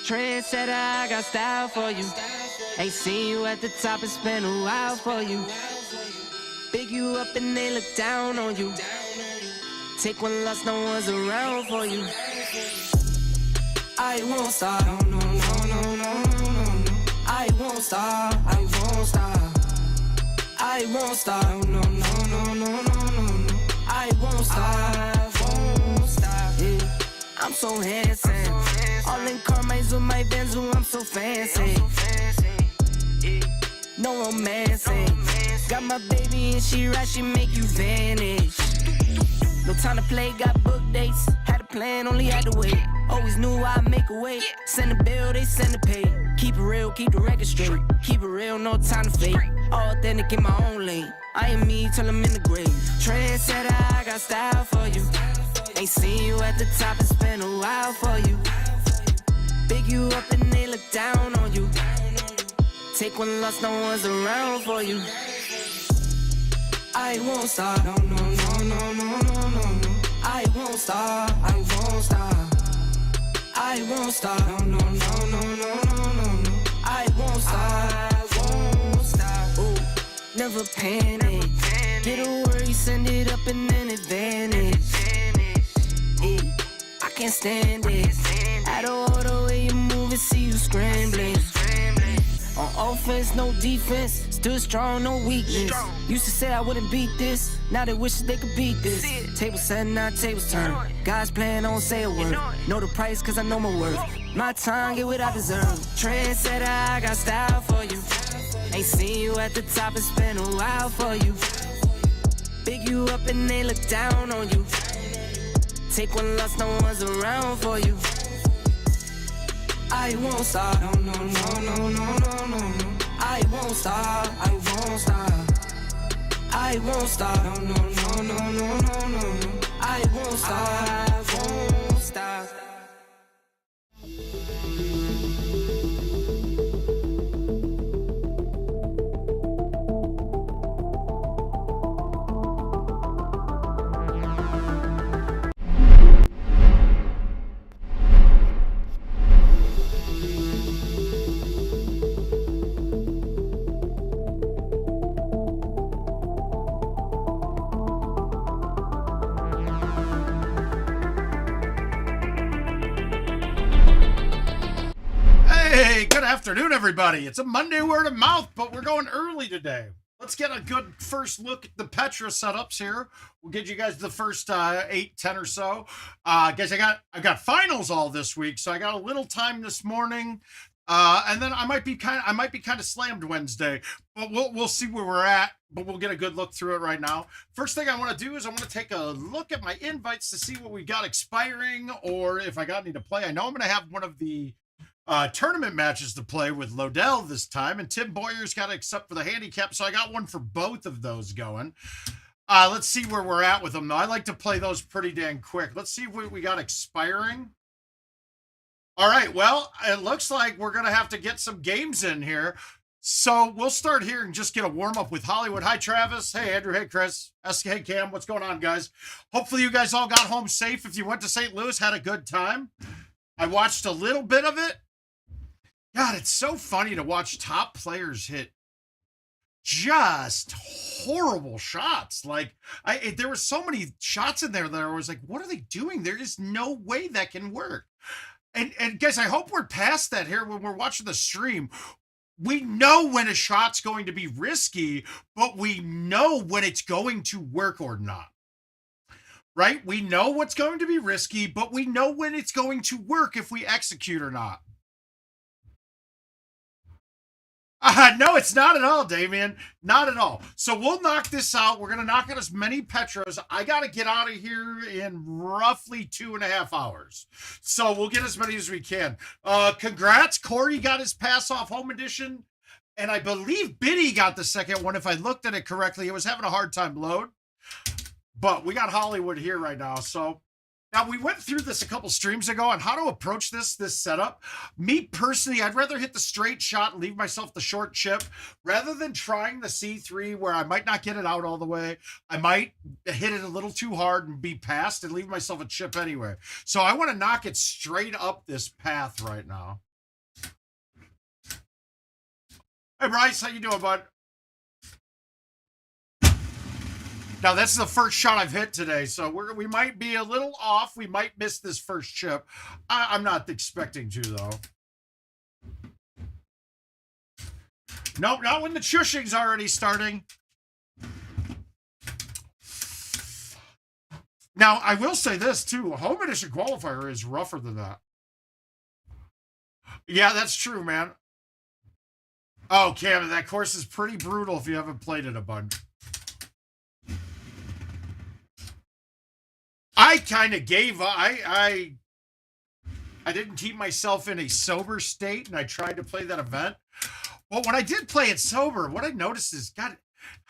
Trendsetter, I got style for you. Ain't seen you at the top, it's been a while for you. Big you up and they look down on you. Take one loss, no one's around for you. I won't stop, no, no, no, no, no, no. I won't stop, I won't stop. I won't stop, no, no, no, no, no, no, no. I won't stop, won't stop. Yeah. I'm so handsome. All in Carmine's with my Benz, I'm so fancy. No romancing. Got my baby and she right, she make you vanish. No time to play, got book dates. Had a plan, only had to wait. Always knew I'd make a way. Send a bill, they send a pay. Keep it real, keep the record straight. Keep it real, no time to fake. All authentic in my own lane. I am me till I'm in the grave. Trendsetter, I got style for you. Ain't seen you at the top, it's been a while for you. Big you up and they look down on you. Take one loss, no one's around for you. I won't stop, no, no, no, no, no, no, no. I won't stop, I won't stop. I won't stop, no, no, no, no, no, no, no. I won't stop, I won't stop. Ooh, never panic. Get a worry, send it up and then advantage. Yeah, I can't stand it. Out of all the way you move it, see you scrambling. On offense, no defense. Still strong, no weakness. Used to say I wouldn't beat this. Now they wish they could beat this. Table set, now tables turn. Guys playing, don't say a word. Know the price, cause I know my worth. My time, get what I deserve. Trendsetter, I got style for you. Ain't seen you at the top, it's been a while for you. Big you up and they look down on you. Take one loss, no one's around for you. I won't stop, no, no, no, no, no, no, no. I won't stop, I won't stop. I won't stop, no, no, no, no, no, no, no. I won't stop, I won't stop. Hey, good afternoon, everybody. It's a Monday word of mouth, but we're going early today. Let's get a good first look at the Petra setups here. We'll get you guys the first 8, 10 or so. Guys, I got finals all this week, so I got a little time this morning. And then I might be kind of slammed Wednesday, but we'll see where we're at. But we'll get a good look through it right now. First thing I want to do is I want to take a look at my invites to see what we got expiring, or if I got any to play. I know I'm going to have one of the tournament matches to play with Lodell this time, and Tim Boyer's got to accept for the handicap, so I got one for both of those going. Let's see where we're at with them, though. I like to play those pretty dang quick. Let's see what we got expiring. All right, well, it looks like we're going to have to get some games in here, so we'll start here and just get a warm-up with Hollywood. Hi, Travis. Hey, Andrew. Hey, Chris. Hey, Cam. What's going on, guys? Hopefully you guys all got home safe. If you went to St. Louis, had a good time. I watched a little bit of it. God, it's so funny to watch top players hit just horrible shots. Like, there were so many shots in there that I was like, what are they doing? There is no way that can work. And guys, I hope we're past that here when we're watching the stream. We know when a shot's going to be risky, but we know when it's going to work or not. Right? We know what's going to be risky, but we know when it's going to work if we execute or not. No, it's not at all, Damien. Not at all. So we'll knock this out. We're going to knock out as many Petras. I got to get out of here in roughly 2.5 hours. So we'll get as many as we can. Congrats. Corey got his pass-off home edition. And I believe Biddy got the second one. If I looked at it correctly, it was having a hard time load. But we got Hollywood here right now. So now we went through this a couple streams ago on how to approach this setup. Me personally, I'd rather hit the straight shot and leave myself the short chip rather than trying the C3 where I might not get it out all the way. I might hit it a little too hard and be past and leave myself a chip anyway. So I want to knock it straight up this path right now. Hey, Bryce, how you doing, bud? Now, that's the first shot I've hit today, so we might be a little off. We might miss this first chip. I'm not expecting to, though. Nope, not when the chushing's already starting. Now, I will say this, too. A home edition qualifier is rougher than that. Yeah, that's true, man. Oh, Cam, that course is pretty brutal if you haven't played it a bunch. I kind of gave up. I didn't keep myself in a sober state, and I tried to play that event. Well, when I did play it sober, what I noticed is, God,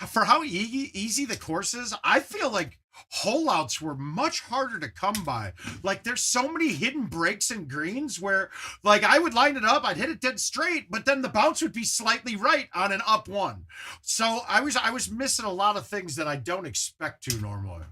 for how easy the course is, I feel like holeouts were much harder to come by. Like, there's so many hidden breaks and greens where, like, I would line it up, I'd hit it dead straight, but then the bounce would be slightly right on an up one. So I was missing a lot of things that I don't expect to normally.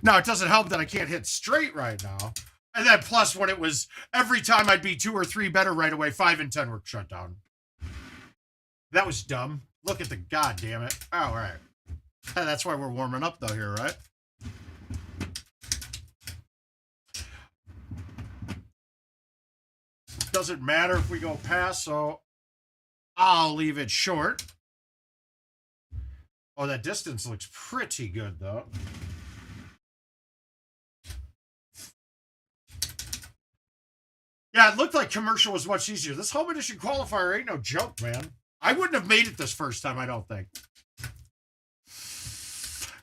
Now, it doesn't help that I can't hit straight right now. And then plus when it was every time I'd be 2 or 3 better right away, 5 and 10 were shut down. That was dumb. Look at the goddamn it. All right. That's why we're warming up though here, right? Doesn't matter if we go past, so I'll leave it short. Oh, that distance looks pretty good though. Yeah, it looked like commercial was much easier. This home edition qualifier ain't no joke, man. I wouldn't have made it this first time, I don't think.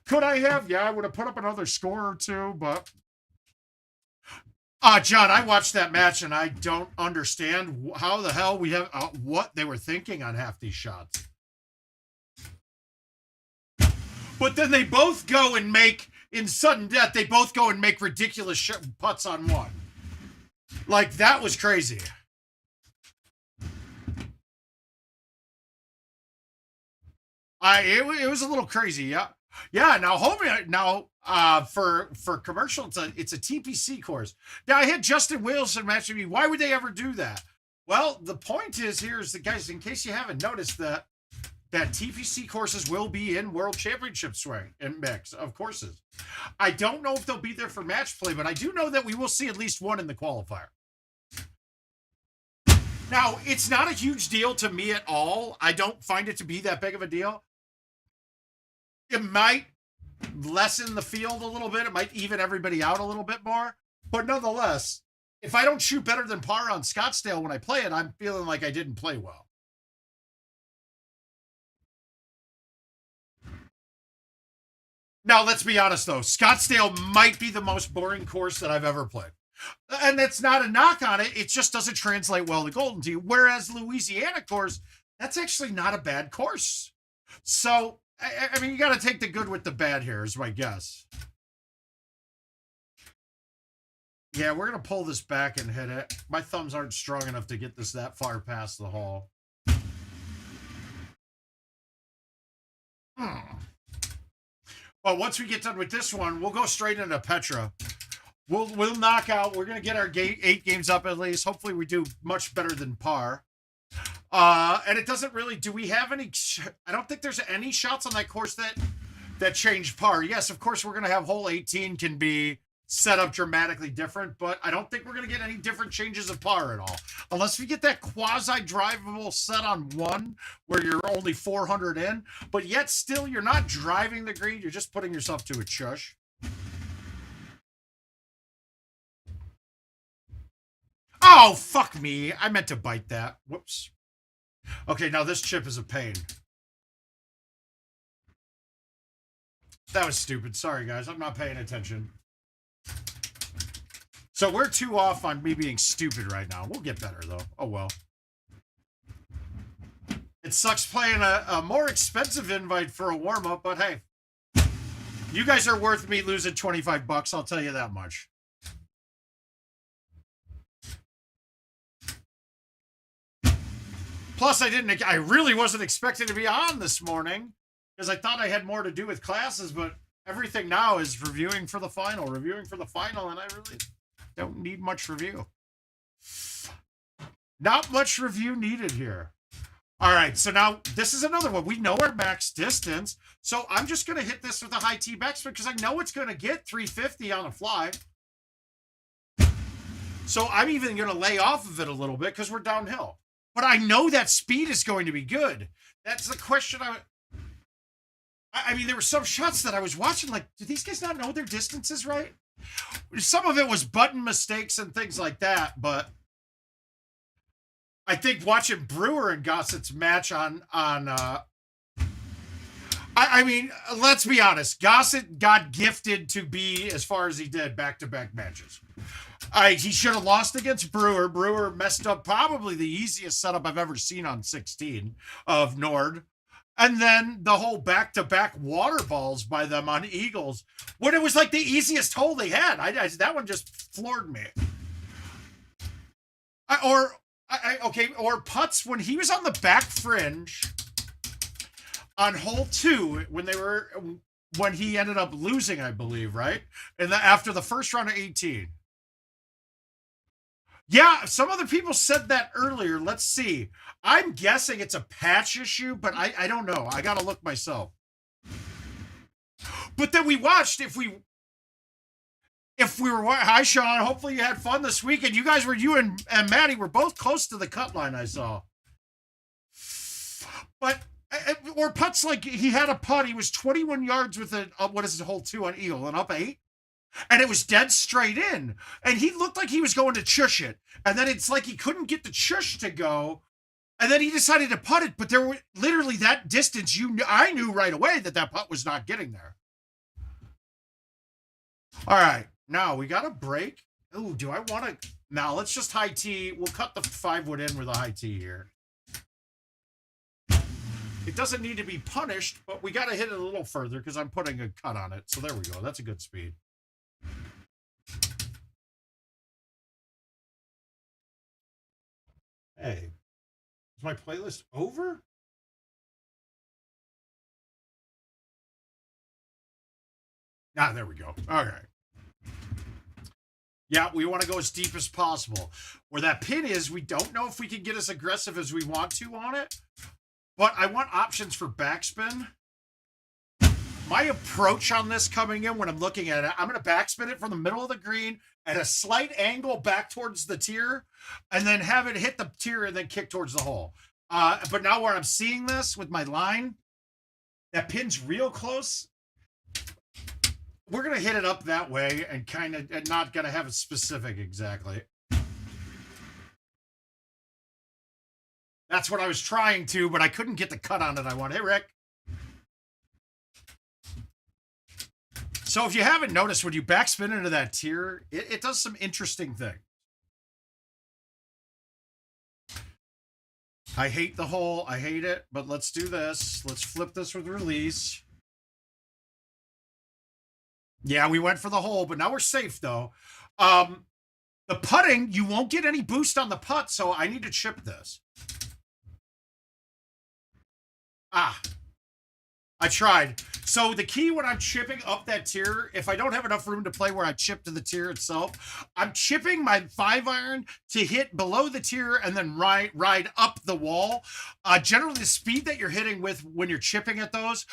Could I have? Yeah, I would have put up another score or two, but... John, I watched that match, and I don't understand how the hell we have... what they were thinking on half these shots. But then they both go and make... In sudden death, they both go and make ridiculous putts on one. Like, that was crazy. It was a little crazy, yeah. Yeah, for commercial, it's a TPC course. Now, I had Justin Wilson matching me. Why would they ever do that? Well, the point is the guys, in case you haven't noticed that TPC courses will be in World Championship swing and mix of courses. I don't know if they'll be there for match play, but I do know that we will see at least one in the qualifier. Now, it's not a huge deal to me at all. I don't find it to be that big of a deal. It might lessen the field a little bit. It might even everybody out a little bit more. But nonetheless, if I don't shoot better than par on Scottsdale when I play it, I'm feeling like I didn't play well. Now, let's be honest, though. Scottsdale might be the most boring course that I've ever played. And that's not a knock on it. It just doesn't translate well to Golden Tee. Whereas Louisiana course, that's actually not a bad course. So, I mean, you got to take the good with the bad here is my guess. Yeah, we're going to pull this back and hit it. My thumbs aren't strong enough to get this that far past the hole. Well, once we get done with this one, we'll go straight into Petra. We'll knock out. We're going to get our 8 games up at least. Hopefully we do much better than par. And it doesn't really... Do we have any... I don't think there's any shots on that course that change par. Yes, of course, we're going to have hole 18 can be set up dramatically different, but I don't think we're going to get any different changes of par at all. Unless we get that quasi-drivable set on 1 where you're only 400 in, but yet still you're not driving the green. You're just putting yourself to a chush. Oh, fuck me. I meant to bite that. Whoops. Okay, now this chip is a pain. That was stupid. Sorry, guys. I'm not paying attention. So we're 2 off on me being stupid right now. We'll get better, though. Oh, well. It sucks playing a more expensive invite for a warm-up, but hey. You guys are worth me losing $25, I'll tell you that much. Plus, I really wasn't expecting to be on this morning because I thought I had more to do with classes, but everything now is reviewing for the final, and I really don't need much review. Not much review needed here. All right, so now this is another one. We know our max distance, so I'm just going to hit this with a high T backspin because I know it's going to get 350 on the fly. So I'm even going to lay off of it a little bit because we're downhill. But I know that speed is going to be good. That's the question. I mean, there were some shots that I was watching, like, do these guys not know their distances right? Some of it was button mistakes and things like that, but I think watching Brewer and Gossett's match I mean, let's be honest. Gossett got gifted to be as far as he did back-to-back matches. He should have lost against Brewer. Brewer messed up probably the easiest setup I've ever seen on 16 of Nord. And then the whole back-to-back water balls by them on Eagles, when it was like the easiest hole they had. That one just floored me. Or putts when he was on the back fringe on hole 2 when he ended up losing, I believe, right? And after the first round of 18. Yeah, some other people said that earlier. Let's see. I'm guessing it's a patch issue, but I don't know. I got to look myself. But then we watched, if we were, hi Sean, hopefully you had fun this weekend. You and Maddie were both close to the cut line, I saw. But, or putts, like he had a putt, he was 21 yards with hole 2 on Eagle, and up 8. And it was dead straight in. And he looked like he was going to chush it. And then it's like he couldn't get the chush to go. And then he decided to putt it, but there were literally that distance. I knew right away that putt was not getting there. All right. Now we got a break. Oh, do I want to? Now let's just high tee. We'll cut the 5-wood in with a high tee here. It doesn't need to be punished, but we got to hit it a little further because I'm putting a cut on it. So there we go. That's a good speed. Hey, is my playlist over? Ah, there we go. All right. Yeah, we want to go as deep as possible. Where that pin is, we don't know if we can get as aggressive as we want to on it, but I want options for backspin. My approach on this coming in when I'm looking at it, I'm going to backspin it from the middle of the green at a slight angle back towards the tier, and then have it hit the tier and then kick towards the hole. But now where I'm seeing this with my line, that pin's real close. We're going to hit it up that way and not going to have it specific exactly. That's what I was trying to, but I couldn't get the cut on it I want. Hey, Rick. So if you haven't noticed, when you backspin into that tier, it does some interesting things. I hate the hole. I hate it, but let's do this. Let's flip this with release. Yeah, we went for the hole, but now we're safe, though. The putting, you won't get any boost on the putt, so I need to chip this. I tried. So the key when I'm chipping up that tier, if I don't have enough room to play where I chip to the tier itself, I'm chipping my 5-iron to hit below the tier and then ride up the wall. Generally, the speed that you're hitting with when you're chipping at those,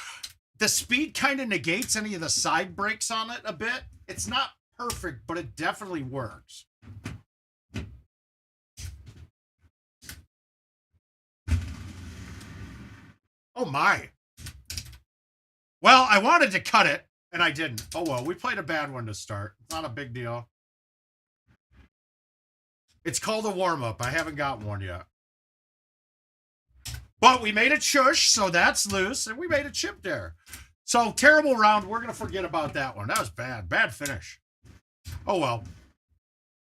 the speed kind of negates any of the side breaks on it a bit. It's not perfect, but it definitely works. Oh my. Well, I wanted to cut it, and I didn't. Oh, well, we played a bad one to start. It's not a big deal. It's called a warm-up. I haven't gotten one yet. But we made a chush, so that's loose, and we made a chip there. So, terrible round. We're going to forget about that one. That was bad. Bad finish. Oh, well.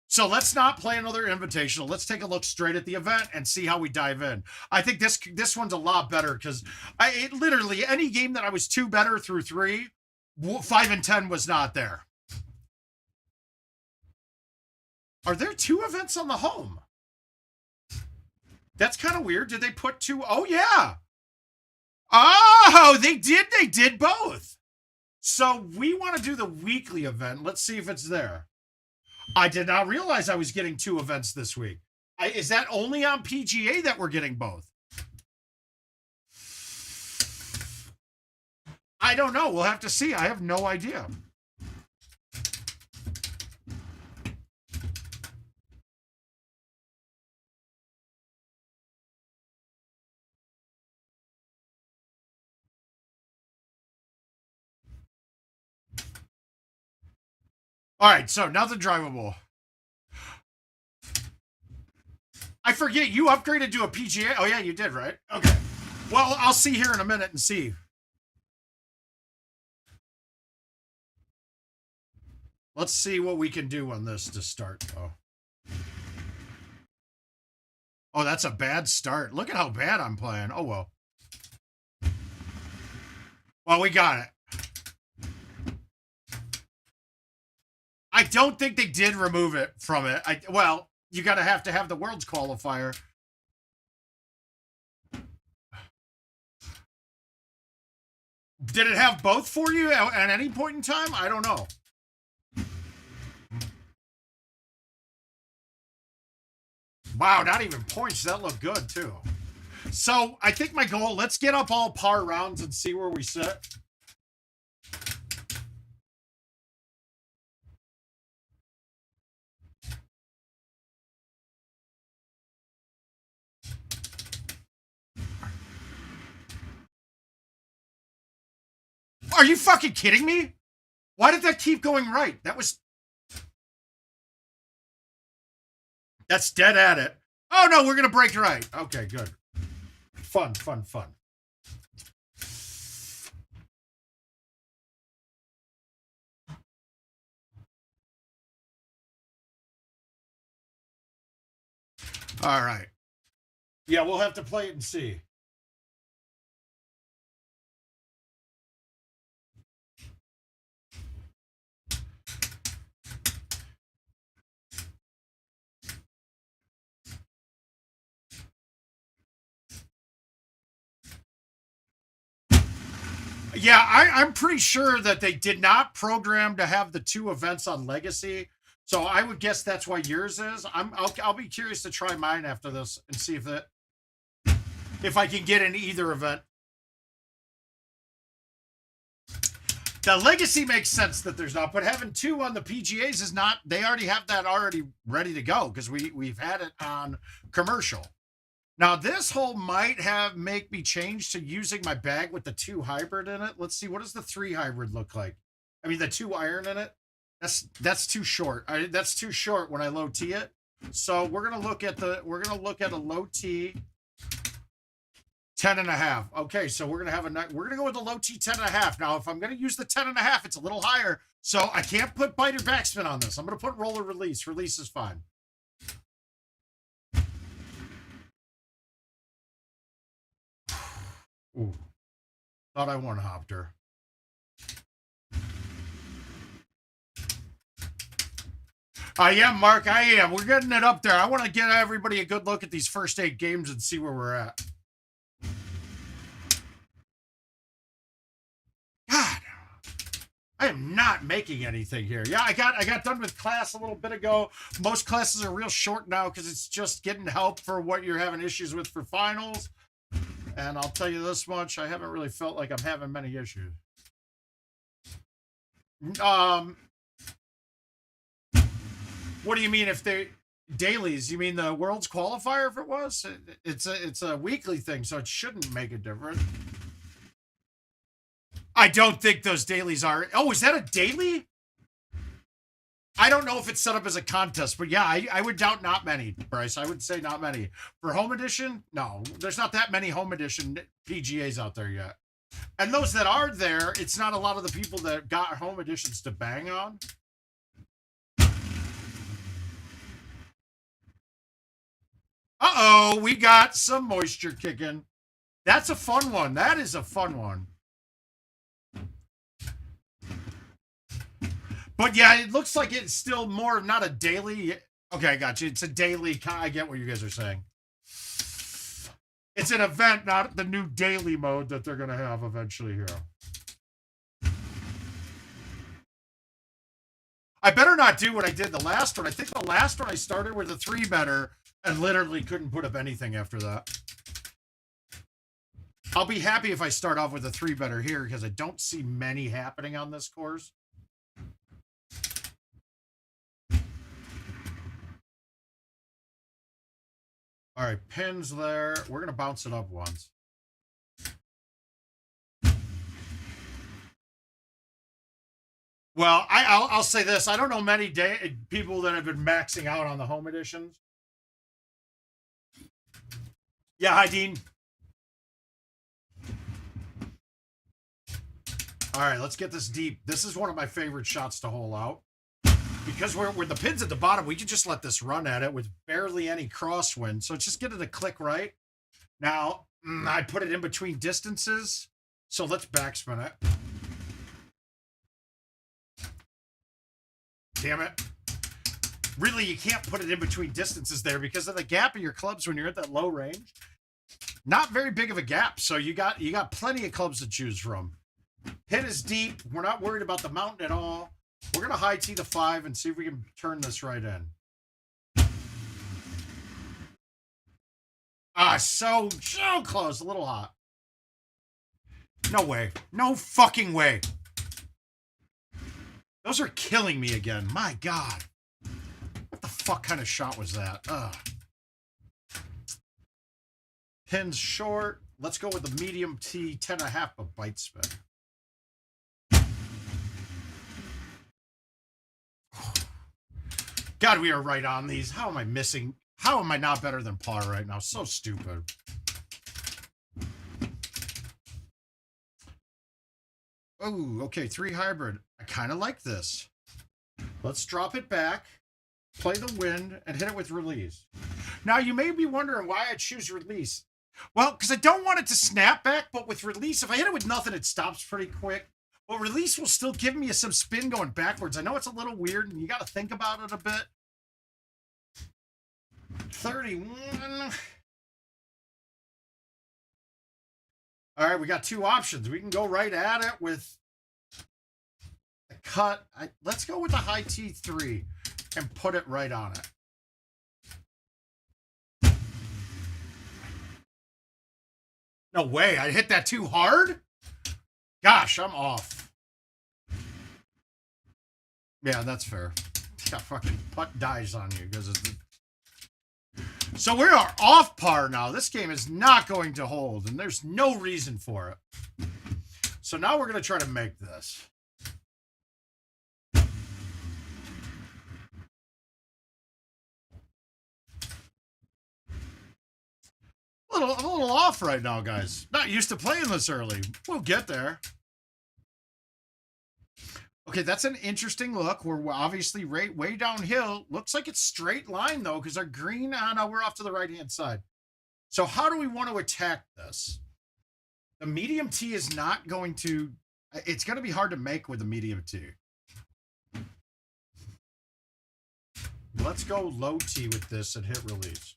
So let's not play another invitational. Let's take a look straight at the event and see how we dive in. I think this one's a lot better because literally any game that I was 2 better through 3, 5 and 10 was not there. Are there 2 events on the home? That's kind of weird. Did they put 2? Oh, yeah. Oh, they did. They did both. So we want to do the weekly event. Let's see if it's there. I did not realize I was getting 2 events this week. Is that only on PGA that we're getting both? I don't know. We'll have to see. I have no idea. All right, so nothing drivable. I forget, you upgraded to a PGA? Oh, yeah, you did, right? Okay. Well, I'll see here in a minute and see. Let's see what we can do on this to start, though. Oh, that's a bad start. Look at how bad I'm playing. Oh, well. Well, we got it. I don't think they did remove it from it. Well, you got to have the Worlds qualifier. Did it have both for you at any point in time? I don't know. Wow, not even points. That looked good, too. So, I think my goal, let's get up all par rounds and see where we sit. Are you fucking kidding me? Why did that keep going right? That's dead at it. Oh, no, we're going to break right. Okay, good. Fun. All right. Yeah, we'll have to play it and see. Yeah, I'm pretty sure that they did not program to have the 2 events on Legacy. So I would guess that's why yours is. I'll be curious to try mine after this and see if I can get in either event. The Legacy makes sense that there's not, but having 2 on the PGAs is not. They already have that already ready to go because we've had it on commercial. Now this hole might make me change to using my bag with the 2 hybrid in it. Let's see, what does the 3 hybrid look like? I mean, the 2 iron in it. That's too short. That's too short when I low tee it. So we're gonna look at a low tee 10.5. Okay, so we're gonna go with the low tee 10.5. Now, if I'm gonna use the 10.5, it's a little higher, so I can't put bite or backspin on this. I'm gonna put roller release. Release is fine. Ooh, thought I one hopped her. I am, Mark. I am. We're getting it up there. I want to get everybody a good look at these first 8 games and see where we're at. God, I am not making anything here. Yeah, I got done with class a little bit ago. Most classes are real short now because it's just getting help for what you're having issues with for finals. And I'll tell you this much, I haven't really felt like I'm having many issues. What do you mean if they dailies? You mean the World's qualifier? If it was, it's a weekly thing, so it shouldn't make a difference. I don't think those dailies are. Oh, is that a daily? I don't know if it's set up as a contest, but yeah, I would doubt not many, Bryce. I would say not many. For home edition, no, there's not that many home edition PGAs out there yet. And those that are there, it's not a lot of the people that got home editions to bang on. Uh-oh, we got some moisture kicking. That's a fun one. That is a fun one. But yeah, it looks like it's still more not a daily. Okay, I got you. It's a daily. I get what you guys are saying. It's an event, not the new daily mode that they're going to have eventually here. I better not not do what I did the last one. I think the last one I started with a 3-better and literally couldn't put up anything after that. I'll be happy if I start off with a 3-better here because I don't see many happening on this course. All right, pins there. We're going to bounce it up once. Well, I'll say this. I don't know many people that have been maxing out on the home editions. Yeah, hi, Dean. All right, let's get this deep. This is one of my favorite shots to hole out. Because we're the pins at the bottom, we can just let this run at it with barely any crosswind. So just get it to click right. Now, I put it in between distances. So let's backspin it. Damn it. Really, you can't put it in between distances there because of the gap of your clubs when you're at that low range. Not very big of a gap, so you got plenty of clubs to choose from. Hit is deep. We're not worried about the mountain at all. We're going to high tee the 5 and see if we can turn this right in. So close. A little hot. No way. No fucking way. Those are killing me again. My God. What the fuck kind of shot was that? Pins short. Let's go with the medium T 10.5, but bite spin. God, we are right on these. How am I missing? How am I not better than par right now? So stupid. Oh, okay. 3 hybrid. I kind of like this. Let's drop it back, play the wind, and hit it with release. Now, you may be wondering why I choose release. Well, because I don't want it to snap back, but with release, if I hit it with nothing, it stops pretty quick. But release will still give me some spin going backwards. I know it's a little weird, and you got to think about it a bit. 31. All right, we got 2 options. We can go right at it with a cut. Let's go with the high T3 and put it right on it. No way. I hit that too hard? Gosh, I'm off. Yeah, that's fair. Yeah, fucking putt dies on you because it's... So we are off par now. This game is not going to hold, and there's no reason for it. So now we're going to try to make this. A little off right now, guys. Not used to playing this early. We'll get there. Okay, that's an interesting look. We're obviously way downhill. Looks like it's straight line, though, because our green, no, we're off to the right-hand side. So how do we want to attack this? The medium T is not going to... It's going to be hard to make with the medium T. Let's go low T with this and hit release.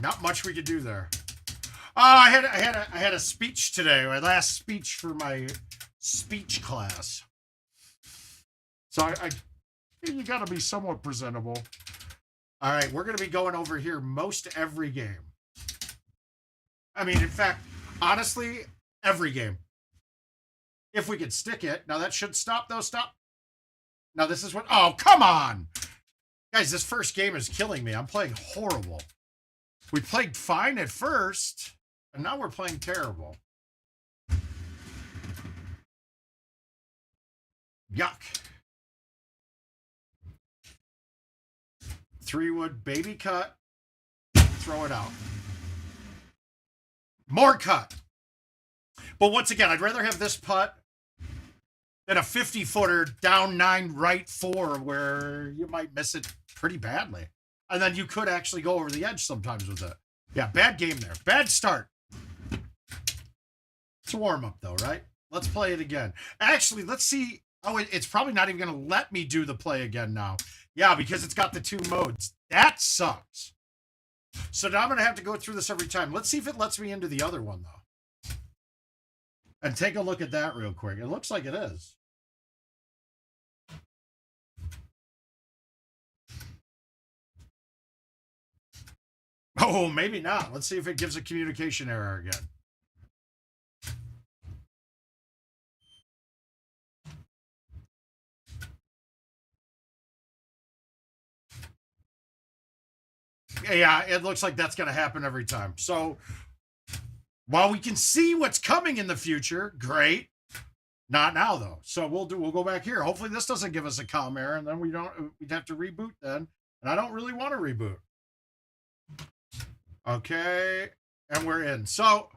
Not much we could do there. Oh, I had a speech today. My last speech for my speech class. So you got to be somewhat presentable. All right, we're going to be going over here most every game. I mean, in fact, honestly, every game. If we could stick it. Now that should stop, though. Stop. Now this is what... Oh, come on. Guys, this first game is killing me. I'm playing horrible. We played fine at first, and now we're playing terrible. Yuck. 3-wood, baby cut. Throw it out. More cut. But once again, I'd rather have this putt than a 50-footer down 9, right 4, where you might miss it pretty badly. And then you could actually go over the edge sometimes with it. Yeah, bad game there. Bad start. It's a warm-up, though, right? Let's play it again. Actually, let's see. Oh, it's probably not even going to let me do the play again now. Yeah, because it's got the 2 modes. That sucks. So now I'm going to have to go through this every time. Let's see if it lets me into the other one, though. And take a look at that real quick. It looks like it is. Oh, maybe not. Let's see if it gives a communication error again. Yeah, it looks like that's going to happen every time. So while we can see what's coming in the future, great. Not now though. So we'll go back here. Hopefully this doesn't give us a comm error, and then we'd have to reboot then. And I don't really want to reboot. Okay, and we're in. So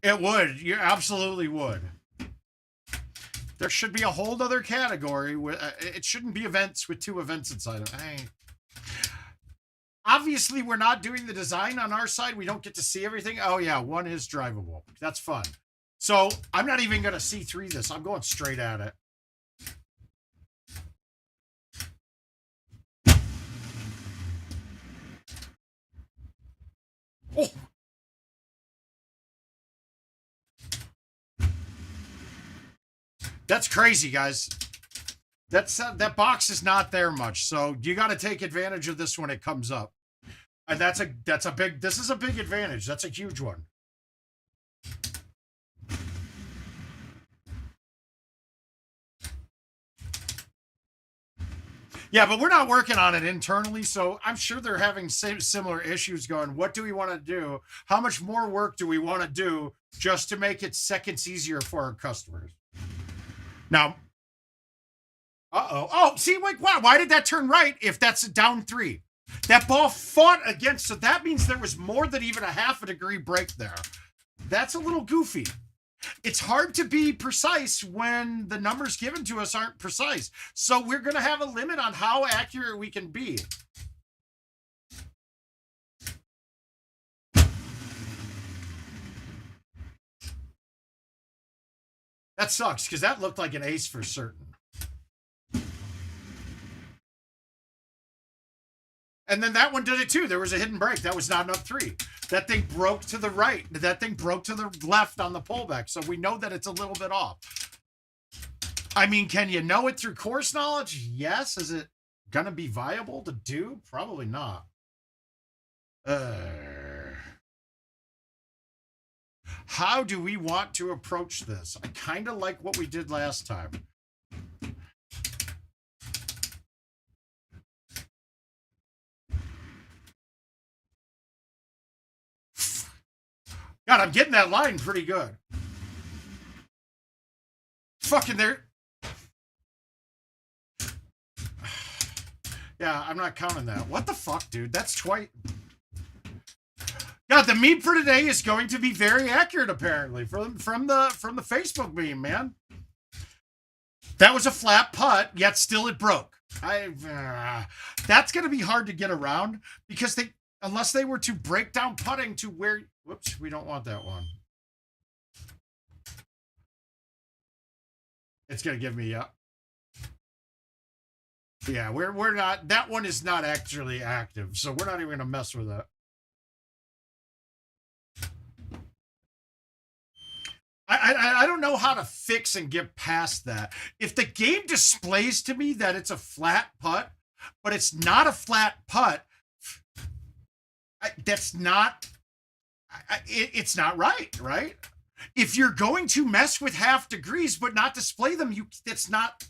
it would. You absolutely would. There should be a whole other category where it shouldn't be events with 2 events inside of it. Obviously, we're not doing the design on our side. We don't get to see everything. Oh, yeah, 1 is drivable. That's fun. So I'm not even going to C3 this. I'm going straight at it. Oh! That's crazy, guys. That box is not there much, so you got to take advantage of this when it comes up. And this is a big advantage. That's a huge one. Yeah, but we're not working on it internally, so I'm sure they're having similar issues going, what do we want to do? How much more work do we want to do just to make it seconds easier for our customers? Now, oh, see, like, wow, why did that turn right if that's a down 3? That ball fought against, so that means there was more than even a half a degree break there. That's a little goofy. It's hard to be precise when the numbers given to us aren't precise. So we're going to have a limit on how accurate we can be. That sucks, because that looked like an ace for certain. And then that one did it too. There was a hidden break. That was not an up 3. That thing broke to the right. That thing broke to the left on the pullback. So we know that it's a little bit off. I mean, can you know it through course knowledge? Yes. Is it going to be viable to do? Probably not. How do we want to approach this? I kind of like what we did last time. God, I'm getting that line pretty good. Fucking there. Yeah, I'm not counting that. What the fuck, dude? That's twice. God, the meme for today is going to be very accurate, apparently, from the Facebook meme, man. That was a flat putt, yet still it broke. That's going to be hard to get around because unless they were to break down putting to where. Whoops, we don't want that one. It's going to give me up. Yeah, we're not. That one is not actually active, so we're not even going to mess with it. I don't know how to fix and get past that. If the game displays to me that it's a flat putt, but it's not a flat putt, that's not. It's not right? If you're going to mess with half degrees but not display them, it's not.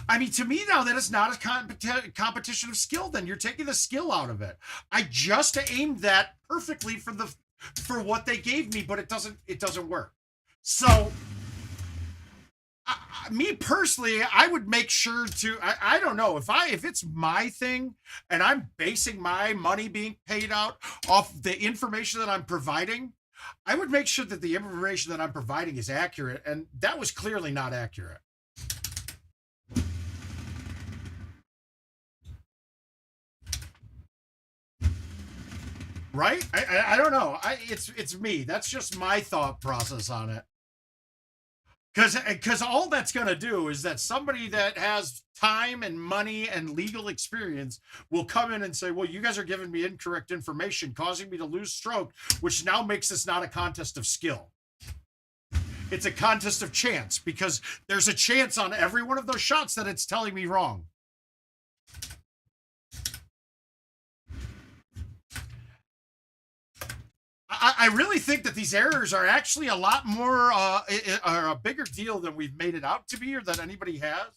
I mean, to me now, that is not a competition of skill. Then you're taking the skill out of it. I just aimed that perfectly for what they gave me, but it doesn't work. So, me personally, I would make sure to. I don't know if it's my thing and I'm basing my money being paid out off the information that I'm providing. I would make sure that the information that I'm providing is accurate, and that was clearly not accurate. Right? I don't know. It's me. That's just my thought process on it. Because all that's going to do is that somebody that has time and money and legal experience will come in and say, well, you guys are giving me incorrect information, causing me to lose stroke, which now makes this not a contest of skill. It's a contest of chance, because there's a chance on every one of those shots that it's telling me wrong. I really think that these errors are actually a lot more, are a bigger deal than we've made it out to be, or that anybody has.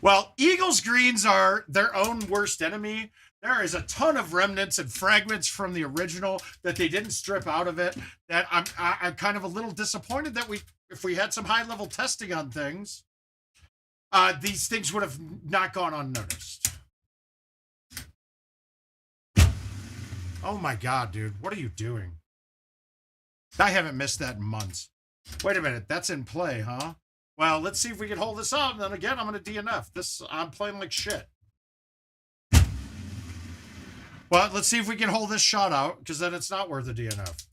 Well, Eagles greens are their own worst enemy. There is a ton of remnants and fragments from the original that they didn't strip out of it. That I'm kind of a little disappointed that if we had some high level testing on things, these things would have not gone unnoticed. Oh my God, dude. What are you doing? I haven't missed that in months. Wait a minute. That's in play, huh? Well, let's see if we can hold this up. And then again, I'm going to DNF. I'm playing like shit. Well, let's see if we can hold this shot out, because then it's not worth a DNF.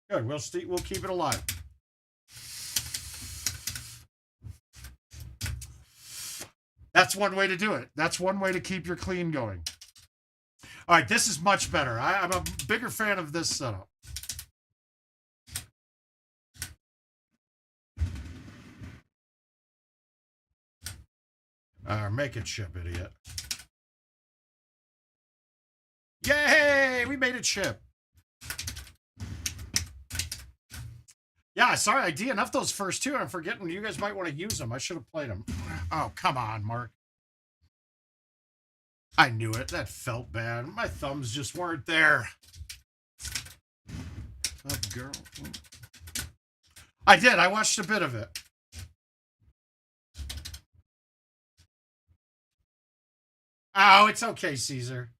Good. We'll keep it alive. That's one way to do it. That's one way to keep your clean going. All right, this is much better. I'm a bigger fan of this setup. Make it chip, idiot. Yay! We made it chip. Yeah, sorry, I DNF'd those first two. I'm forgetting you guys might want to use them. I should have played them. Oh, come on, Mark. I knew it. That felt bad. My thumbs just weren't there. Up, girl. I did. I watched a bit of it. Oh, it's okay, Caesar.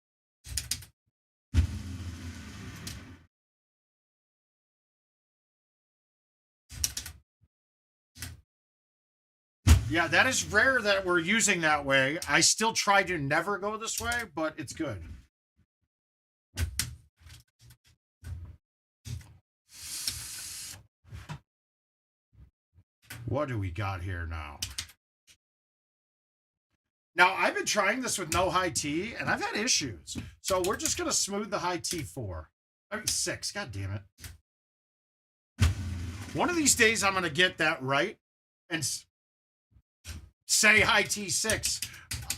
Yeah, that is rare that we're using that way. I still try to never go this way, but it's good. What do we got here now? Now, I've been trying this with no high T, and I've had issues. So we're just going to smooth the high T 4. I mean, 6. God damn it. One of these days, I'm going to get that right and say high T 6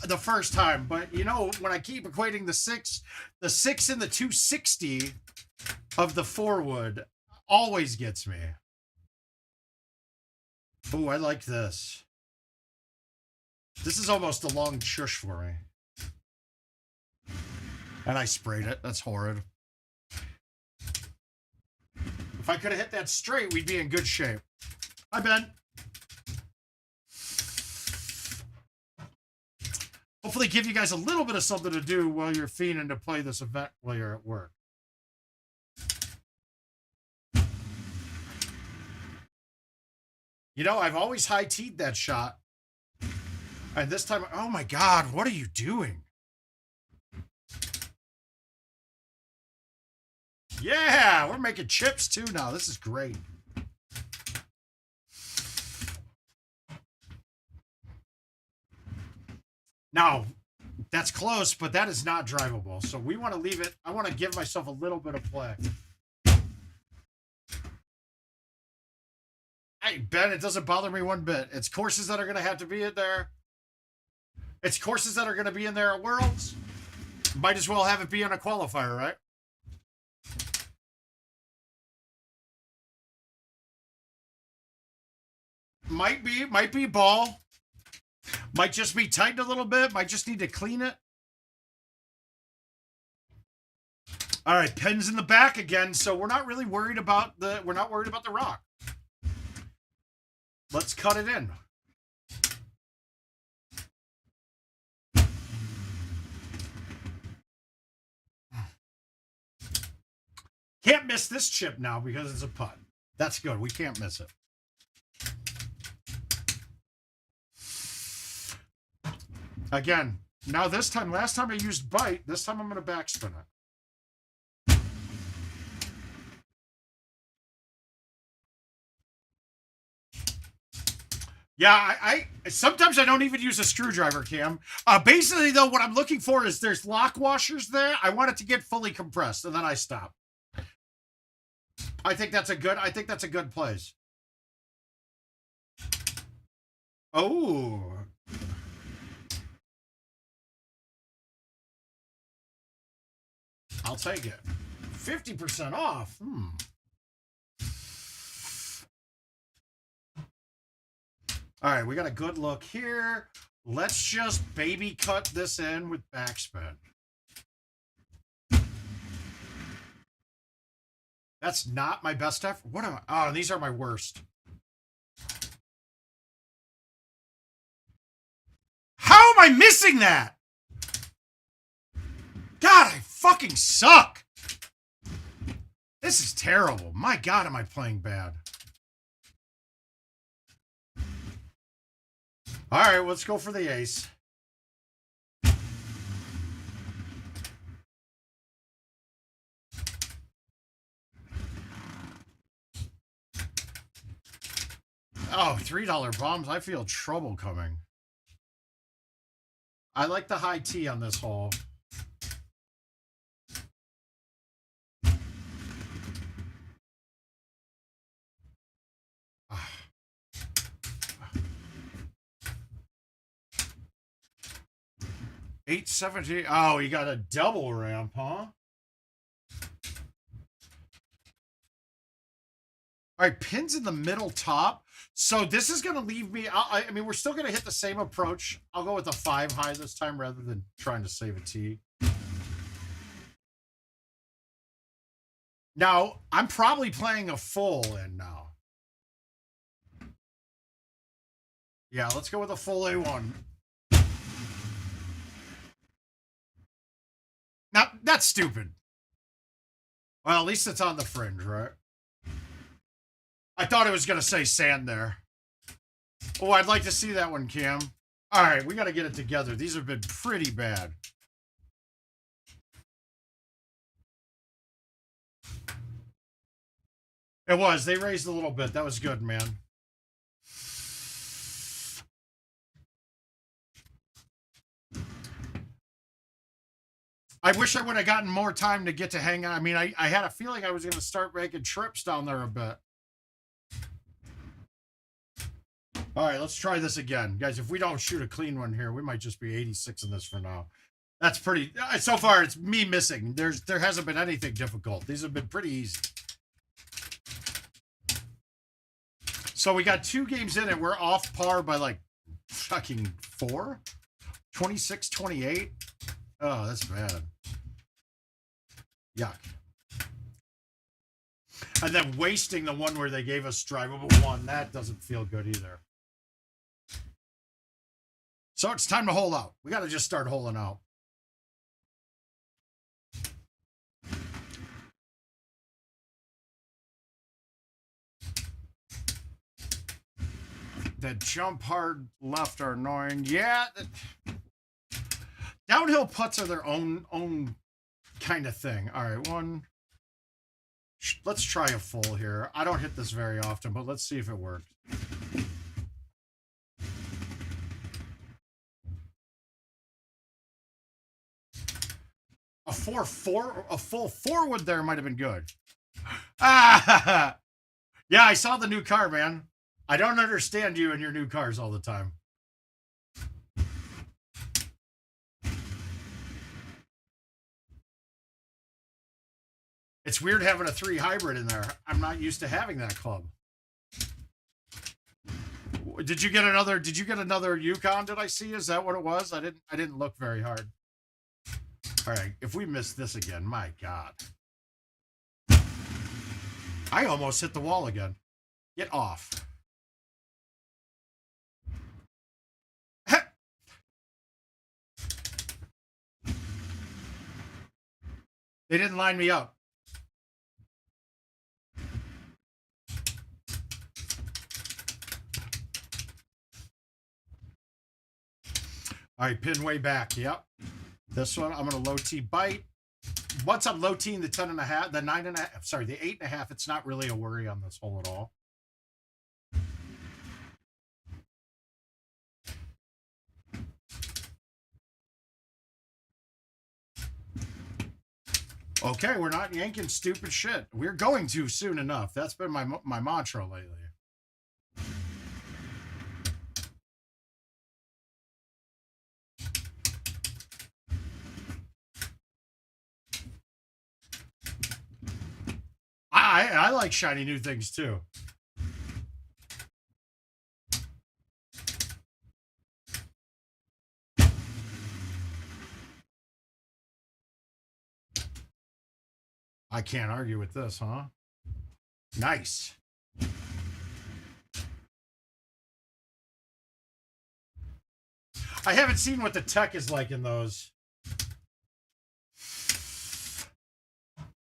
the first time. But, you know, when I keep equating the 6 and the 260 of the 4 wood always gets me. Oh, I like this. This is almost a long shush for me. And I sprayed it. That's horrid. If I could have hit that straight, we'd be in good shape. Hi, Ben. Hopefully give you guys a little bit of something to do while you're fiending to play this event while you're at work. You know, I've always high-teed that shot. And this time, oh my God, what are you doing? Yeah, we're making chips too now. This is great. Now, that's close, but that is not drivable. So we want to leave it. I want to give myself a little bit of play. Hey, Ben, it doesn't bother me one bit. It's courses that are going to have to be in there. It's courses that are going to be in there at Worlds. Might as well have it be on a qualifier, right? Might be ball. Might just be tightened a little bit. Might just need to clean it. All right, pins in the back again. So we're not really worried about the rock. Let's cut it in. Can't miss this chip now because it's a putt. That's good. We can't miss it. Again, Now this time, last time I used bite, this time I'm going to backspin it. Yeah, I sometimes I don't even use a screwdriver, Cam. Basically, though, what I'm looking for is there's lock washers there. I want it to get fully compressed, and then I stop. I think that's a good place. Oh. I'll take it. 50% off. All right, we got a good look here. Let's just baby cut this in with backspin. That's not my best effort. What am I? Oh, these are my worst. How am I missing that? God, I fucking suck. This is terrible. My God, am I playing bad? All right, let's go for the ace. Oh, $3 bombs. I feel trouble coming. I like the high T on this hole. $870. Oh, you got a double ramp, huh? All right, pins in the middle top. So this is going to leave me. I mean, we're still going to hit the same approach. I'll go with a 5 high this time rather than trying to save a T. Now, I'm probably playing a full in now. Yeah, let's go with a full A1. Now, that's stupid. Well, at least it's on the fringe, right? I thought it was going to say sand there. Oh, I'd like to see that one, Cam. All right, we got to get it together. These have been pretty bad. It was. They raised a little bit. That was good, man. I wish I would have gotten more time to get to hang out. I mean, I had a feeling I was going to start making trips down there a bit. All right, let's try this again. Guys, if we don't shoot a clean one here, we might just be 86 in this for now. That's pretty... So far, it's me missing. There hasn't been anything difficult. These have been pretty easy. So we got 2 games in, and we're off par by, like, fucking 4? 26-28? Oh, that's bad. Yuck. And then wasting the one where they gave us drivable 1. That doesn't feel good either. So it's time to hole out. We got to just start holing out. That jump hard left are annoying. Yeah. Downhill putts are their own kind of thing. All right, one. Let's try a full here. I don't hit this very often, but let's see if it works. A 4-4, a full forward there might have been good. Ah, yeah, I saw the new car, man. I don't understand you and your new cars all the time. It's weird having a 3 hybrid in there. I'm not used to having that club. Did you get another Yukon? Did I see? Is that what it was? I didn't look very hard. All right, if we miss this again, my God. I almost hit the wall again. Get off. They didn't line me up. All right, pin way back. Yep. This one, I'm going to low T bite. Once I'm low T'ing the 10.5, the 9.5, sorry, the 8.5, it's not really a worry on this hole at all. Okay, we're not yanking stupid shit. We're going to soon enough. That's been my mantra lately. I like shiny new things too. I can't argue with this, huh? Nice. I haven't seen what the tech is like in those.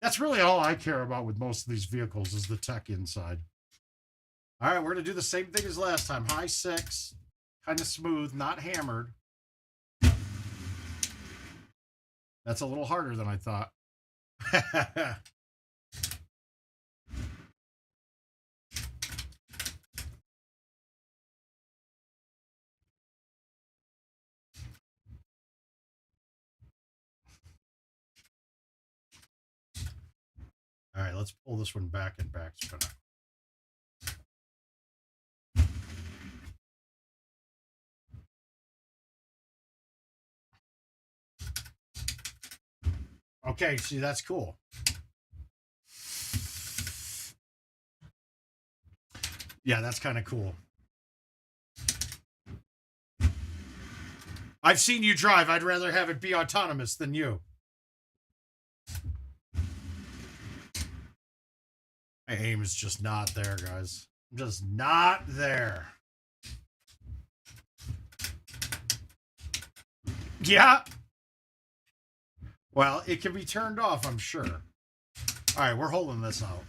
That's really all I care about with most of these vehicles is the tech inside. All right, we're going to do the same thing as last time. High 6, kind of smooth, not hammered. That's a little harder than I thought. All right, let's pull this one back and backspin it. Okay, see, that's cool. Yeah, that's kind of cool. I've seen you drive. I'd rather have it be autonomous than you. My aim is just not there, guys. I'm just not there. Yeah. Well, it can be turned off, I'm sure. All right, we're holding this out.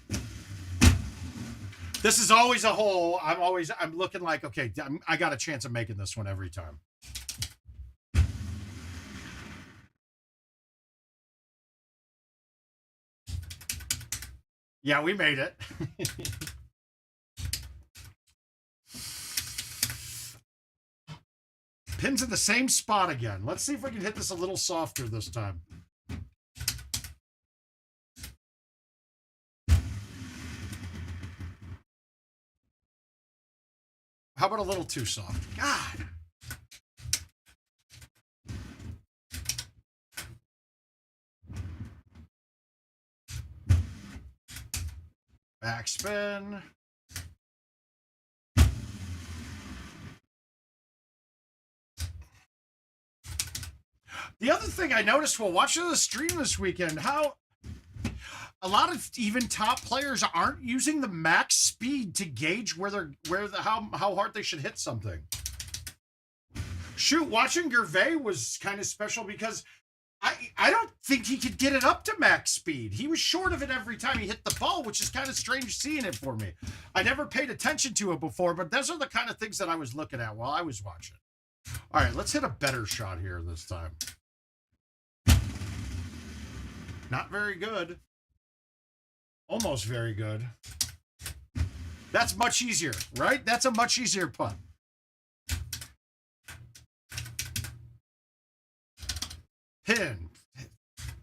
This is always a hole. I'm looking like, okay, I got a chance of making this one every time. Yeah, we made it. Pin's in the same spot again. Let's see if we can hit this a little softer this time. How about a little too soft? God. Backspin. The other thing I noticed while watching the stream this weekend, how a lot of even top players aren't using the max speed to gauge how hard they should hit something. Shoot, watching Gervais was kind of special because I don't think he could get it up to max speed. He was short of it every time he hit the ball, which is kind of strange seeing it for me. I never paid attention to it before, but those are the kind of things that I was looking at while I was watching. All right, let's hit a better shot here this time. Not very good. Almost very good. That's much easier, right? That's a much easier putt. Pin.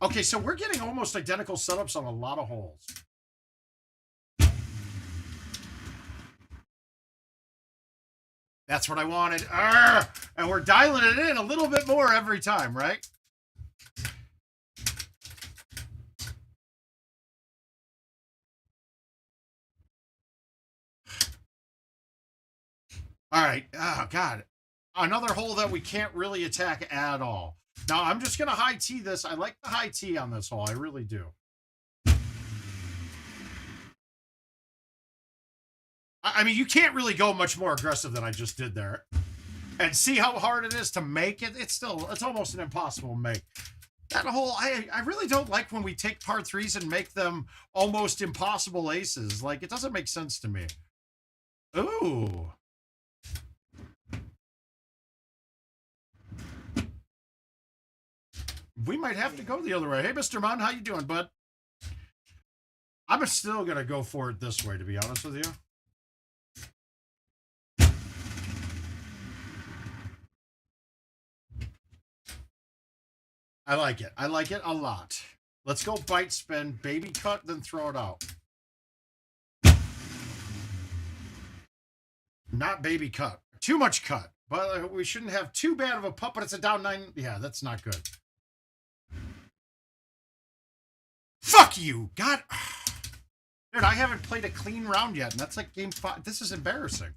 Okay, so we're getting almost identical setups on a lot of holes. That's what I wanted. And we're dialing it in a little bit more every time, right? All right. Oh, God. Another hole that we can't really attack at all. Now, I'm just going to high tee this. I like the high tee on this hole. I really do. I mean, you can't really go much more aggressive than I just did there. And see how hard it is to make it? It's almost an impossible make. That hole, I really don't like when we take par threes and make them almost impossible aces. Like, it doesn't make sense to me. Ooh. We might have to go the other way. Hey, Mr. Munn, how you doing, bud? I'm still going to go for it this way, to be honest with you. I like it. I like it a lot. Let's go bite spin, baby cut, then throw it out. Not baby cut. Too much cut. But we shouldn't have too bad of a putt, but it's a down 9. Yeah, that's not good. Fuck you! God. Dude, I haven't played a clean round yet, and that's like game 5. This is embarrassing.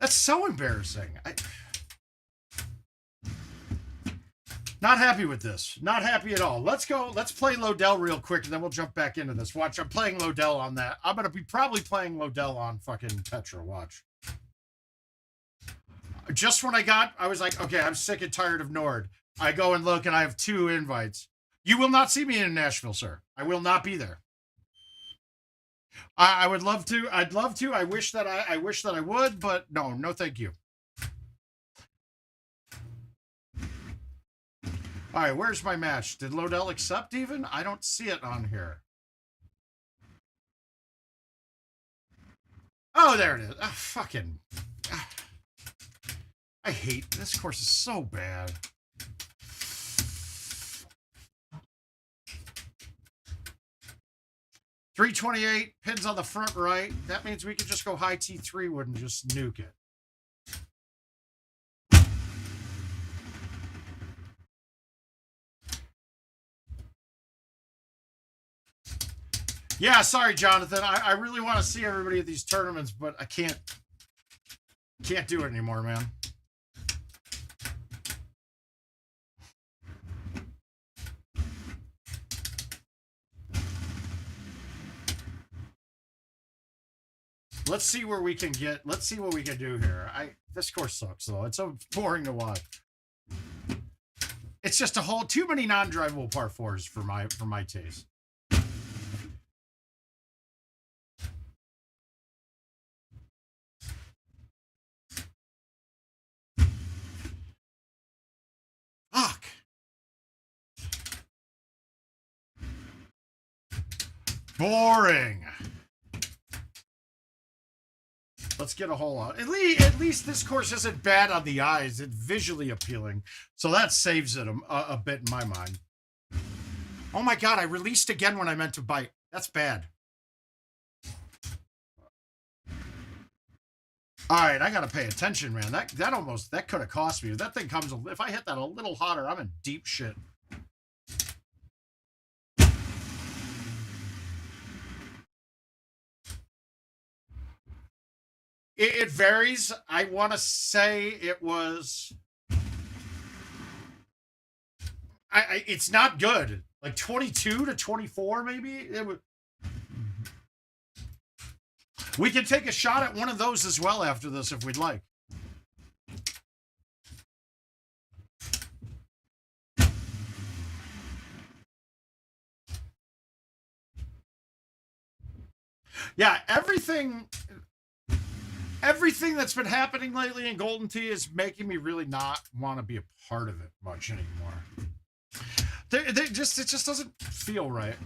That's so embarrassing. Not happy with this. Not happy at all. Let's go. Let's play Lodell real quick, and then we'll jump back into this. Watch, I'm playing Lodell on that. I'm going to be probably playing Lodell on fucking Petra. Watch. Just when I was like, okay, I'm sick and tired of Nord. I go and look, and I have 2 invites. You will not see me in Nashville, sir. I will not be there. I would love to. I'd love to. I wish that I would, but no, thank you. All right, where's my match? Did Lodell accept even? I don't see it on here. Oh, there it is. Oh, fucking. I hate this course. Is so bad. .328 pins on the front right. That means we could just go high T3 wood and just nuke it. Yeah, sorry, Jonathan. I really want to see everybody at these tournaments, but I can't do it anymore, man. Let's see where we can get. Let's see what we can do here. This course sucks though. It's so boring to watch. It's just too many non-drivable par 4s for my taste. Fuck. Boring. Let's get a hole out. At least this course isn't bad on the eyes. It's visually appealing. So that saves it a bit in my mind. Oh my God, I released again when I meant to bite. That's bad. All right, I got to pay attention, man. That could have cost me. If that thing comes, if I hit that a little hotter, I'm in deep shit. It varies. I want to say it was. It's not good. Like 22 to 24, maybe. It would. We can take a shot at one of those as well after this if we'd like. Yeah, everything that's been happening lately in Golden Tee is making me really not want to be a part of it much anymore. It just doesn't feel right.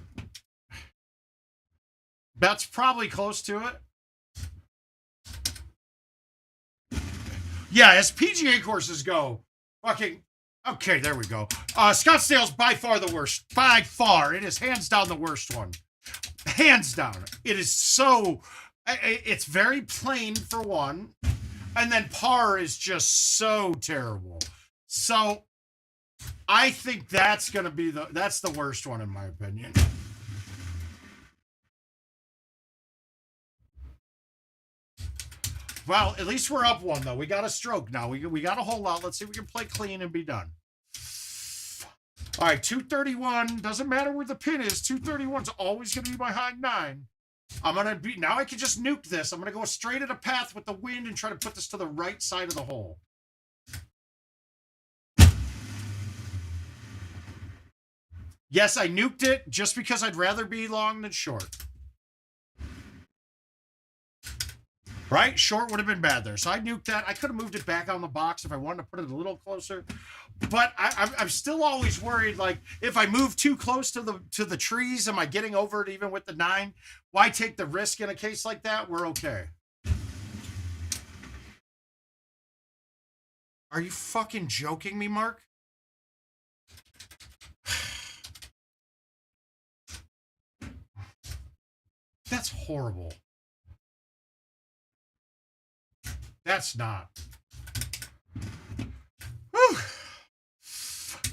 That's probably close to it. Yeah, as PGA courses go, fucking... Okay, there we go. Scottsdale's by far the worst. By far. It is hands down the worst one. Hands down. It is so... It's very plain, for one. And then par is just so terrible. So, I think that's going to be that's the worst one, in my opinion. Well, at least we're up one, though. We got a stroke now. We got a hole out. Let's see if we can play clean and be done. All right, 231. Doesn't matter where the pin is. 231's always going to be my high 9. I'm going to be... Now I can just nuke this. I'm going to go straight at a path with the wind and try to put this to the right side of the hole. Yes, I nuked it just because I'd rather be long than short. Right? Short would have been bad there. So I nuked that. I could have moved it back on the box if I wanted to put it a little closer. But I'm still always worried, like, if I move too close to the trees, am I getting over it even with the 9? Why take the risk in a case like that? We're okay. Are you fucking joking me, Mark? That's horrible. That's not. Whew.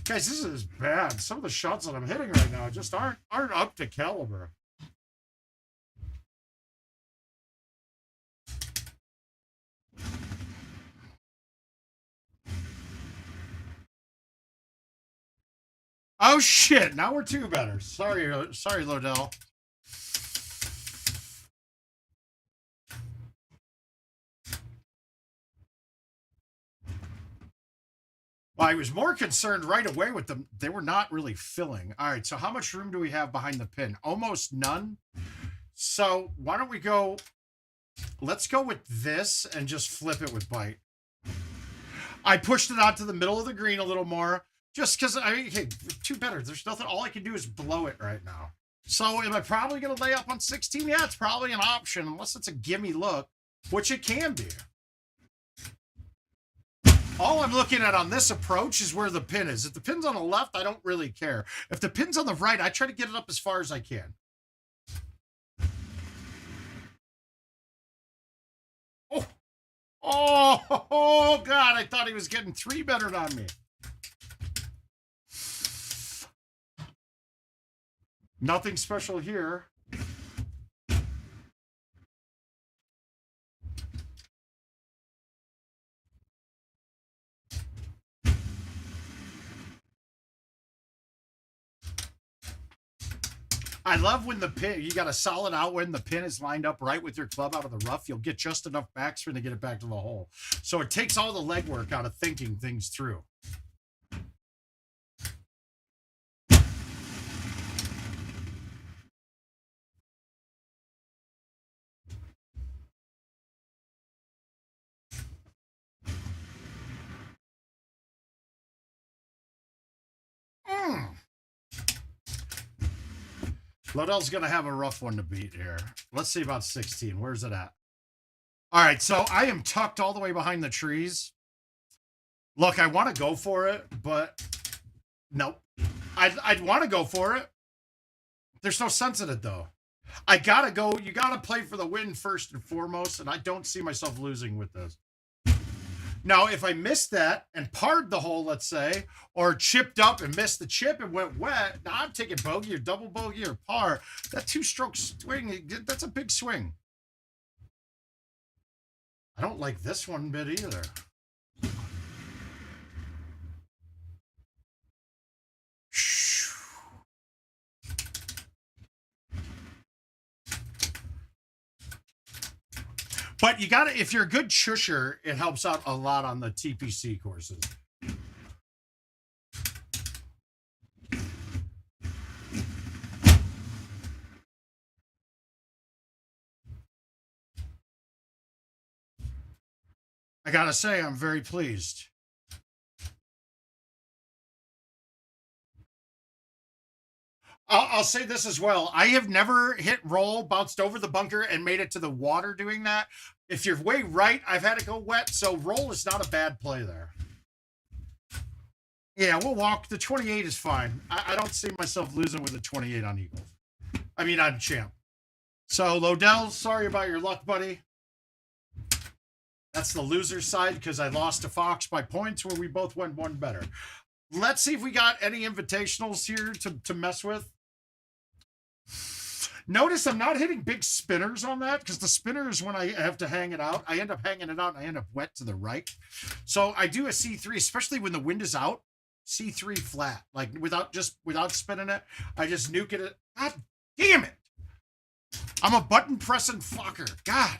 Guys, this is bad. Some of the shots that I'm hitting right now just aren't up to caliber. Oh shit! Now we're 2 better. Sorry, Lodell. Well, I was more concerned right away with them. They were not really filling. All right, so how much room do we have behind the pin? Almost none. So why don't we go? Let's go with this and just flip it with bite. I pushed it out to the middle of the green a little more. Just because, hey, 2 better. There's nothing. All I can do is blow it right now. So am I probably going to lay up on 16? Yeah, it's probably an option, unless it's a gimme look, which it can be. All I'm looking at on this approach is where the pin is. If the pin's on the left, I don't really care. If the pin's on the right, I try to get it up as far as I can. Oh, God, I thought he was getting 3 better on me. Nothing special here. I love when the pin, you got a solid outwind, the pin is lined up right with your club out of the rough. You'll get just enough backspin to get it back to the hole. So it takes all the legwork out of thinking things through. Lodell's going to have a rough one to beat here. Let's see about 16. Where's it at? All right, so I am tucked all the way behind the trees. Look, I want to go for it, but nope. I'd want to go for it. There's no sense in it, though. I got to go. You got to play for the win first and foremost, and I don't see myself losing with this. Now, if I missed that and parred the hole, let's say, or chipped up and missed the chip and went wet, now I'm taking bogey or double bogey or par. That 2-stroke swing, that's a big swing. I don't like this one bit either. But you got to, if you're a good shusher, it helps out a lot on the TPC courses. I got to say, I'm very pleased. I'll say this as well. I have never hit roll, bounced over the bunker, and made it to the water doing that. If you're way right, I've had it go wet, so roll is not a bad play there. Yeah, we'll walk. The 28 is fine. I don't see myself losing with a 28 on Eagles. I mean, on Champ. So, Lodell, sorry about your luck, buddy. That's the loser side because I lost to Fox by points where we both went 1 better. Let's see if we got any invitationals here to mess with. Notice I'm not hitting big spinners on that because the spinners, when I have to hang it out, I end up hanging it out and I end up wet to the right. So I do a C3, especially when the wind is out, C3 flat, like without spinning it. I just nuke it. God damn it. I'm a button pressing fucker. God.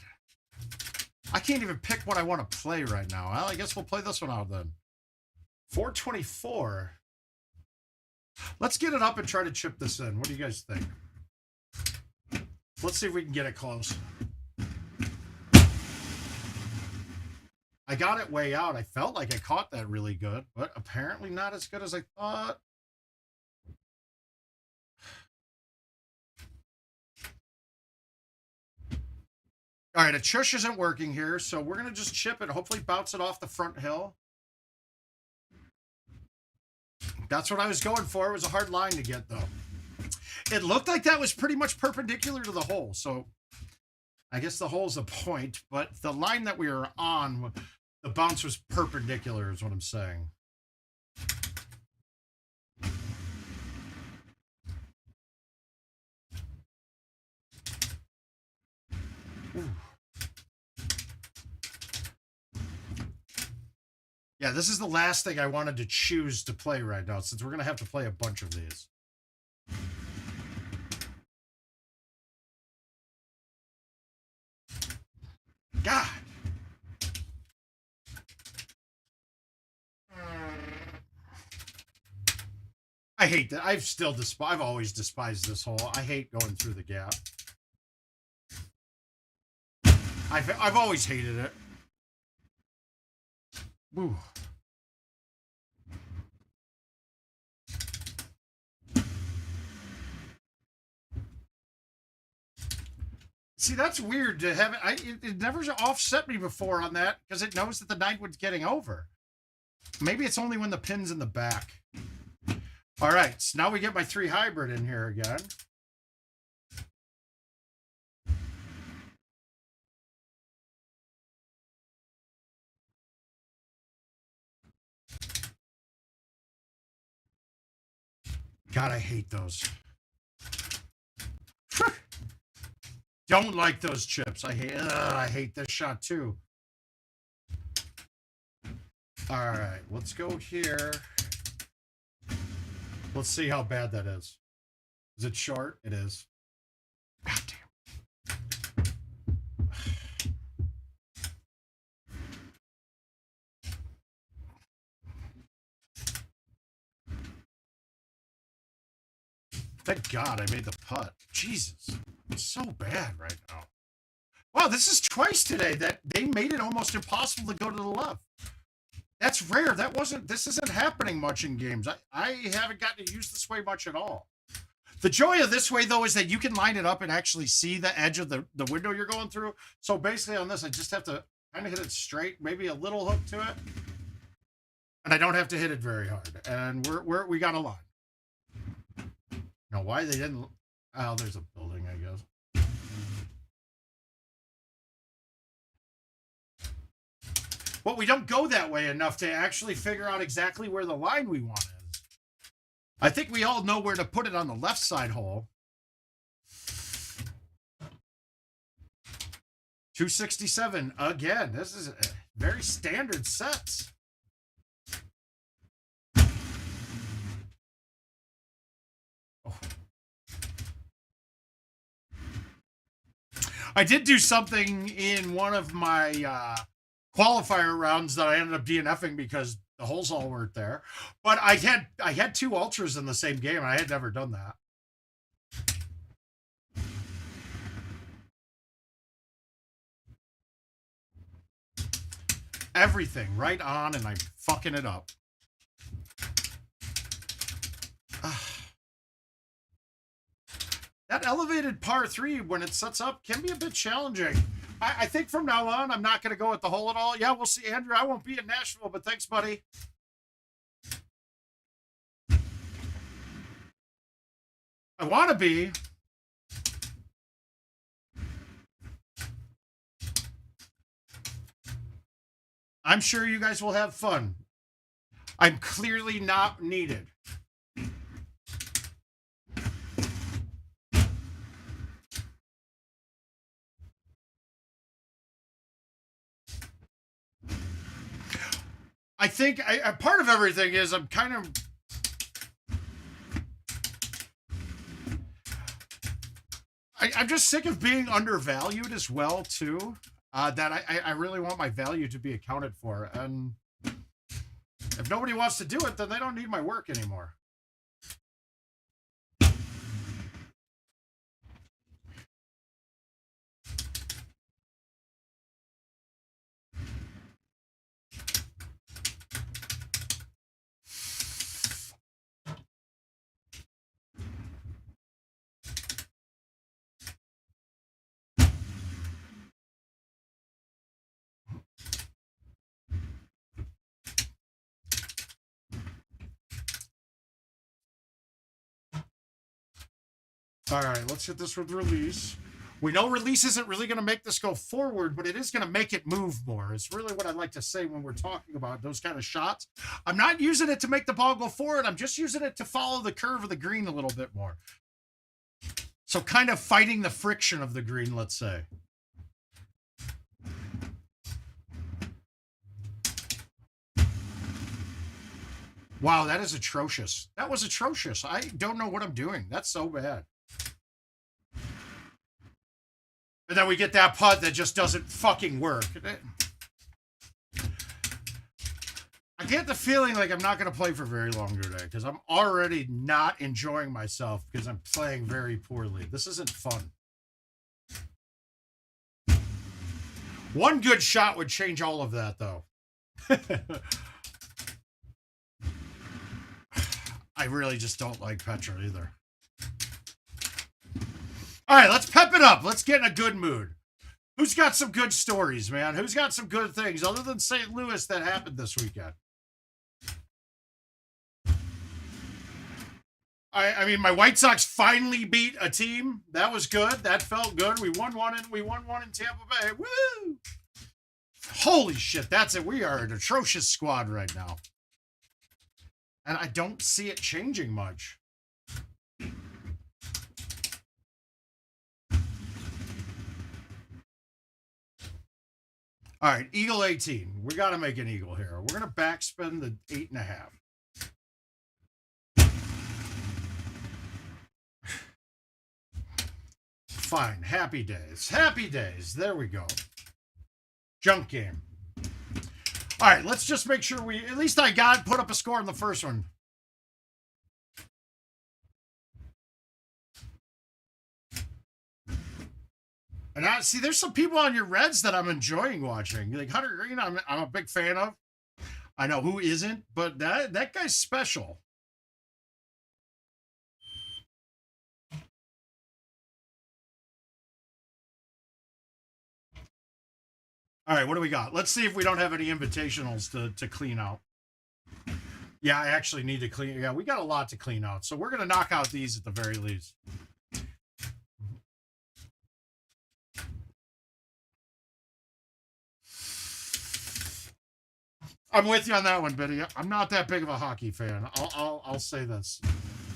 I can't even pick what I want to play right now. Well, I guess we'll play this one out then. 424. Let's get it up and try to chip this in. What do you guys think? Let's see if we can get it close. I got it way out. I felt like I caught that really good, but apparently not as good as I thought. All right, a chush isn't working here, so we're going to just chip it, hopefully bounce it off the front hill. That's what I was going for. It was a hard line to get, though. It looked like that was pretty much perpendicular to the hole, so I guess the hole's a point, but the line that we were on, the bounce was perpendicular is what I'm saying. Ooh. Yeah, this is the last thing I wanted to choose to play right now, since we're going to have to play a bunch of these. God. I hate that. I've always despised this hole. I hate going through the gap. I've always hated it. Ooh. See, that's weird to have it. It never offset me before on that because it knows that the 9-wood's getting over. Maybe it's only when the pin's in the back. All right, so now we get my 3 hybrid in here again. God, I hate those. Don't like those chips. I hate this shot too. All right, let's go here. Let's see how bad that is. Is it short? It is. God damn. Thank God I made the putt. Jesus. It's so bad right now. Wow, this is twice today that they made it almost impossible to go to the left. That's rare. This isn't happening much in games. I haven't gotten to use this way much at all. The joy of this way, though, is that you can line it up and actually see the edge of the window you're going through. So basically on this, I just have to kind of hit it straight, maybe a little hook to it. And I don't have to hit it very hard. And we got a line. Now, why they didn't... Oh, there's a building, I guess. Well, we don't go that way enough to actually figure out exactly where the line we want is. I think we all know where to put it on the left side hole. 267 again. This is very standard sets. Oh. I did do something in one of my qualifier rounds that I ended up DNFing because the holes all weren't there. But I had 2 ultras in the same game, and I had never done that. Everything right on, and I'm fucking it up. That elevated par 3, when it sets up, can be a bit challenging. I think from now on, I'm not going to go at the hole at all. Yeah, we'll see, Andrew. I won't be in Nashville, but thanks, buddy. I want to be. I'm sure you guys will have fun. I'm clearly not needed. I think part of everything is I'm kind of... I'm just sick of being undervalued as well, too. That I really want my value to be accounted for. And if nobody wants to do it, then they don't need my work anymore. All right, let's hit this with release. We know release isn't really going to make this go forward, but it is going to make it move more. It's really what I like to say when we're talking about those kind of shots. I'm not using it to make the ball go forward. I'm just using it to follow the curve of the green a little bit more. So kind of fighting the friction of the green, let's say. Wow, that is atrocious. That was atrocious. I don't know what I'm doing. That's so bad. And then we get that putt that just doesn't fucking work. I get the feeling like I'm not going to play for very long today because I'm already not enjoying myself because I'm playing very poorly. This isn't fun. One good shot would change all of that, though. I really just don't like Petra either. All right, let's pep it up. Let's get in a good mood. Who's got some good stories, man? Who's got some good things other than St. Louis that happened this weekend? I mean, my White Sox finally beat a team. That was good. That felt good. We won one in Tampa Bay. Woo! Holy shit, that's it. We are an atrocious squad right now. And I don't see it changing much. All right, Eagle 18. We got to make an Eagle here. We're going to backspin the 8.5. Fine. Happy days. Happy days. There we go. Junk game. All right, let's just make sure we... At least I put up a score in the first one. And I see there's some people on your Reds that I'm enjoying watching. Like Hunter Green, I'm a big fan of. I know who isn't, but that guy's special. All right, what do we got? Let's see if we don't have any invitationals to clean out. Yeah, I actually need to clean. Yeah, we got a lot to clean out. So we're going to knock out these at the very least. I'm with you on that one, Biddy. I'm not that big of a hockey fan. I'll say this.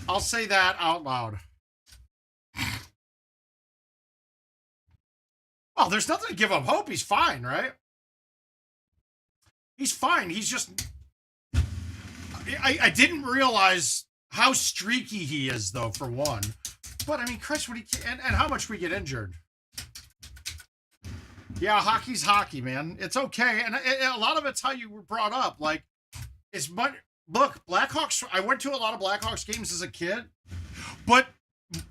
I'll say that out loud. Well, there's nothing to give up hope. He's fine, right? He's fine. He's just... I didn't realize how streaky he is, though, for one. But, I mean, Chris, and how much we get injured. Yeah, hockey's hockey, man. It's okay. And a lot of it's how you were brought up. Like, it's much... Look, Blackhawks... I went to a lot of Blackhawks games as a kid, but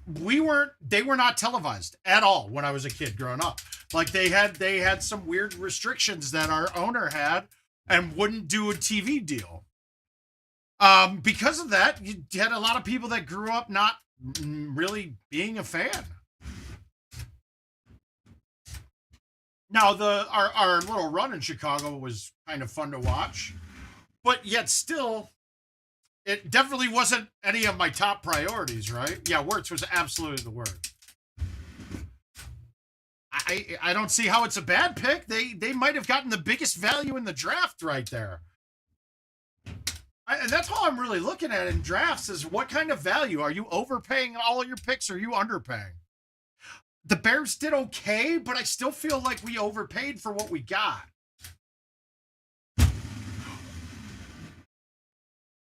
they were not televised at all when I was a kid growing up. Like, they had some weird restrictions that our owner had and wouldn't do a TV deal. Because of that, you had a lot of people that grew up not really being a fan. Now, our little run in Chicago was kind of fun to watch, but yet still, it definitely wasn't any of my top priorities, right? Yeah, Wirtz was absolutely the word. I don't see how it's a bad pick. They might have gotten the biggest value in the draft right there. And that's all I'm really looking at in drafts is what kind of value. Are you overpaying all of your picks or are you underpaying? The Bears did okay, but I still feel like we overpaid for what we got.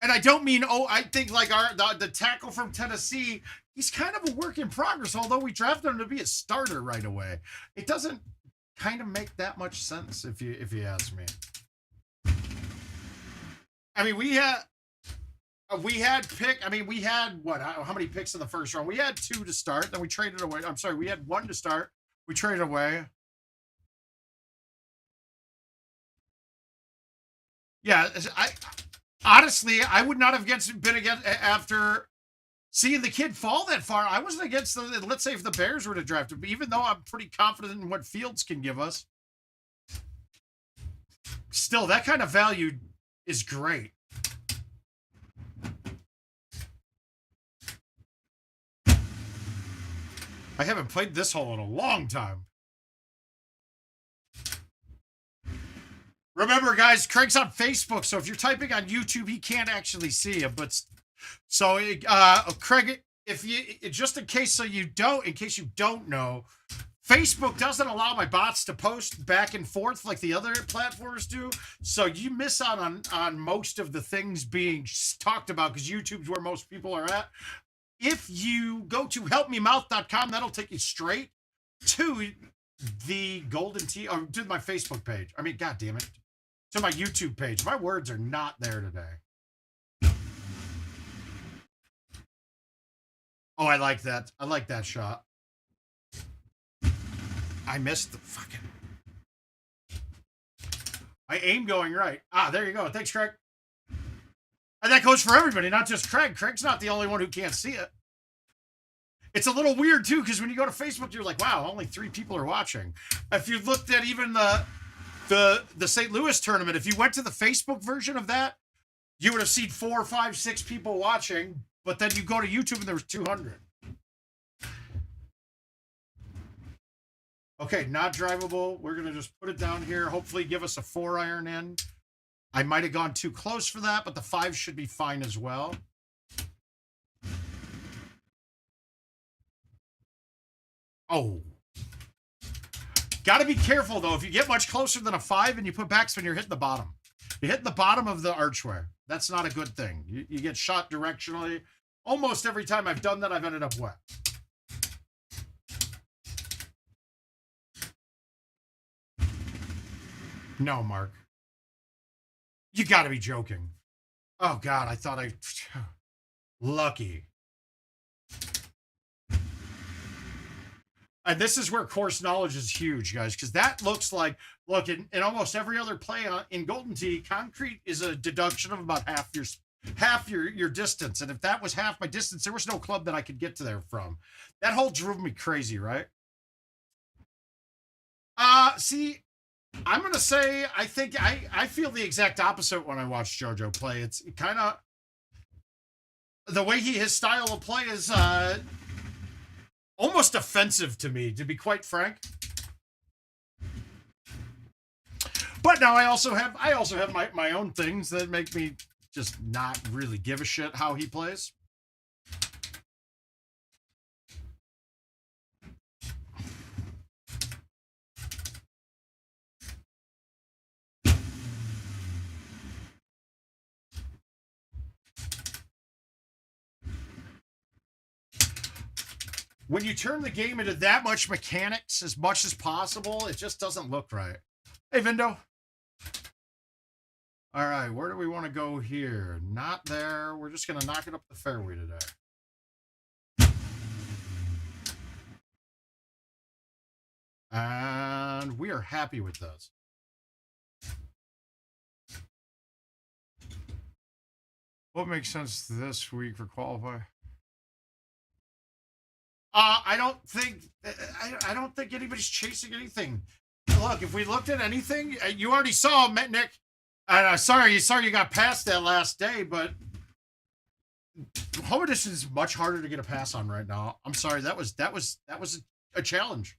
And I don't mean, I think like the tackle from Tennessee, he's kind of a work in progress, although we drafted him to be a starter right away. It doesn't kind of make that much sense if you ask me. I mean, we had what? How many picks in the first round? We had 2 to start, then we traded away. I'm sorry, we had 1 to start. We traded away. Yeah, honestly, I would not have been against after seeing the kid fall that far. I wasn't against let's say if the Bears were to draft him, even though I'm pretty confident in what Fields can give us. Still, that kind of value is great. I haven't played this hole in a long time. Remember, guys, Craig's on Facebook, so if you're typing on YouTube, he can't actually see you. But so, Craig, if you just in case you don't know, Facebook doesn't allow my bots to post back and forth like the other platforms do. So you miss out on most of the things being talked about because YouTube's where most people are at. If you go to helpmemouth.com, that'll take you straight to the Golden Tea, or to my Facebook page. I mean, God damn it. To my YouTube page. My words are not there today. Oh, I like that. I like that shot. I missed the fucking... I aim going right. Ah, there you go. Thanks, Craig. And that goes for everybody, not just Craig. Craig's not the only one who can't see it. It's a little weird, too, because when you go to Facebook, you're like, wow, only 3 people are watching. If you looked at even the St. Louis tournament, if you went to the Facebook version of that, you would have seen 4, 5, 6 people watching, but then you go to YouTube and there was 200. Okay, not drivable. We're going to just put it down here. Hopefully give us a 4-iron in. I might have gone too close for that, but the 5 should be fine as well. Oh. Got to be careful, though. If you get much closer than a 5 and you put backspin, you're hitting the bottom. You're hitting the bottom of the archway. That's not a good thing. You get shot directionally. Almost every time I've done that, I've ended up wet. No, Mark. You got to be joking. Oh, God, I thought I... Lucky. And this is where course knowledge is huge, guys, because that looks like... Look, in almost every other play in Golden Tee, concrete is a deduction of about half your distance. And if that was half my distance, there was no club that I could get to there from. That hole drove me crazy, right? See... I'm going to say, I think I feel the exact opposite when I watch JoJo play. It's kind of, the way his style of play is almost offensive to me, to be quite frank. But now I also have my own things that make me just not really give a shit how he plays. When you turn the game into that much mechanics as much as possible, it just doesn't look right. Hey, Vindo. All right, where do we want to go here? Not there. We're just going to knock it up the fairway today. And we are happy with this. What makes sense this week for qualify? I don't think anybody's chasing anything. Look, if we looked at anything, you already saw Nick. Sorry you got past that last day, but home edition is much harder to get a pass on right now. I'm sorry, that was a challenge.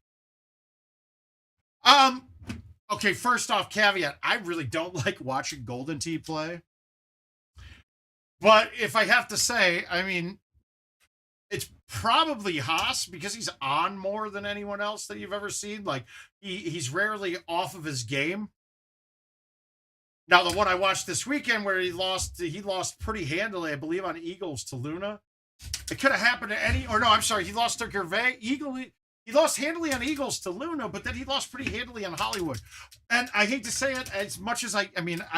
Okay, first off, caveat: I really don't like watching Golden Tee play, but if I have to say, I mean, it's probably Haas because he's on more than anyone else that you've ever seen. Like he's rarely off of his game. Now the one I watched this weekend where he lost pretty handily, I believe, on Eagles to Luna. It could have happened to any, or no, I'm sorry, he lost to Gervais. He lost handily on Eagles to Luna, but then he lost pretty handily on Hollywood. And I hate to say it, as much as I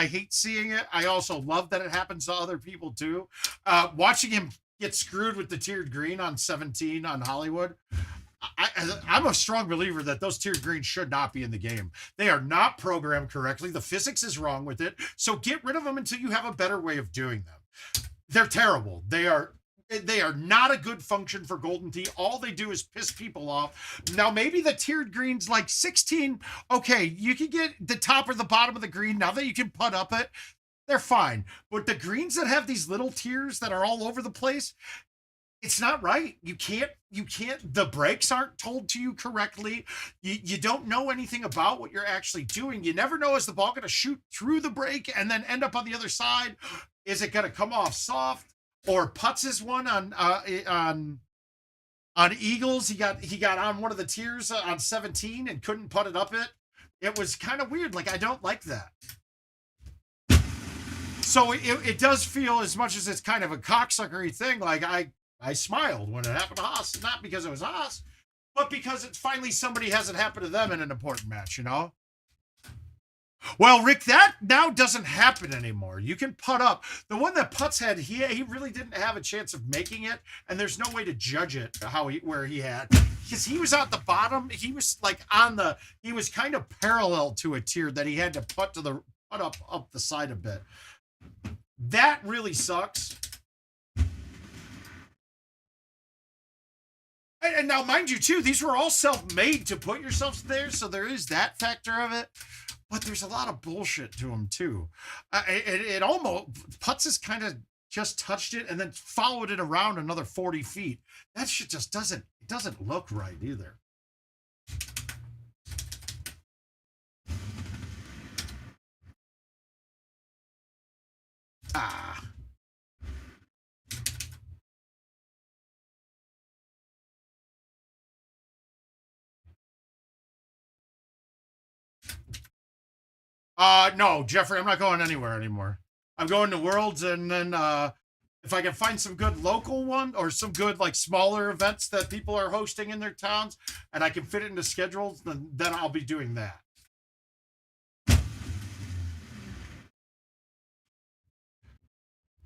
hate seeing it. I also love that it happens to other people too. Watching him get screwed with the tiered green on 17 on Hollywood. I'm a strong believer that those tiered greens should not be in the game. They are not programmed correctly. The physics is wrong with it. So get rid of them until you have a better way of doing them. They're terrible. They are not a good function for Golden Tee. All they do is piss people off. Now, maybe the tiered greens like 16, okay, you can get the top or the bottom of the green. Now that you can putt up it, they're fine. But the greens that have these little tiers that are all over the place, It's not right. You can't, the brakes aren't told to you correctly. You don't know anything about what you're actually doing. You never know, is the ball going to shoot through the brake and then end up on the other side? Is it going to come off soft? Or Putz' one on Eagles, he got on one of the tiers on 17 and couldn't put it up it. It was kind of weird. Like, I don't like that. So it does feel, as much as it's kind of a cocksuckery thing, like I smiled when it happened to Haas, not because it was Haas, but because it's finally somebody hasn't happened to them in an important match, you know? Well, Rick, that now doesn't happen anymore. You can putt up. The one that Putz had, he really didn't have a chance of making it, and there's no way to judge it where he had, because he was at the bottom. He was like he was kind of parallel to a tier that he had to putt up the side a bit. That really sucks. And now, mind you, too, these were all self-made to put yourselves there, so there is that factor of it. But there's a lot of bullshit to them, too. It almost, Putz has kind of just touched it and then followed it around another 40 feet. That shit just doesn't look right either. Ah. No, Jeffrey, I'm not going anywhere anymore. I'm going to Worlds, and then if I can find some good local one or some good like smaller events that people are hosting in their towns, and I can fit it into schedules, then I'll be doing that.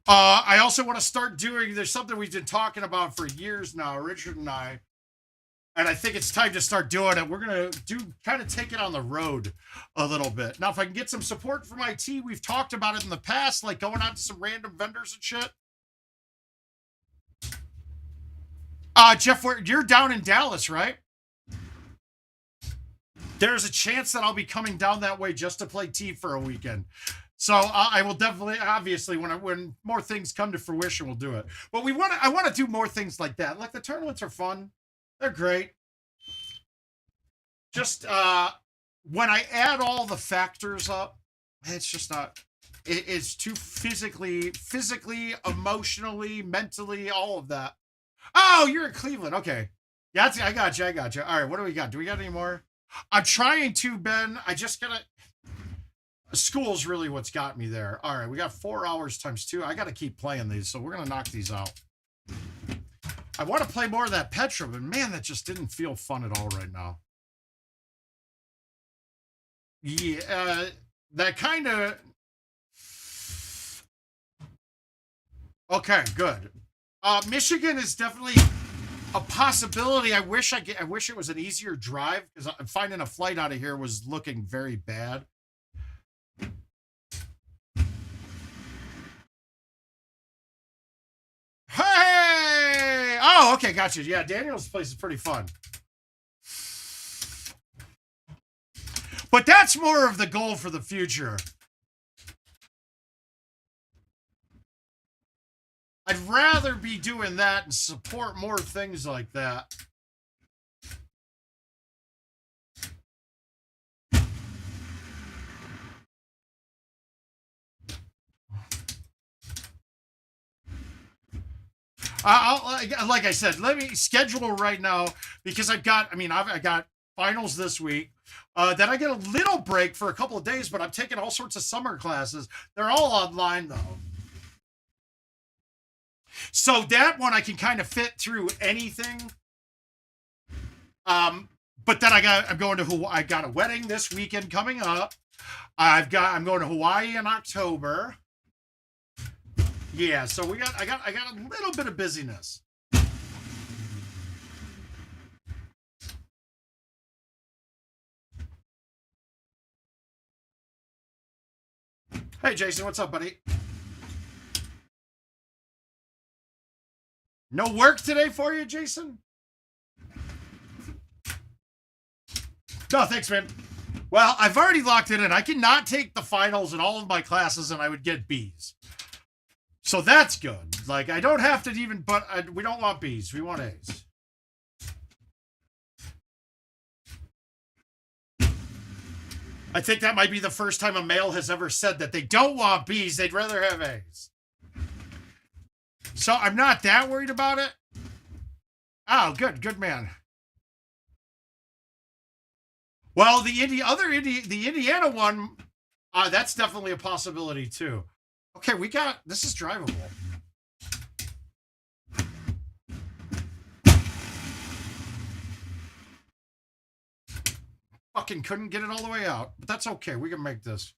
I also want to start doing, there's something we've been talking about for years now, Richard and I think it's time to start doing it. We're going to kind of take it on the road a little bit. Now, if I can get some support from IT, we've talked about it in the past, like going out to some random vendors and shit. Jeff, you're down in Dallas, right? There's a chance that I'll be coming down that way just to play T for a weekend. So I will definitely, obviously, when more things come to fruition, we'll do it. But I want to do more things like that. Like, the tournaments are fun. They're great. Just when I add all the factors up, it's just not. It's too physically, emotionally, mentally, all of that. Oh, you're in Cleveland. Okay. Yeah, I got you. All right, what do we got? Do we got any more? I'm trying to, Ben. I just gotta. School's really what's got me there. All right, we got 4 hours times 2. I got to keep playing these, so we're gonna knock these out. I want to play more of that Petra, but man, that just didn't feel fun at all right now. Yeah, that kind of. Okay, good. Michigan is definitely a possibility. I wish it was an easier drive, because finding a flight out of here was looking very bad. Hey! Oh, okay, gotcha. Yeah, Daniel's place is pretty fun. But that's more of the goal for the future. I'd rather be doing that and support more things like that. Like I said, let me schedule right now, because I got finals this week. Then I get a little break for a couple of days, but I'm taking all sorts of summer classes. They're all online though. So that one I can kind of fit through anything. But then I'm going to Hawaii. I got a wedding this weekend coming up. I'm going to Hawaii in October. Yeah, so I got a little bit of busyness. Hey Jason, what's up, buddy? No work today for you, Jason? No, thanks, man. Well, I've already locked it in. I cannot take the finals in all of my classes, and I would get B's. So that's good. Like, I don't have to even, but we don't want Bs. We want As. I think that might be the first time a male has ever said that they don't want Bs. They'd rather have As. So I'm not that worried about it. Oh, good. Good man. Well, the Indiana one, that's definitely a possibility too. Okay, this is drivable. Fucking couldn't get it all the way out, but that's okay. We can make this.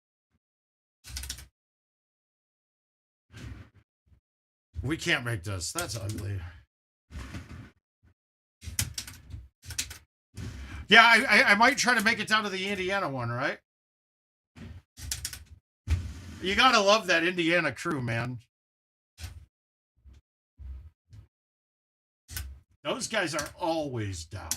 We can't make this. That's ugly. Yeah, I might try to make it down to the Indiana one, right? You gotta love that Indiana crew, man. Those guys are always down.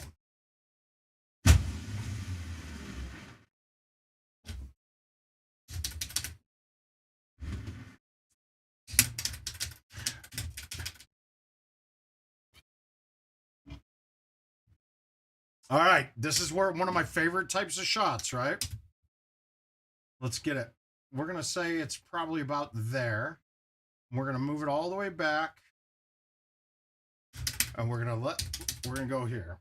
All right, this is where one of my favorite types of shots, right? Let's get it. We're going to say it's probably about there. We're going to move it all the way back. And we're going to go here.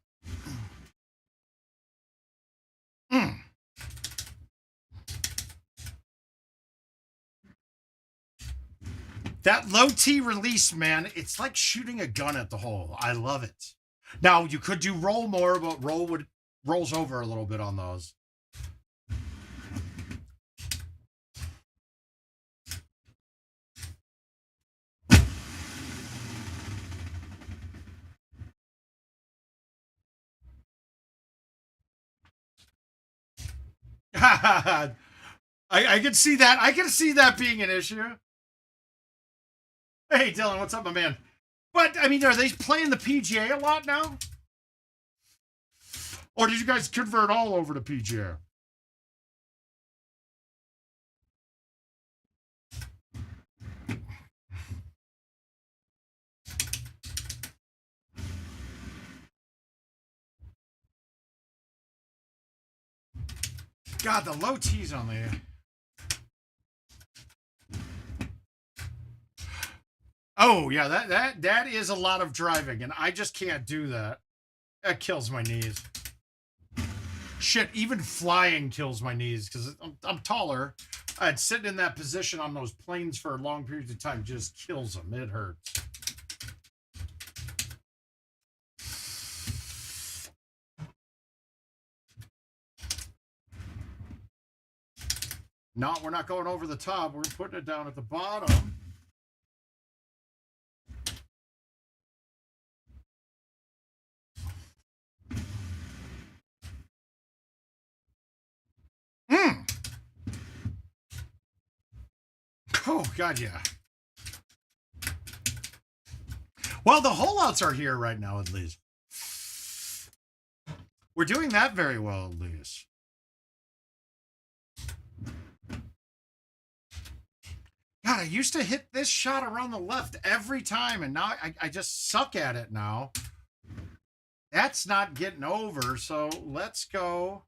That low T release, man, it's like shooting a gun at the hole. I love it. Now, you could do roll more, but rolls over a little bit on those. I can see that. I can see that being an issue. Hey, Dylan, what's up, my man? But, I mean, are they playing the PGA a lot now? Or did you guys convert all over to PGA? God, the low T's on there. Oh, yeah, that is a lot of driving, and I just can't do that. That kills my knees. Shit, even flying kills my knees because I'm taller. And sitting in that position on those planes for long periods of time just kills them. It hurts. No, we're not going over the top. We're putting it down at the bottom. Oh, God, yeah. Well, the holeouts are here right now, at least. We're doing that very well, at least. God, I used to hit this shot around the left every time, and now I just suck at it now. That's not getting over, so let's go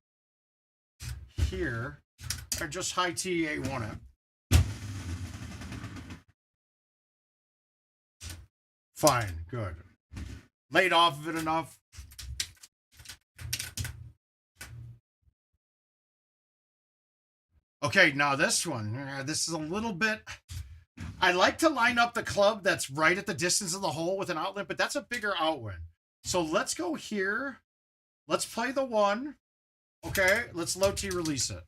here. Or just high T A1 it. Fine, good. Laid off of it enough. Okay, now this one. This is a little bit... I like to line up the club that's right at the distance of the hole with an outlet, but that's a bigger outwind. So let's go here. Let's play the one. Okay, let's low T release it.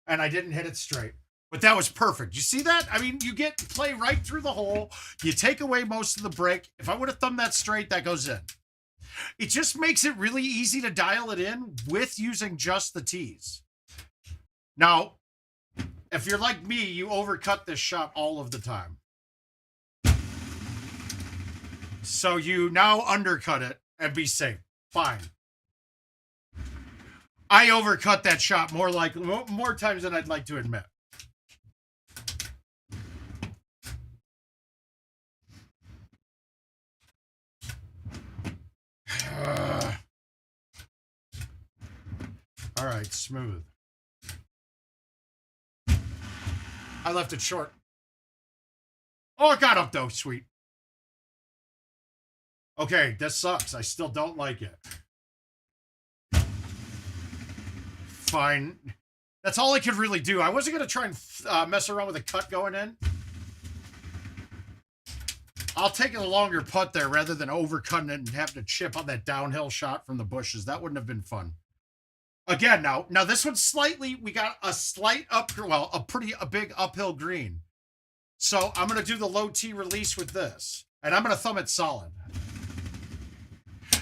And I didn't hit it straight. But that was perfect. You see that? I mean, you get to play right through the hole. You take away most of the break. If I would have thumbed that straight, that goes in. It just makes it really easy to dial it in with using just the tees. Now, if you're like me, you overcut this shot all of the time. So you now undercut it and be safe. Fine. I overcut that shot more times than I'd like to admit. All right, smooth. I left it short. Oh, it got up though. Sweet. Okay, this sucks. I still don't like it. Fine. That's all I could really do. I wasn't going to try and mess around with a cut going in. I'll take a longer putt there rather than overcutting it and having to chip on that downhill shot from the bushes. That wouldn't have been fun. Again, now this one's slightly, we got a slight a big uphill green. So I'm going to do the low tee release with this. And I'm going to thumb it solid.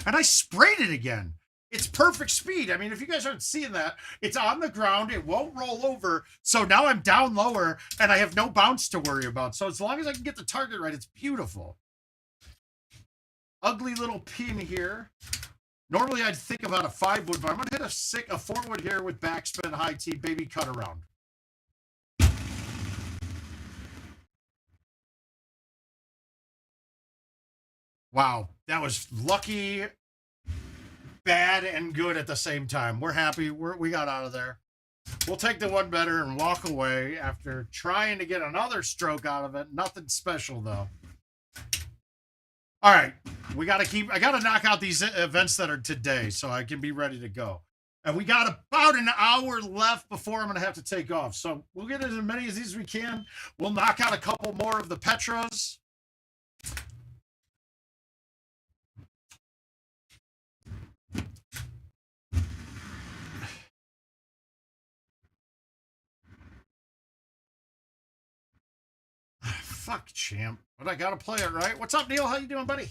And I sprayed it again. It's perfect speed. I mean, if you guys aren't seeing that, it's on the ground. It won't roll over. So now I'm down lower and I have no bounce to worry about. So as long as I can get the target right, it's beautiful. Ugly little pin here. Normally I'd think about a 5-wood, but I'm going to hit a 4-wood here with backspin, high tee, baby cut around. Wow, that was lucky, bad, and good at the same time. We're happy. We got out of there. We'll take the one better and walk away after trying to get another stroke out of it. Nothing special, though. All right, I got to knock out these events that are today so I can be ready to go. And we got about an hour left before I'm going to have to take off. So we'll get as many of these as we can. We'll knock out a couple more of the Petras. Fuck, champ. But I gotta play it, right? What's up, Neil? How you doing, buddy?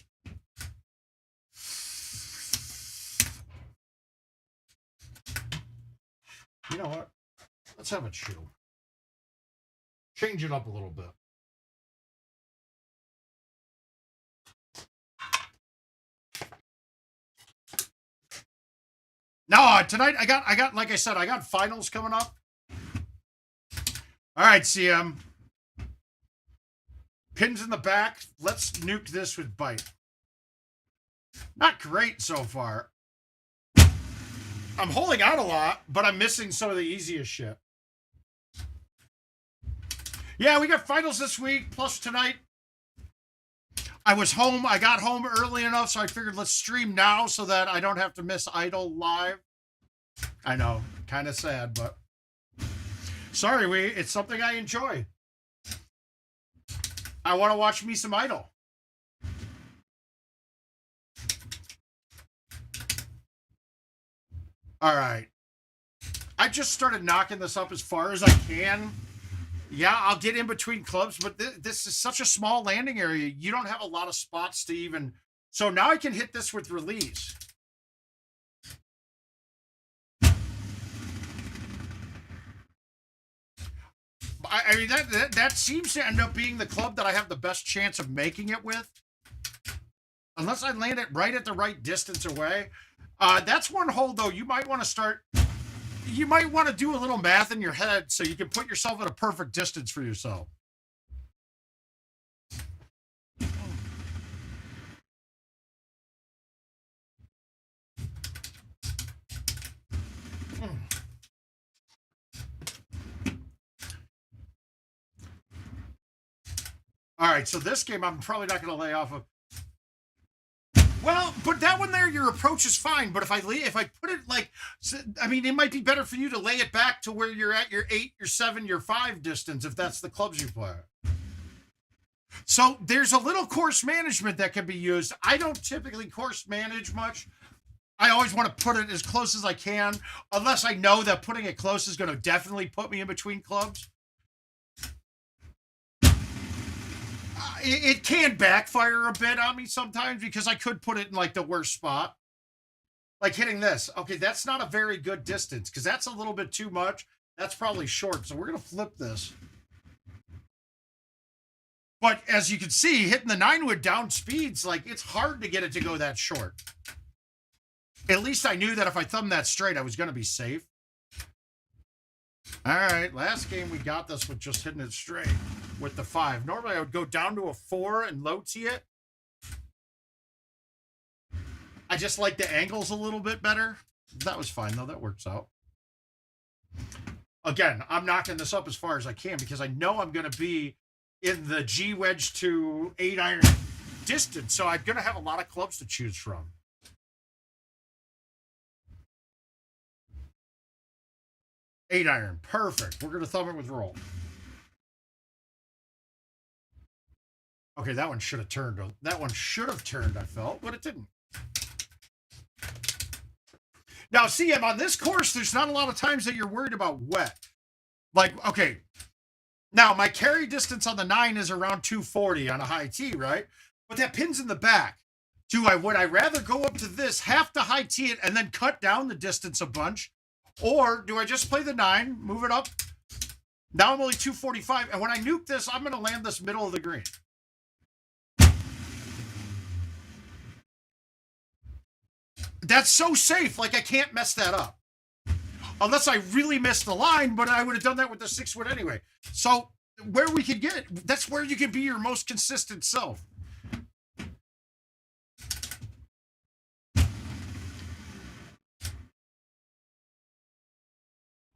You know what? Let's have a chill. Change it up a little bit. No, tonight I got like I said, I got finals coming up. All right, CM. Pins in the back. Let's nuke this with bite. Not great so far. I'm holding out a lot, but I'm missing some of the easiest shit. Yeah, we got finals this week, plus tonight. I was home. I got home early enough, so I figured let's stream now so that I don't have to miss Idol live. I know, kind of sad, but sorry, it's something I enjoy. I want to watch me some Idol. All right. I just started knocking this up as far as I can. Yeah, I'll get in between clubs, but this is such a small landing area. You don't have a lot of spots to even... So now I can hit this with release. I mean, that seems to end up being the club that I have the best chance of making it with. Unless I land it right at the right distance away. That's one hole, though. You might want to start... You might want to do a little math in your head so you can put yourself at a perfect distance for yourself. All right, so this game I'm probably not going to lay off of. Well, but that one there, your approach is fine. But if I put it like, I mean, it might be better for you to lay it back to where you're at your 8, your 7, your 5 distance if that's the clubs you play. So there's a little course management that can be used. I don't typically course manage much. I always want to put it as close as I can, unless I know that putting it close is going to definitely put me in between clubs. It can backfire a bit on me sometimes because I could put it in like the worst spot. Like hitting this. Okay, that's not a very good distance because that's a little bit too much. That's probably short. So we're going to flip this. But as you can see, hitting the 9-wood down speeds, like it's hard to get it to go that short. At least I knew that if I thumbed that straight, I was going to be safe. All right, last game we got this with just hitting it straight with the 5. Normally I would go down to a 4 and low tee it. I just like the angles a little bit better. That was fine, though. That works out. Again, I'm knocking this up as far as I can because I know I'm going to be in the G wedge to 8-iron distance, so I'm going to have a lot of clubs to choose from. Eight iron, perfect. We're going to thumb it with roll. Okay, that one should have turned. That one should have turned, I felt, but it didn't. Now, see, on this course, there's not a lot of times that you're worried about wet. Like, okay, now my carry distance on the 9 is around 240 on a high tee, right? But that pin's in the back. Would I rather go up to this, have to high tee it, and then cut down the distance a bunch? Or do I just play the 9, move it up? Now I'm only 245, and when I nuke this, I'm going to land this middle of the green. That's so safe. Like, I can't mess that up. Unless I really missed the line, but I would have done that with the 6-wood anyway. So, where we could get, that's where you can be your most consistent self.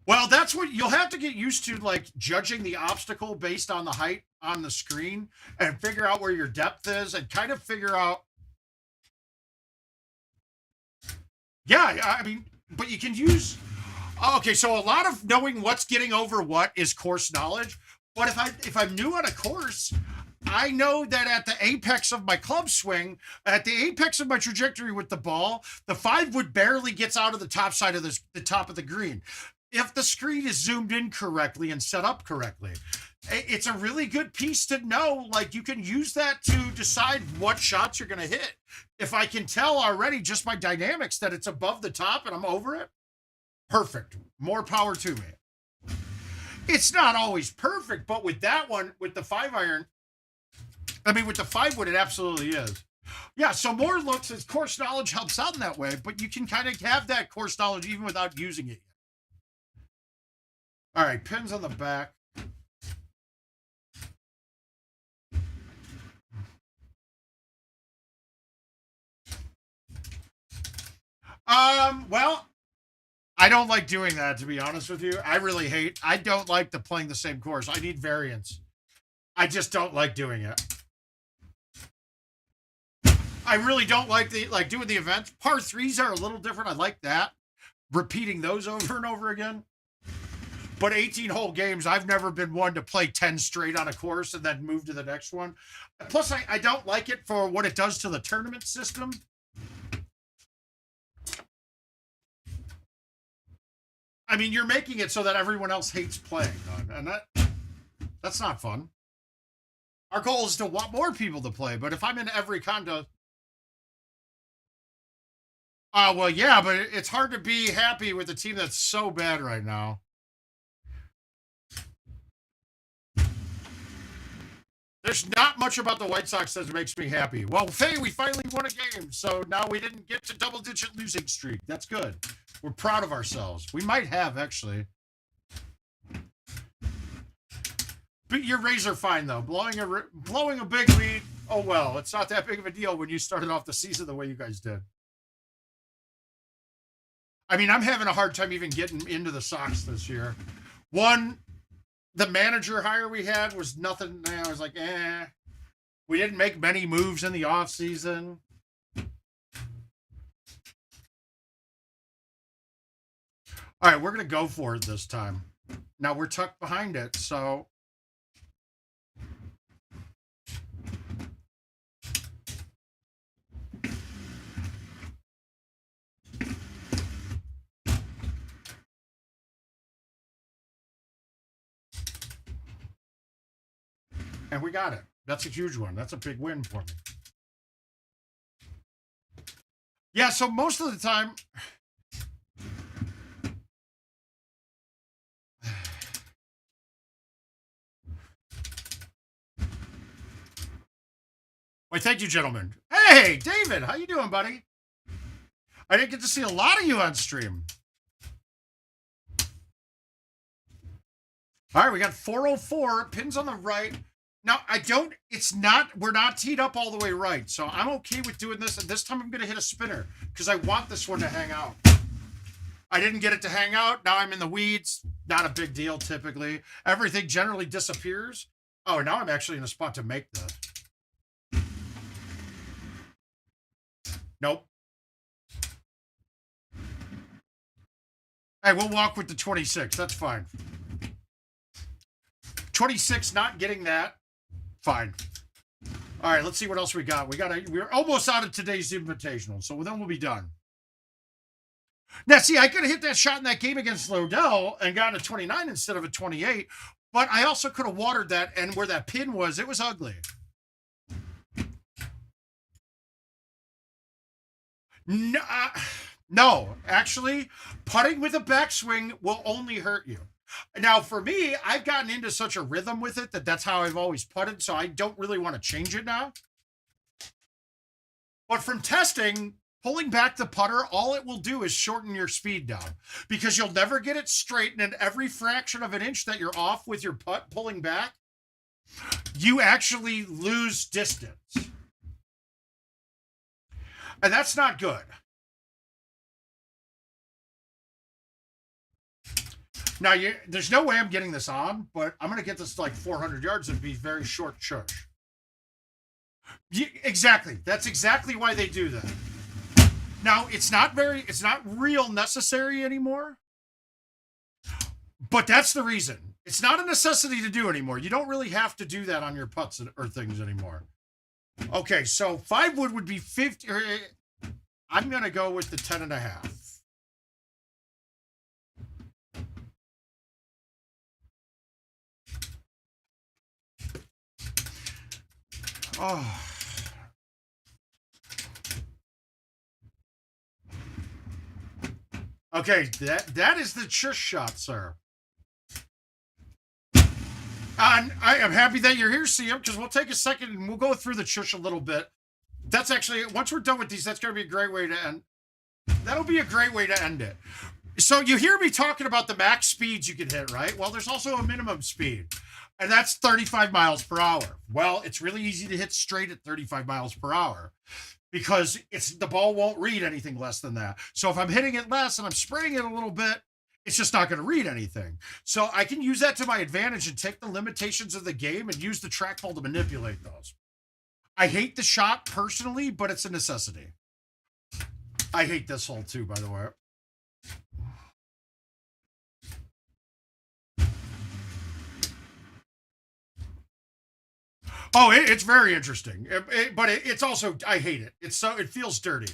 Well, that's what you'll have to get used to, like judging the obstacle based on the height on the screen and figure out where your depth is and kind of figure out. Yeah, I mean, but you can use. Okay, so a lot of knowing what's getting over what is course knowledge. But if I'm new on a course, I know that at the apex of my club swing, at the apex of my trajectory with the ball, the 5-wood barely gets out of the top side of the top of the green. If the screen is zoomed in correctly and set up correctly, it's a really good piece to know. Like, you can use that to decide what shots you're going to hit. If I can tell already just by dynamics that it's above the top and I'm over it, perfect. More power to me. It's not always perfect, but with that one, with the 5-iron, I mean, with the 5-wood, it absolutely is. Yeah, so more looks as course knowledge helps out in that way, but you can kind of have that course knowledge even without using it. All right, pins on the back. Well, I don't like doing that, to be honest with you. I don't like playing the same course. I need variance. I just don't like doing it. I really don't like doing the events. Par 3s are a little different. I like that. Repeating those over and over again. But 18-hole games, I've never been one to play 10 straight on a course and then move to the next one. Plus, I don't like it for what it does to the tournament system. I mean, you're making it so that everyone else hates playing, and that's not fun. Our goal is to want more people to play, but if I'm in every contest... well, yeah, but it's hard to be happy with a team that's so bad right now. There's not much about the White Sox that makes me happy. Well, hey, we finally won a game, so now we didn't get to double-digit losing streak. That's good. We're proud of ourselves. We might have, actually. But your Rays are fine, though. Blowing a big lead, oh well. It's not that big of a deal when you started off the season the way you guys did. I mean, I'm having a hard time even getting into the Sox this year. The manager hire we had was nothing. I was like, We didn't make many moves in the offseason. All right, we're going to go for it this time. Now, we're tucked behind it, so... And we got it. That's a huge one. That's a big win for me. Yeah, so most of the time... Why, thank you, gentlemen. Hey, David, how you doing, buddy? I didn't get to see a lot of you on stream. All right, we got 404. Pins on the right. Now, I don't, it's not, we're not teed up all the way right. So I'm okay with doing this. And this time I'm going to hit a spinner because I want this one to hang out. I didn't get it to hang out. Now I'm in the weeds. Not a big deal typically. Everything generally disappears. Oh, now I'm actually in a spot to make this. Nope. Hey, we'll walk with the 26. That's fine. 26, not getting that. Fine. All right, let's see what else we got. We're almost out of today's invitational, so then we'll be done. Now, see, I could have hit that shot in that game against Lodell and gotten a 29 instead of a 28, but I also could have watered that, and where that pin was, it was ugly. No, actually, putting with a backswing will only hurt you. Now, for me, I've gotten into such a rhythm with it that that's how I've always putted, so I don't really want to change it now. But from testing, pulling back the putter, all it will do is shorten your speed down because you'll never get it straight. And every fraction of an inch that you're off with your putt pulling back, you actually lose distance. And that's not good. Now, there's no way I'm getting this on, but I'm going to get this to like 400 yards and be very short church. Exactly. That's exactly why they do that. Now, it's not real necessary anymore, but that's the reason. It's not a necessity to do anymore. You don't really have to do that on your putts or things anymore. Okay, so 5 wood would be 50. I'm going to go with the 10.5. Oh. Okay, that is the chush shot, sir. And I am happy that you're here, CM, because we'll take a second and we'll go through the chush a little bit. That's actually, once we're done with these, that's going to be a great way to end. That'll be a great way to end it. So you hear me talking about the max speeds you can hit, right? Well, there's also a minimum speed, and that's 35 miles per hour. Well, it's really easy to hit straight at 35 miles per hour because the ball won't read anything less than that. So if I'm hitting it less and I'm spraying it a little bit, it's just not going to read anything. So I can use that to my advantage and take the limitations of the game and use the trackball to manipulate those. I hate the shot personally, but it's a necessity. I hate this hole too, by the way. Oh, it's very interesting, but it's also, I hate it. It feels dirty.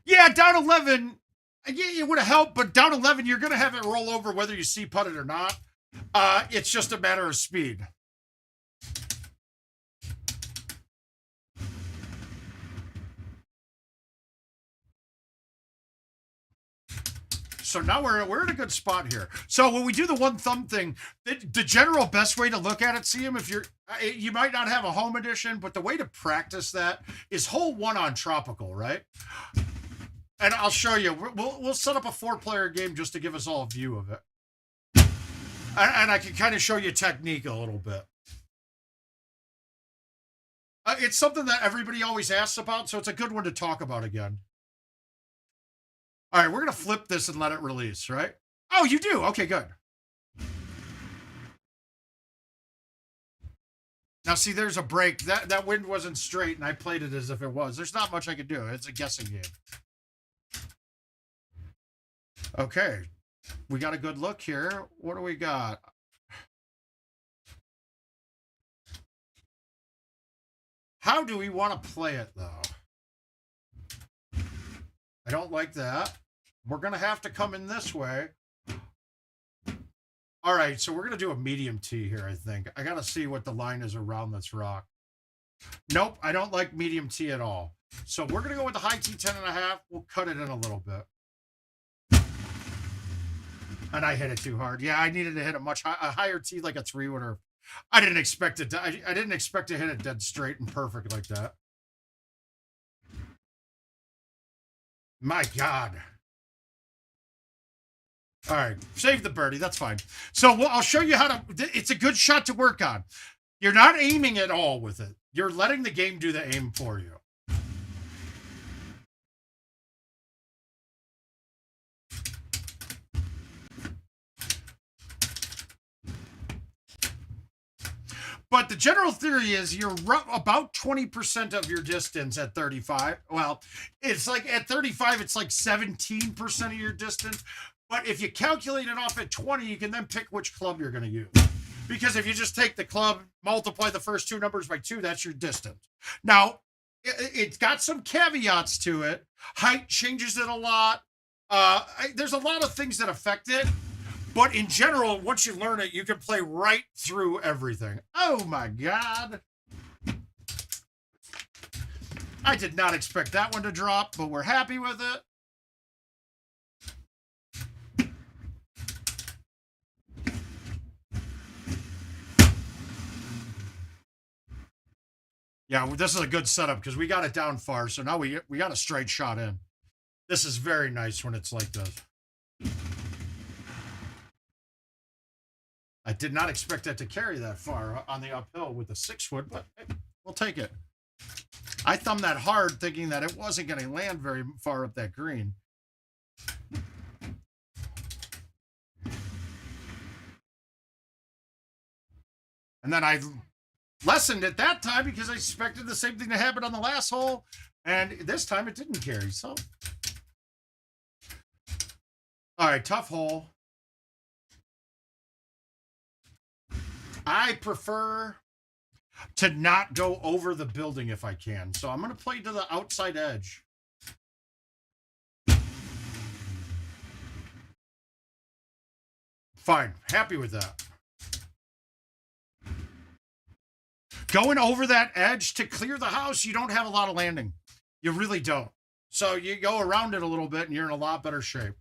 Yeah, down 11, yeah, it would have helped, but down 11, you're going to have it roll over whether you see putt it or not. It's just a matter of speed. So now we're in a good spot here. So when we do the one thumb thing, the general best way to look at it, see him if you might not have a home edition, but the way to practice that is hole 1 on tropical, right? And I'll show you. We'll set up a 4-player game just to give us all a view of it, and I can kind of show you technique a little bit. It's something that everybody always asks about, so it's a good one to talk about again. All right, we're going to flip this and let it release, right? Oh, you do? Okay, good. Now, see, there's a break. That wind wasn't straight, and I played it as if it was. There's not much I could do. It's a guessing game. Okay, we got a good look here. What do we got? How do we want to play it, though? I don't like that. We're going to have to come in this way. All right, so we're going to do a medium tee here, I think. I got to see what the line is around this rock. Nope, I don't like medium tee at all. So we're going to go with the high tee 10.5. We'll cut it in a little bit. And I hit it too hard. Yeah, I needed to hit a higher tee, like a 3-wooder. I didn't expect it. I didn't expect to hit it dead straight and perfect like that. My God. All right, save the birdie. That's fine. So I'll show you how to. It's a good shot to work on. You're not aiming at all with it. You're letting the game do the aim for you. But the general theory is you're about 20% of your distance at 35. Well, it's like at 35, it's like 17% of your distance. But if you calculate it off at 20, you can then pick which club you're going to use. Because if you just take the club, multiply the first two numbers by 2, that's your distance. Now, it's got some caveats to it. Height changes it a lot. There's a lot of things that affect it. But in general, once you learn it, you can play right through everything. Oh my God. I did not expect that one to drop, but we're happy with it. Yeah, this is a good setup because we got it down far. So now we got a straight shot in. This is very nice when it's like this. I did not expect that to carry that far on the uphill with a 6-foot, but hey, we'll take it. I thumbed that hard thinking that it wasn't going to land very far up that green. And then I lessened it that time because I expected the same thing to happen on the last hole. And this time it didn't carry. So, all right, tough hole. I prefer to not go over the building if I can. So I'm going to play to the outside edge. Fine. Happy with that. Going over that edge to clear the house, you don't have a lot of landing. You really don't. So you go around it a little bit and you're in a lot better shape.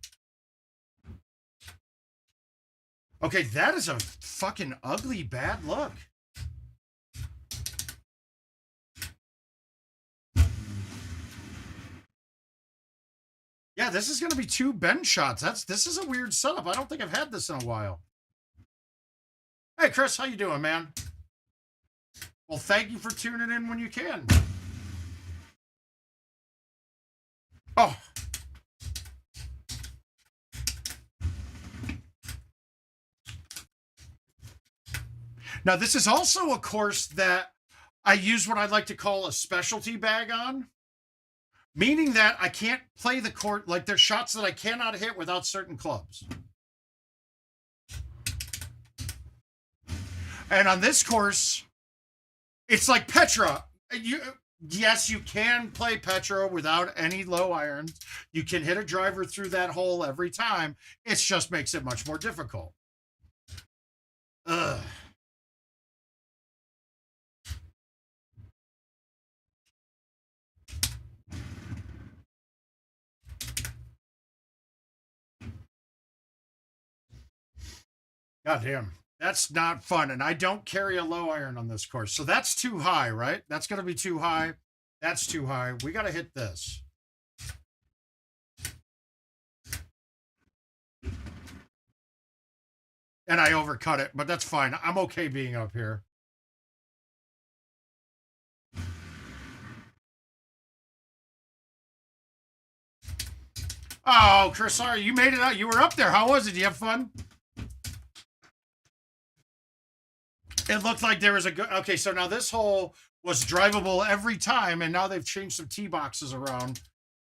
Okay, that is a fucking ugly bad look. Yeah, this is going to be 2 bend shots. This is a weird setup. I don't think I've had this in a while. Hey, Chris, how you doing, man? Well, thank you for tuning in when you can. Oh. Now, this is also a course that I use what I'd like to call a specialty bag on, meaning that I can't play the court, like there's shots that I cannot hit without certain clubs. And on this course, it's like Petra. Yes, you can play Petra without any low irons. You can hit a driver through that hole every time. It just makes it much more difficult. Ugh. God damn. That's not fun. And I don't carry a low iron on this course. So that's too high, right? That's going to be too high. That's too high. We got to hit this. And I overcut it, but that's fine. I'm okay being up here. Oh, Chris, sorry. You made it out. You were up there. How was it? Did you have fun? It looked like there was a good... Okay, so now this hole was drivable every time, and now they've changed some tee boxes around,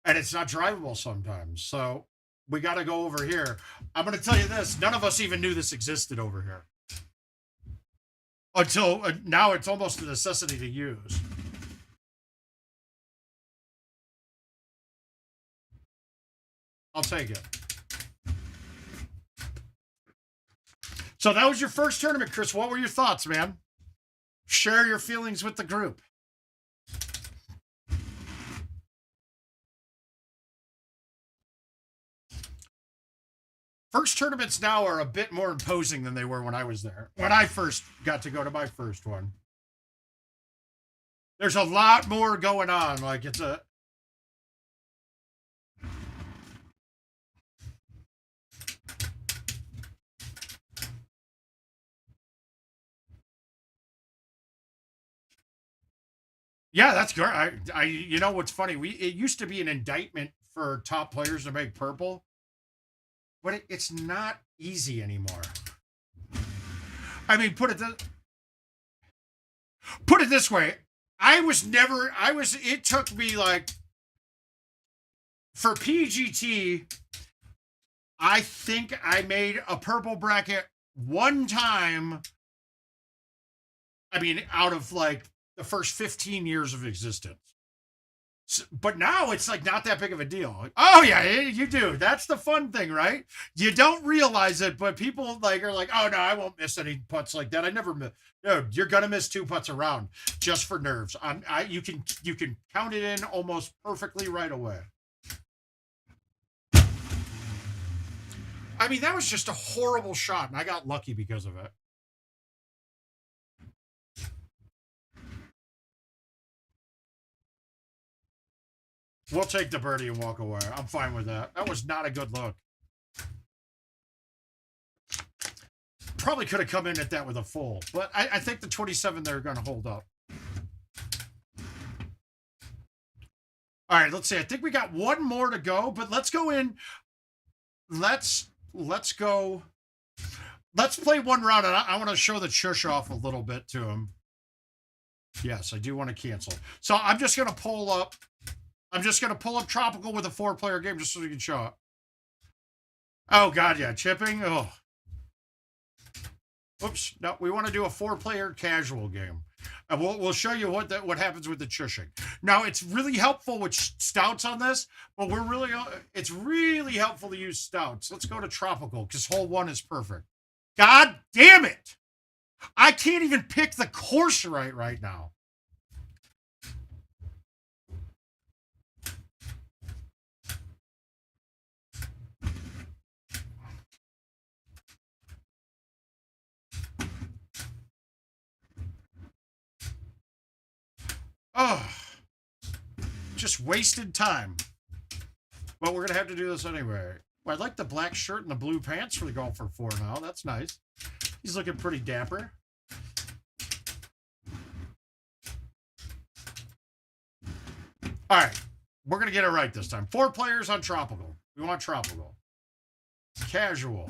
and it's not drivable sometimes. So we got to go over here. I'm going to tell you this. None of us even knew this existed over here. Until now it's almost a necessity to use. I'll take it. So that was your first tournament, Chris. What were your thoughts, man? Share your feelings with the group. First tournaments now are a bit more imposing than they were when I was there. When I first got to go to my first one. There's a lot more going on. Like it's a... Yeah, that's great. You know what's funny? It used to be an indictment for top players to make purple, but it's not easy anymore. I mean, put it this way. It took me like, for PGT, I think I made a purple bracket one time. I mean, out of like the first 15 years of existence. But now it's like not that big of a deal. Like, oh yeah, you do. That's the fun thing, right? You don't realize it, but people like are like, oh no, I won't miss any putts like that. I never miss. No, you're gonna miss 2 putts around just for nerves. You can count it in almost perfectly right away. I mean, that was just a horrible shot, and I got lucky because of it. We'll take the birdie and walk away. I'm fine with that. That was not a good look. Probably could have come in at that with a full, but I think the 27 they're going to hold up. All right, let's see. I think we got one more to go, but let's go in. Let's go. Let's play one round, and I want to show the shush off a little bit to him. Yes, I do want to cancel. So I'm just going to pull up. I'm just going to pull up Tropical with a 4-player game just so we can show it. Oh, God, yeah. Chipping? Oh. Oops. No, we want to do a 4-player casual game. And we'll show you what happens with the chushing. Now, it's really helpful with stouts on this, but it's really helpful to use stouts. Let's go to Tropical because hole 1 is perfect. God damn it! I can't even pick the course right now. Oh, just wasted time. But we're going to have to do this anyway. Well, I like the black shirt and the blue pants for the golfer 4 now. That's nice. He's looking pretty dapper. All right. We're going to get it right this time. 4 players on Tropical. We want Tropical. Casual.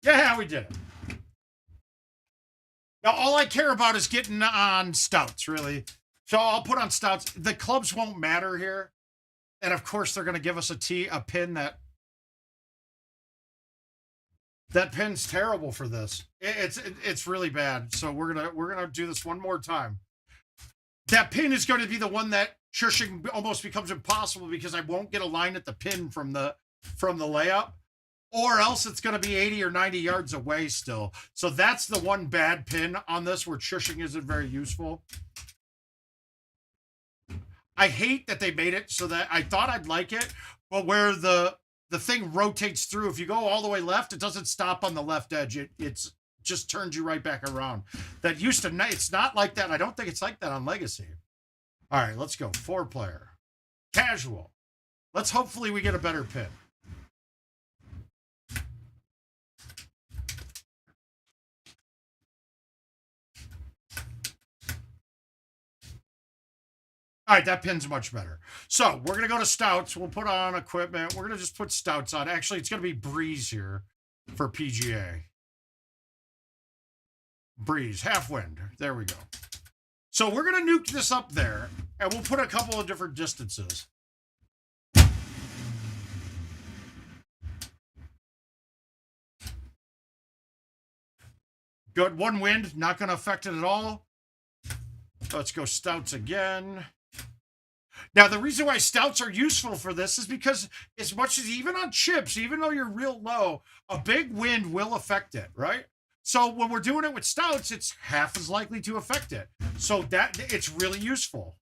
Yeah, we did it. Now, all I care about is getting on stouts, really. So I'll put on stouts. The clubs won't matter here. And, of course, they're going to give us a pin that pin's terrible for this. It's really bad. So we're gonna do this one more time. That pin is going to be the one that shushing almost becomes impossible because I won't get a line at the pin from the layup. Or else it's going to be 80 or 90 yards away still. So that's the one bad pin on this where shushing isn't very useful. I hate that they made it so that I thought I'd like it, but where the thing rotates through, if you go all the way left, it doesn't stop on the left edge. It's just turns you right back around. That used to, it's not like that. I don't think it's like that on Legacy. All right, let's go. 4-player. Casual. Let's hopefully we get a better pin. All right, that pin's much better. So we're going to go to stouts. We'll put on equipment. We're going to just put stouts on. Actually, it's going to be Breeze here for PGA. Breeze, half wind. There we go. So we're going to nuke this up there, and we'll put a couple of different distances. Good. 1 wind, not going to affect it at all. Let's go stouts again. Now, the reason why stouts are useful for this is because as much as even on chips, even though you're real low, a big wind will affect it, right? So when we're doing it with stouts, it's half as likely to affect it. So that it's really useful.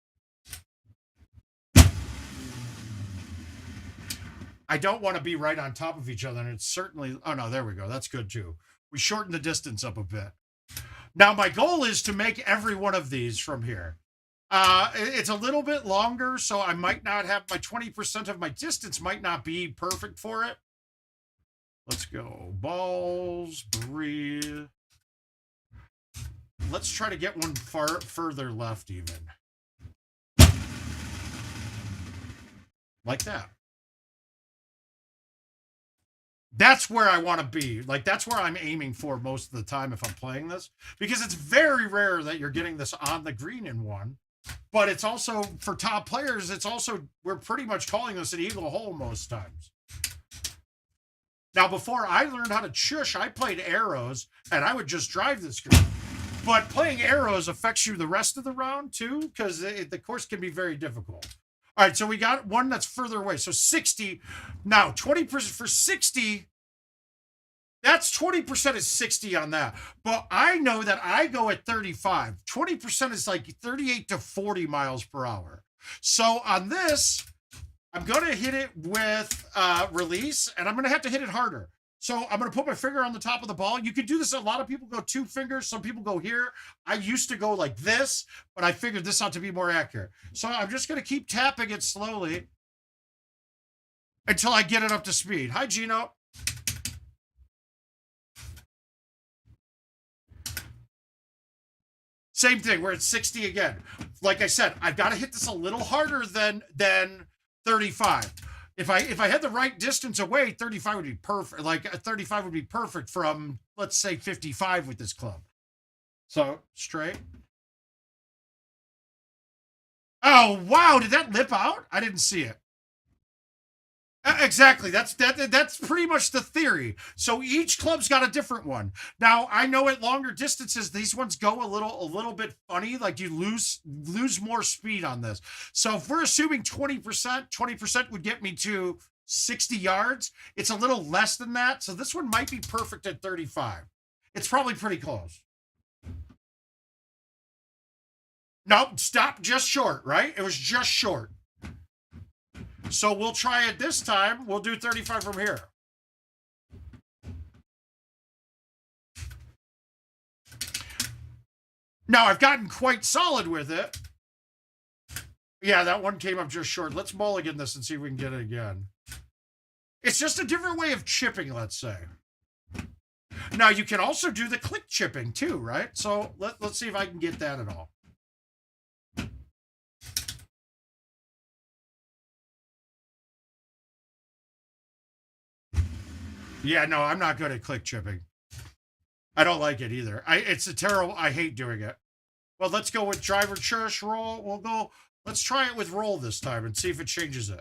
I don't want to be right on top of each other, and it's certainly... Oh, no, there we go. That's good, too. We shorten the distance up a bit. Now, my goal is to make every one of these from here. It's a little bit longer, so I might not have my 20% of my distance might not be perfect for it. Let's go. Balls, breathe. Let's try to get one further left even. Like that. That's where I want to be. Like, that's where I'm aiming for most of the time if I'm playing this. Because it's very rare that you're getting this on the green in one. But it's also, for top players, it's also, we're pretty much calling this an eagle hole most times. Now, before I learned how to chush, I played arrows, and I would just drive this green. But playing arrows affects you the rest of the round, too, because the course can be very difficult. All right, so we got one that's further away. So 60. Now, 20% for 60, that's 20% is 60 on that. But I know that I go at 35. 20% is like 38 to 40 miles per hour. So on this, I'm going to hit it with release, and I'm going to have to hit it harder. So I'm going to put my finger on the top of the ball. You could do this. A lot of people go 2 fingers. Some people go here. I used to go like this, but I figured this out to be more accurate. So I'm just going to keep tapping it slowly until I get it up to speed. Hi, Gino. Same thing. We're at 60 again. Like I said, I've got to hit this a little harder than 35. If I had the right distance away, 35 would be perfect. Like a 35 would be perfect from, let's say, 55 with this club. So straight. Oh wow! Did that lip out? I didn't see it. Exactly. That's pretty much the theory. So each club's got a different one. Now I know at longer distances these ones go a little bit funny. Like you lose more speed on this. So if we're assuming 20% would get me to 60 yards. It's a little less than that. So this one might be perfect at 35. It's probably pretty close. No, stop just short, right? It was just short. So we'll try it this time. We'll do 35 from here. Now, I've gotten quite solid with it. Yeah, that one came up just short. Let's mulligan this and see if we can get it again. It's just a different way of chipping, let's say. Now, you can also do the click chipping too, right? So let's see if I can get that at all. Yeah, no, I'm not good at click chipping. I don't like it either. It's a terrible, I hate doing it. Well, let's go with driver chush roll. We'll go, let's try it with roll this time and see if it changes it.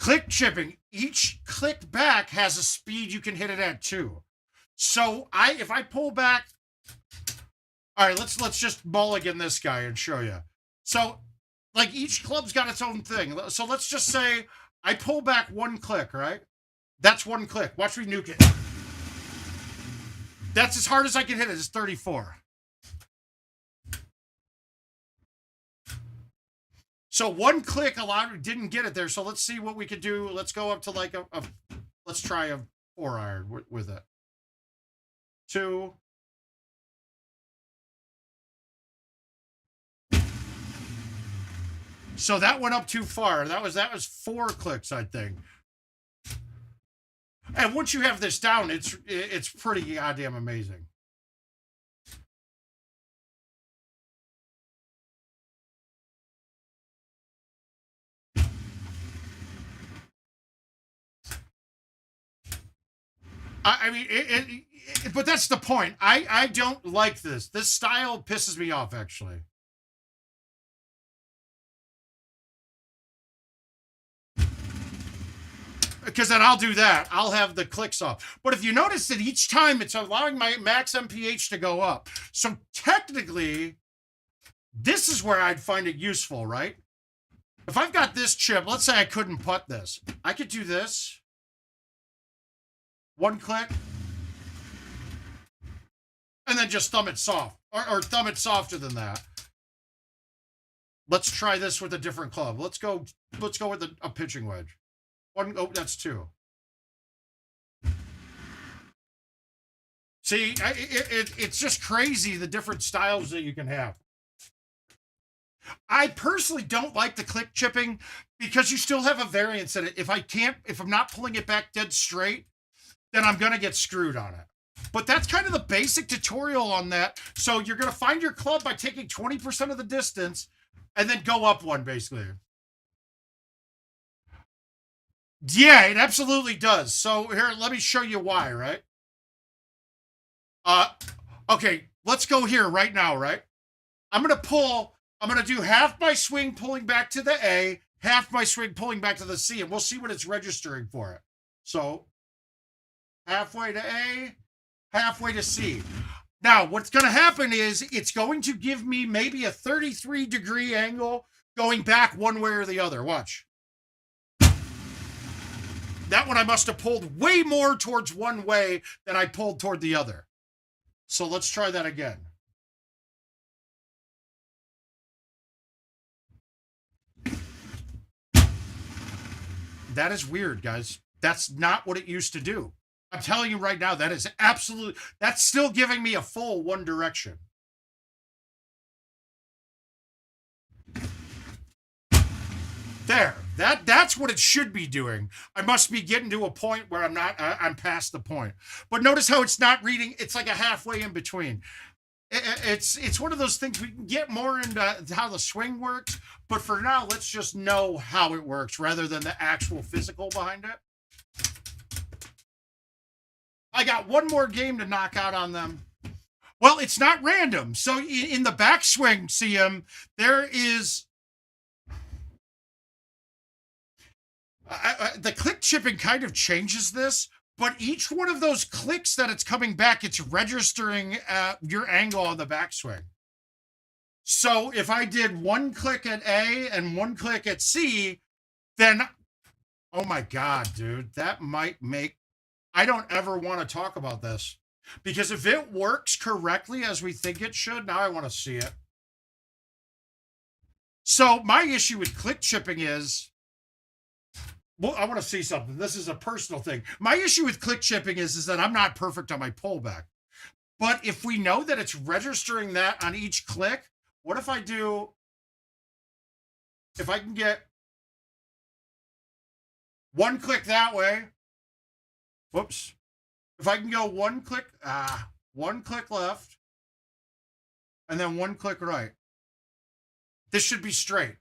Click chipping, each click back has a speed you can hit it at too. So if I pull back, all right, let's just mulligan this guy and show you. So like each club's got its own thing. So let's just say I pull back 1 click, right? That's 1 click. Watch me nuke it. That's as hard as I can hit it. It's 34. So 1 click didn't get it there. So let's see what we could do. Let's go up to like let's try a 4-iron with it. 2. So that went up too far. That was 4 clicks, I think. And once you have this down, it's pretty goddamn amazing. I mean, but that's the point. I don't like this. This style pisses me off, actually. Because then I'll do that. I'll have the clicks off. But if you notice that each time it's allowing my max MPH to go up. So technically, this is where I'd find it useful, right? If I've got this chip, let's say I couldn't putt this. I could do this. 1 click. And then just thumb it soft. Or thumb it softer than that. Let's try this with a different club. Let's go with a pitching wedge. 1, oh, that's 2. See, it's just crazy the different styles that you can have. I personally don't like the click chipping because you still have a variance in it. If I'm not pulling it back dead straight, then I'm going to get screwed on it. But that's kind of the basic tutorial on that. So you're going to find your club by taking 20% of the distance and then go up one, basically. Yeah, it absolutely does. So here, let me show you why, right? Okay, let's go here right now, right? I'm going to do half my swing pulling back to the A, half my swing pulling back to the C, and we'll see what it's registering for it. So halfway to A, halfway to C. Now, what's going to happen is it's going to give me maybe a 33-degree angle going back one way or the other. Watch. That one I must have pulled way more towards one way than I pulled toward the other. So let's try that again. That is weird, guys. That's not what it used to do. I'm telling you right now, that is that's still giving me a full one direction. There, that's what it should be doing. I must be getting to a point where I'm past the point. But notice how it's not reading, it's like a halfway in between. It's one of those things we can get more into how the swing works, but for now, let's just know how it works rather than the actual physical behind it. I got one more game to knock out on them. Well, it's not random. So in the backswing, CM, there is the click chipping kind of changes this, but each one of those clicks that it's coming back, it's registering your angle on the backswing. So if I did one click at A and one click at C, then, oh my God, dude, that might make, I don't ever want to talk about this. Because if it works correctly as we think it should, now I want to see it. So my issue with click chipping is, well, I want to see something. This is a personal thing. My issue with click chipping is that I'm not perfect on my pullback. But if we know that it's registering that on each click, what if I can get one click that way, whoops. If I can go one click left, and then one click right. This should be straight.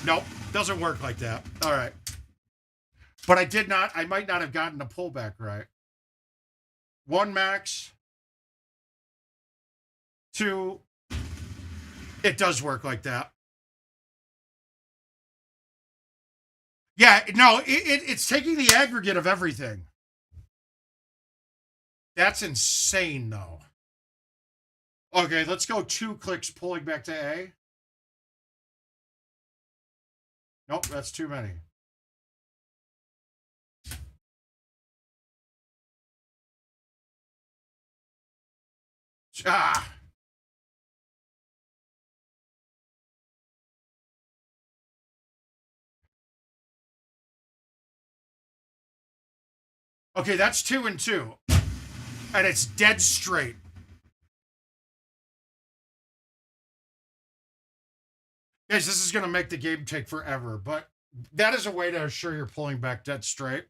Nope, doesn't work like that. All right. But I might not have gotten the pullback right. One max. Two. It does work like that. Yeah, no, it's taking the aggregate of everything. That's insane, though. Okay, let's go 2 clicks pulling back to A. Nope, that's too many. Ah. Okay, that's 2 and 2. And it's dead straight. Guys, this is going to make the game take forever, but that is a way to assure you're pulling back dead straight.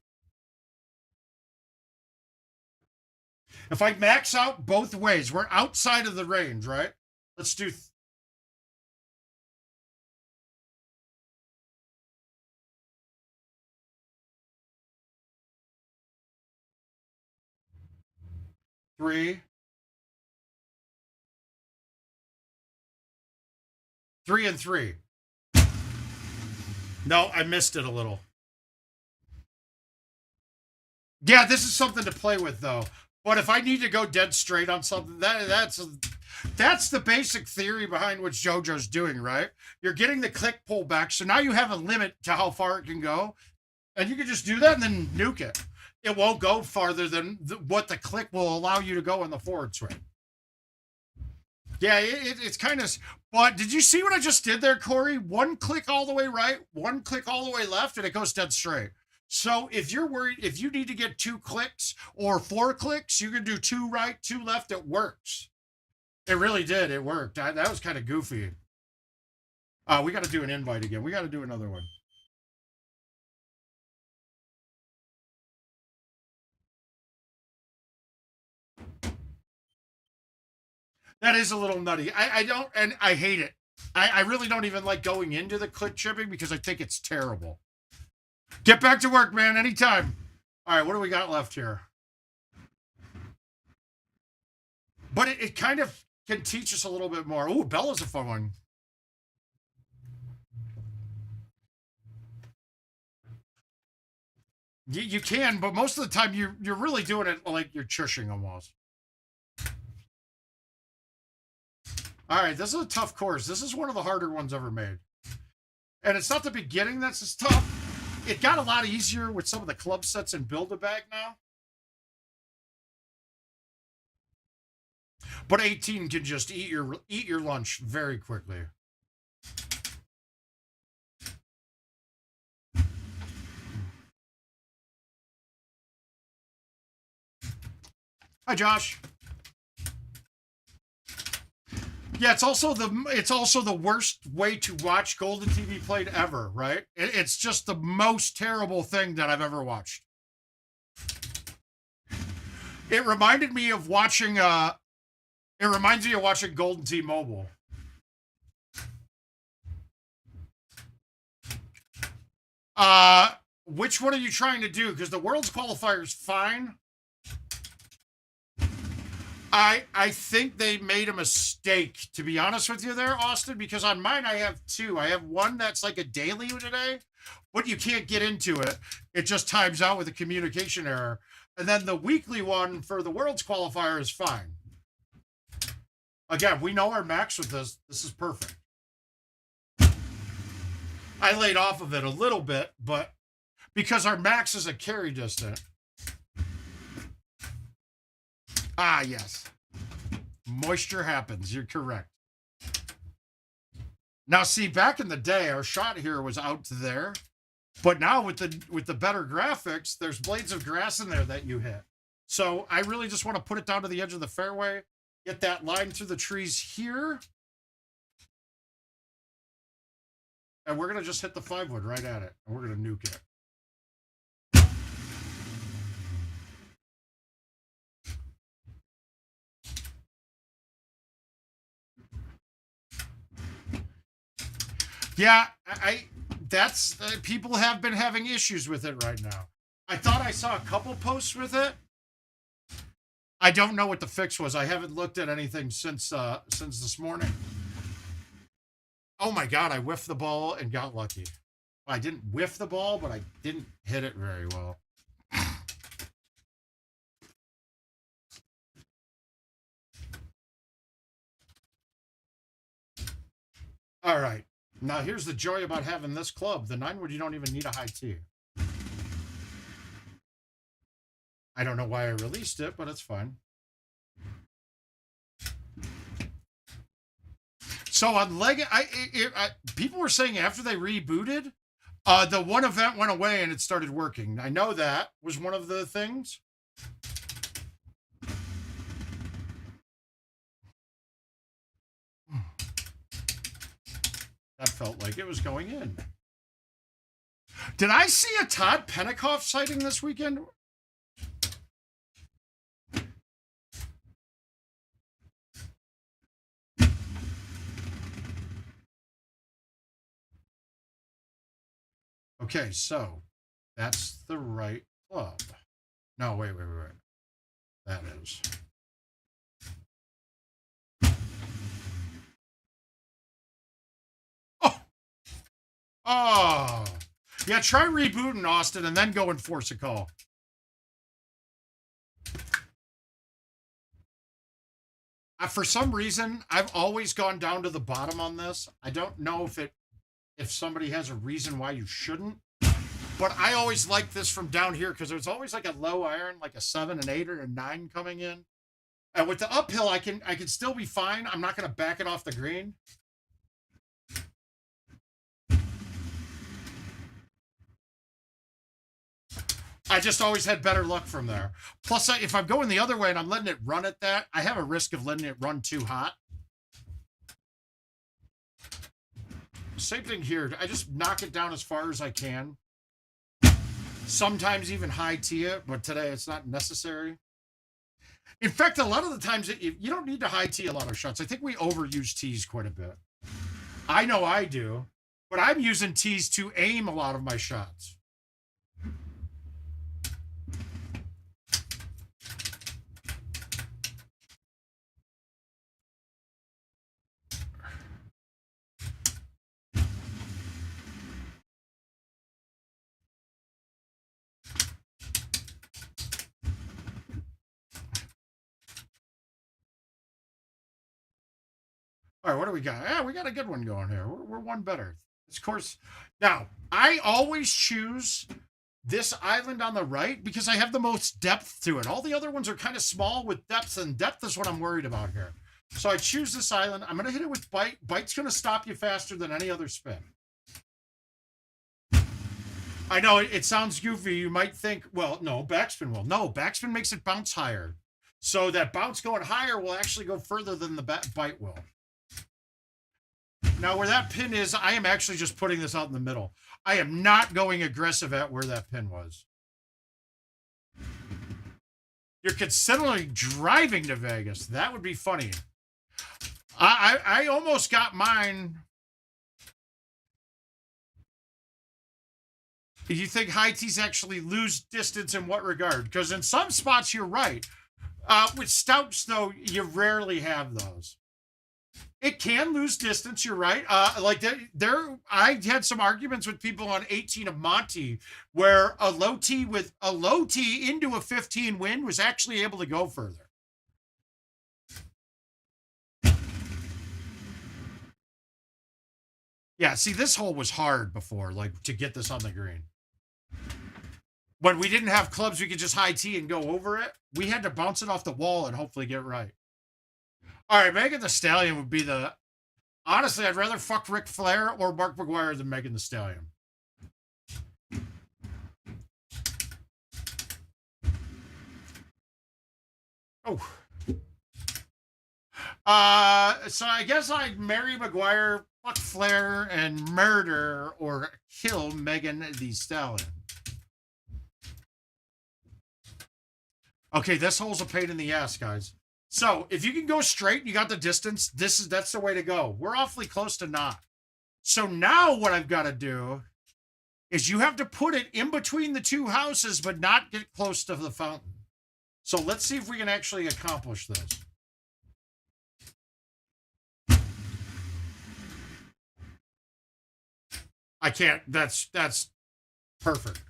If I max out both ways, we're outside of the range, right? Let's do... Three and 3. No, I missed it a little. Yeah, this is something to play with, though. But if I need to go dead straight on something, that's the basic theory behind what JoJo's doing, right? You're getting the click pull back, so now you have a limit to how far it can go, and you can just do that and then nuke it. It won't go farther than what the click will allow you to go in the forward swing. Yeah, it's kind of... But did you see what I just did there, Corey? One click all the way right, one click all the way left, and it goes dead straight. So if you're worried, if you need to get 2 clicks or 4 clicks, you can do 2 right, 2 left. It works. It really did. It worked. That was kind of goofy. We got to do an invite again. We got to do another one. That is a little nutty. I don't, and I hate it. I really don't even like going into the click chipping because I think it's terrible. Get back to work, man, anytime. All right, what do we got left here? But it kind of can teach us a little bit more. Ooh, Bella's a fun one. You can, but most of the time you're really doing it like you're chushing almost. All right, this is a tough course. This is one of the harder ones ever made. And it's not the beginning that's just tough. It got a lot easier with some of the club sets and Build-A-Bag now. But 18 can just eat your lunch very quickly. Hi, Josh. Yeah, it's also the worst way to watch GoldenTeeTV played ever, right? It's just the most terrible thing that I've ever watched. It reminded me of watching it reminds me of watching GoldenTeeTV Mobile. Which one are you trying to do? Because the world's qualifier is fine. I think they made a mistake, to be honest with you there, Austin, because on mine I have two. I have one that's like a daily today, but you can't get into it. It just times out with a communication error. And then the weekly one for the world's qualifier is fine. Again, we know our max with this. This is perfect. I laid off of it a little bit, but because our max is a carry distance. Ah, yes. Moisture happens. You're correct. Now, see, back in the day, our shot here was out to there. But now with the better graphics, there's blades of grass in there that you hit. So I really just want to put it down to the edge of the fairway, get that line through the trees here. And we're going to just hit the 5-wood right at it. And we're going to nuke it. Yeah, that's people have been having issues with it right now. I thought I saw a couple posts with it. I don't know what the fix was. I haven't looked at anything since this morning. Oh my God, I whiffed the ball and got lucky. I didn't whiff the ball, but I didn't hit it very well. All right. Now, here's the joy about having this club. The 9-wood, you don't even need a high tee. I don't know why I released it, but it's fine. So on people were saying after they rebooted, the one event went away and it started working. I know that was one of the things. That felt like it was going in. Did I see a Todd Penikoff sighting this weekend? Okay, so that's the right club. No, wait. That is. Oh, yeah, try rebooting, Austin, and then go and force a call. For some reason, I've always gone down to the bottom on this. I don't know if somebody has a reason why you shouldn't, but I always like this from down here because there's always like a low iron, like a 7, an 8, or a 9 coming in. And with the uphill, I can still be fine. I'm not going to back it off the green. I just always had better luck from there. Plus, if I'm going the other way and I'm letting it run at that, I have a risk of letting it run too hot. Same thing here. I just knock it down as far as I can. Sometimes even high tee it, but today it's not necessary. In fact, a lot of the times you don't need to high tee a lot of shots. I think we overuse tees quite a bit. I know I do, but I'm using tees to aim a lot of my shots. All right, what do we got? Yeah, we got a good one going here. We're one better. Of course. Now, I always choose this island on the right because I have the most depth to it. All the other ones are kind of small with depth, and depth is what I'm worried about here. So I choose this island. I'm going to hit it with bite. Bite's going to stop you faster than any other spin. I know it sounds goofy. You might think, well, no, backspin will. No, backspin makes it bounce higher. So that bounce going higher will actually go further than the bite will. Now, where that pin is, I am actually just putting this out in the middle. I am not going aggressive at where that pin was. You're considering driving to Vegas. That would be funny. I almost got mine. Do you think high tees actually lose distance in what regard? Because in some spots, you're right. With stouts, though, you rarely have those. It can lose distance. You're right. Like I had some arguments with people on 18 of Monty where a low tee into a 15 wind was actually able to go further. Yeah. See, this hole was hard before, like to get this on the green. When we didn't have clubs, we could just high tee and go over it. We had to bounce it off the wall and hopefully get right. All right, Megan Thee Stallion would be the... Honestly, I'd rather fuck Ric Flair or Mark McGuire than Megan Thee Stallion. Oh. So I guess I'd marry McGuire, fuck Flair, and murder or kill Megan Thee Stallion. Okay, this hole's a pain in the ass, guys. So if you can go straight, you got the distance, that's the way to go. We're awfully close to not. So now what I've got to do is you have to put it in between the two houses, but not get close to the fountain. So let's see if we can actually accomplish this. I can't. That's perfect.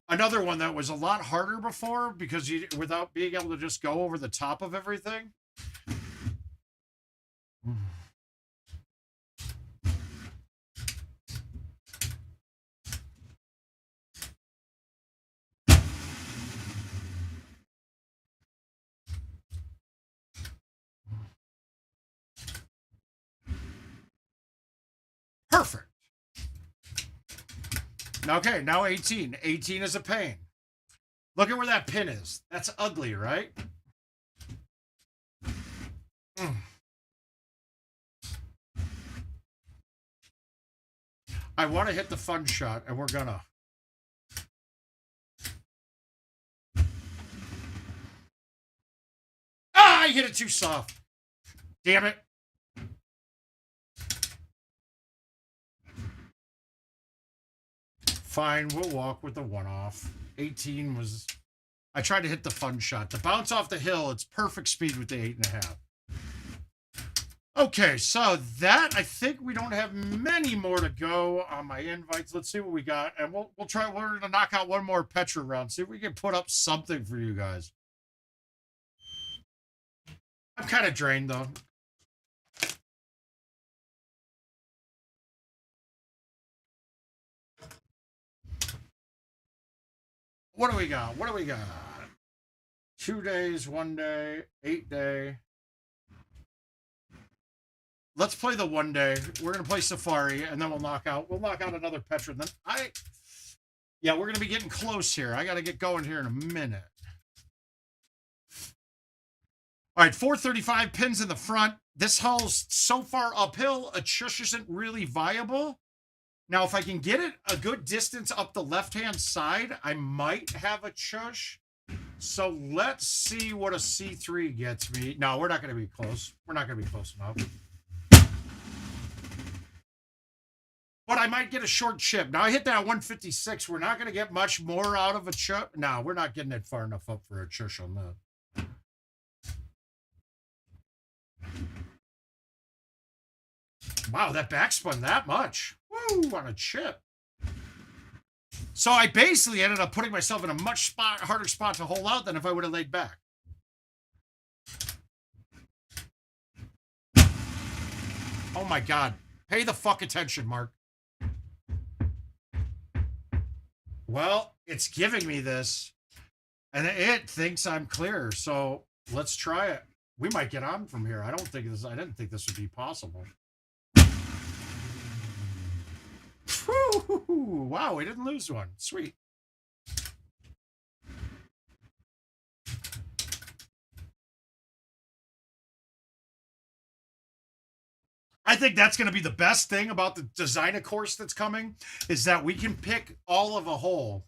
Another one that was a lot harder before because without being able to just go over the top of everything. Perfect. Okay, now 18. 18 is a pain. Look at where that pin is. That's ugly, right? I want to hit the fun shot, and we're gonna. Ah, I hit it too soft. Damn it. Fine, we'll walk with the one-off. 18 was... I tried to hit the fun shot. To bounce off the hill, it's perfect speed with the 8.5. Okay, so that, I think we don't have many more to go on my invites. Let's see what we got. And we're going to knock out one more Petra round. See if we can put up something for you guys. I'm kind of drained, though. What do we got? What do we got? 2 days, 1 day, 8 day. let's play the one day. We're gonna play Safari, and then we'll knock out another Petra. And then yeah, we're gonna be getting close here. I gotta get going here in a minute. All right, 435 pins in the front. This hull's so far uphill, a chush isn't really viable. Now, if I can get it a good distance up the left-hand side, I might have a chush. So let's see what a C3 gets me. No, we're not going to be close. We're not going to be close enough. But I might get a short chip. Now, I hit that 156. We're not going to get much more out of a chip. No, we're not getting it far enough up for a chush on that. Wow, that backspun that much. Woo, on a chip. So I basically ended up putting myself in a much harder spot to hold out than if I would have laid back. Oh my God. Pay the fuck attention, Mark. Well, it's giving me this. And it thinks I'm clear. So let's try it. We might get on from here. I didn't think this would be possible. Whew, wow, we didn't lose one. Sweet. I think that's going to be the best thing about the designer course that's coming, is that we can pick all of a hole.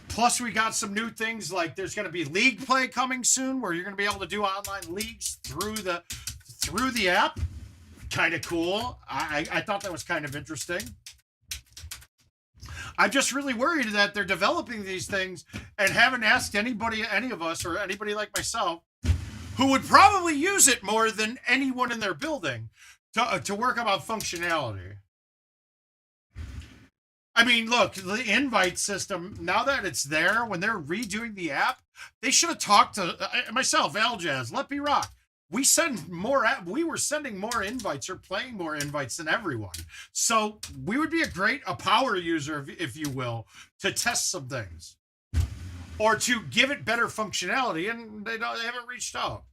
Plus, we got some new things, like there's going to be league play coming soon, where you're going to be able to do online leagues through the app. Kind of cool. I thought that was kind of interesting. I'm just really worried that they're developing these things and haven't asked anybody, any of us, or anybody like myself, who would probably use it more than anyone in their building, to work about functionality. I mean, look, the invite system, now that it's there, when they're redoing the app, they should have talked to myself, Aljaz, Let Me Rock. We were sending more invites or playing more invites than everyone. So we would be a power user, if you will, to test some things or to give it better functionality. And they haven't reached out.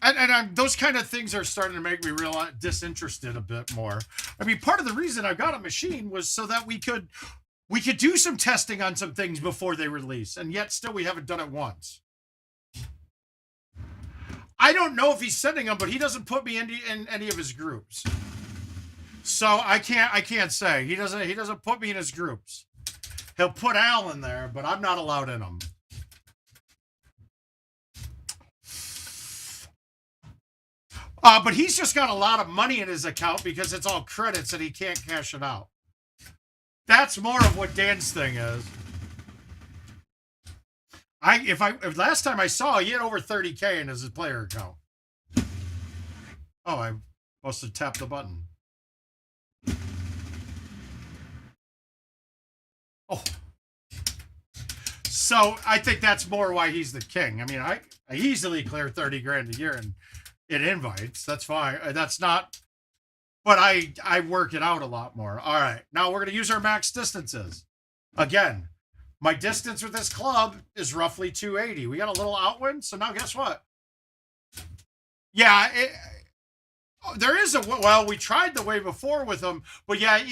And those kind of things are starting to make me realize disinterested a bit more. I mean, part of the reason I got a machine was so that we could do some testing on some things before they release, and yet still we haven't done it once. I don't know if he's sending them, but he doesn't put me in any of his groups. So I can't say. He doesn't put me in his groups. He'll put Al in there, but I'm not allowed in them. But he's just got a lot of money in his account because it's all credits and he can't cash it out. That's more of what Dan's thing is. If last time I saw, he had over 30K in his player account. Oh, I must have tapped the button. Oh. So I think that's more why he's the king. I mean, I easily clear 30 grand a year in invites. That's fine. That's not... But I work it out a lot more. All right. Now we're going to use our max distances. Again, my distance with this club is roughly 280. We got a little outwind. So now guess what? Yeah, there is well, we tried the way before with them. But yeah,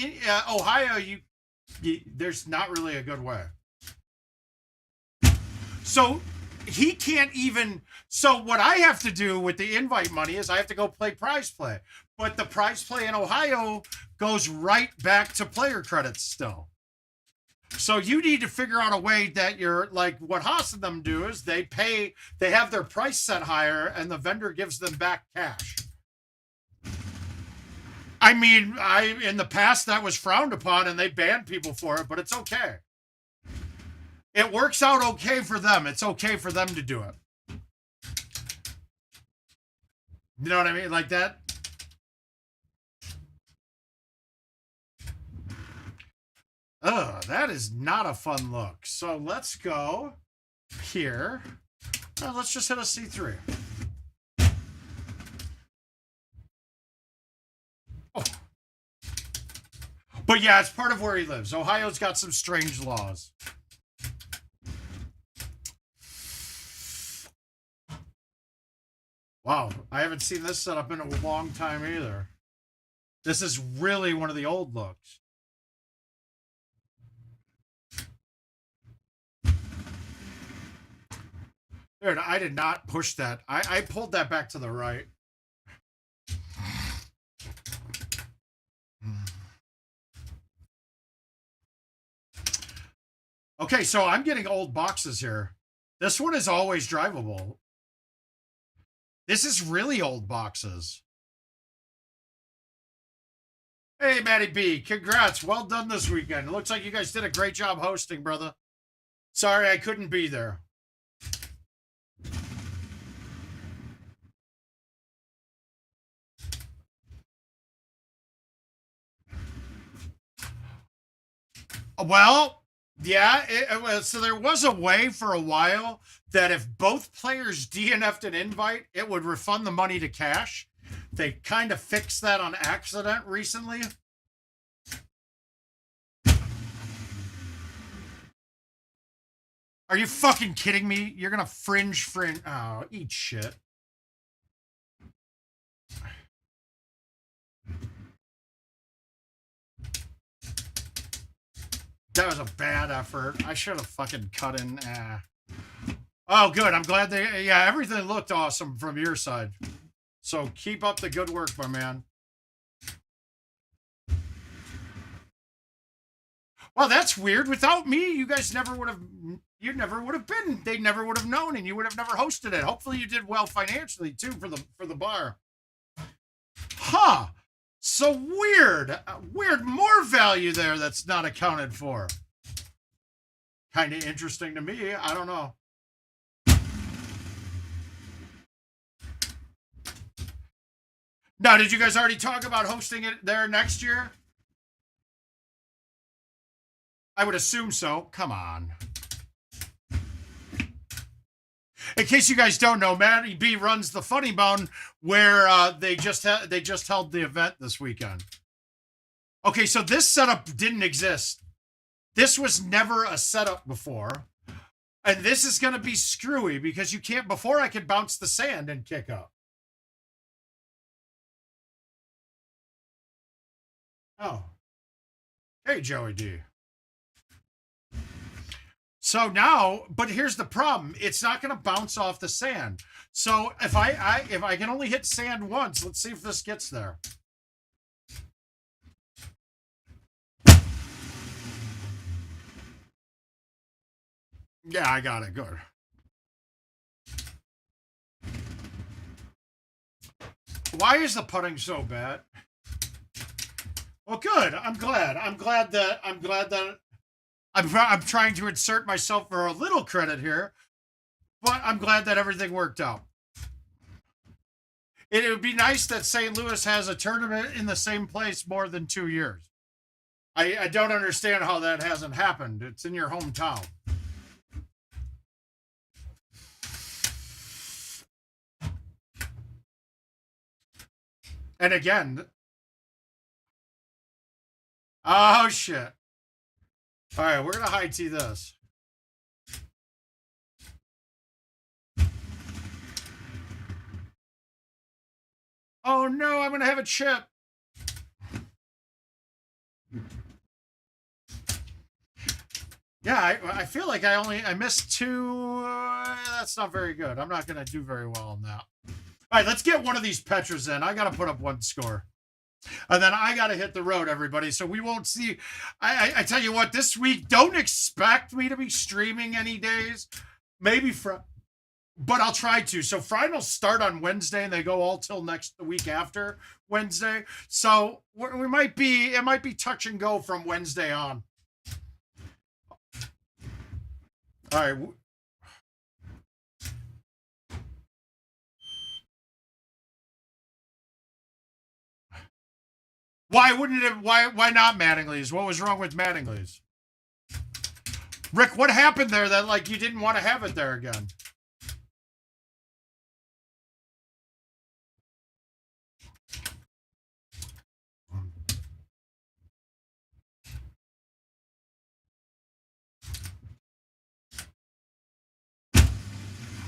Ohio, there's not really a good way. So he can't even... So what I have to do with the invite money is I have to go play prize play. But the prize play in Ohio goes right back to player credits still. So you need to figure out a way that you're like what Haas and them do is they have their price set higher and the vendor gives them back cash. I mean, in the past that was frowned upon and they banned people for it, but it's okay. It works out okay for them. It's okay for them to do it. You know what I mean? Like that. Ugh, that is not a fun look. So let's go here. Let's just hit a C3. Oh. But yeah, it's part of where he lives. Ohio's got some strange laws. Wow, I haven't seen this setup in a long time either. This is really one of the old looks. Dude, I did not push that. I pulled that back to the right. Okay, so I'm getting old boxes here. This one is always drivable. This is really old boxes. Hey, Matty B, congrats. Well done this weekend. It looks like you guys did a great job hosting, brother. Sorry I couldn't be there. Well, yeah, so there was a way for a while that if both players DNF'd an invite, it would refund the money to cash. They kind of fixed that on accident recently. Are you fucking kidding me? You're gonna fringe. Oh, eat shit. That was a bad effort. I should have fucking cut in. Oh, good. I'm glad everything looked awesome from your side. So keep up the good work, my man. Well, that's weird. Without me, you guys never would have. You never would have been. They never would have known, and you would have never hosted it. Hopefully, you did well financially too for the bar. Huh. So weird. Weird. More value there that's not accounted for. Kind of interesting to me. I don't know. Now, did you guys already talk about hosting it there next year? I would assume so. Come on. In case you guys don't know, Matty B runs the Funny Bone, where they just held the event this weekend. Okay, so this setup didn't exist. This was never a setup before, and this is going to be screwy because you can't. Before I could bounce the sand and kick up. Oh, hey Joey D. So now, but here's the problem. It's not going to bounce off the sand. So if I can only hit sand once, let's see if this gets there. Yeah, I got it. Good. Why is the putting so bad? Well, good. I'm glad that I'm trying to insert myself for a little credit here, but I'm glad that everything worked out. It would be nice that St. Louis has a tournament in the same place more than 2 years. I don't understand how that hasn't happened. It's in your hometown. And again, oh shit. All right, we're going to high tee this. Oh no, I'm going to have a chip. Yeah, I feel like I missed 2. That's not very good. I'm not going to do very well on that. All right, let's get one of these Petras in. I got to put up one score. And then I got to hit the road, everybody. So we won't see. I tell you what, this week, don't expect me to be streaming any days. Maybe but I'll try to. So finals start on Wednesday, and they go all till the week after Wednesday. So it might be touch and go from Wednesday on. All right. Why wouldn't it? Why not Mattingly's? What was wrong with Mattingly's? Rick, what happened there that like you didn't want to have it there again?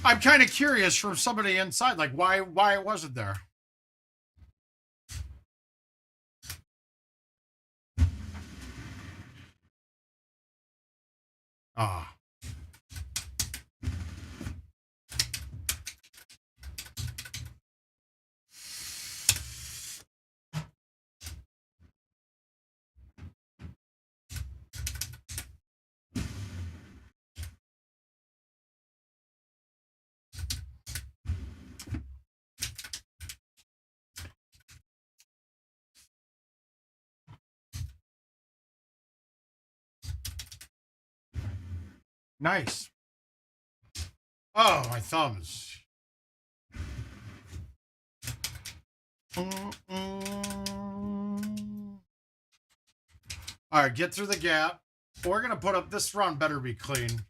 I'm kind of curious from somebody inside, like why it wasn't there. Ah. Nice. Oh, my thumbs. All right, get through the gap. We're going to put up this run, better be clean.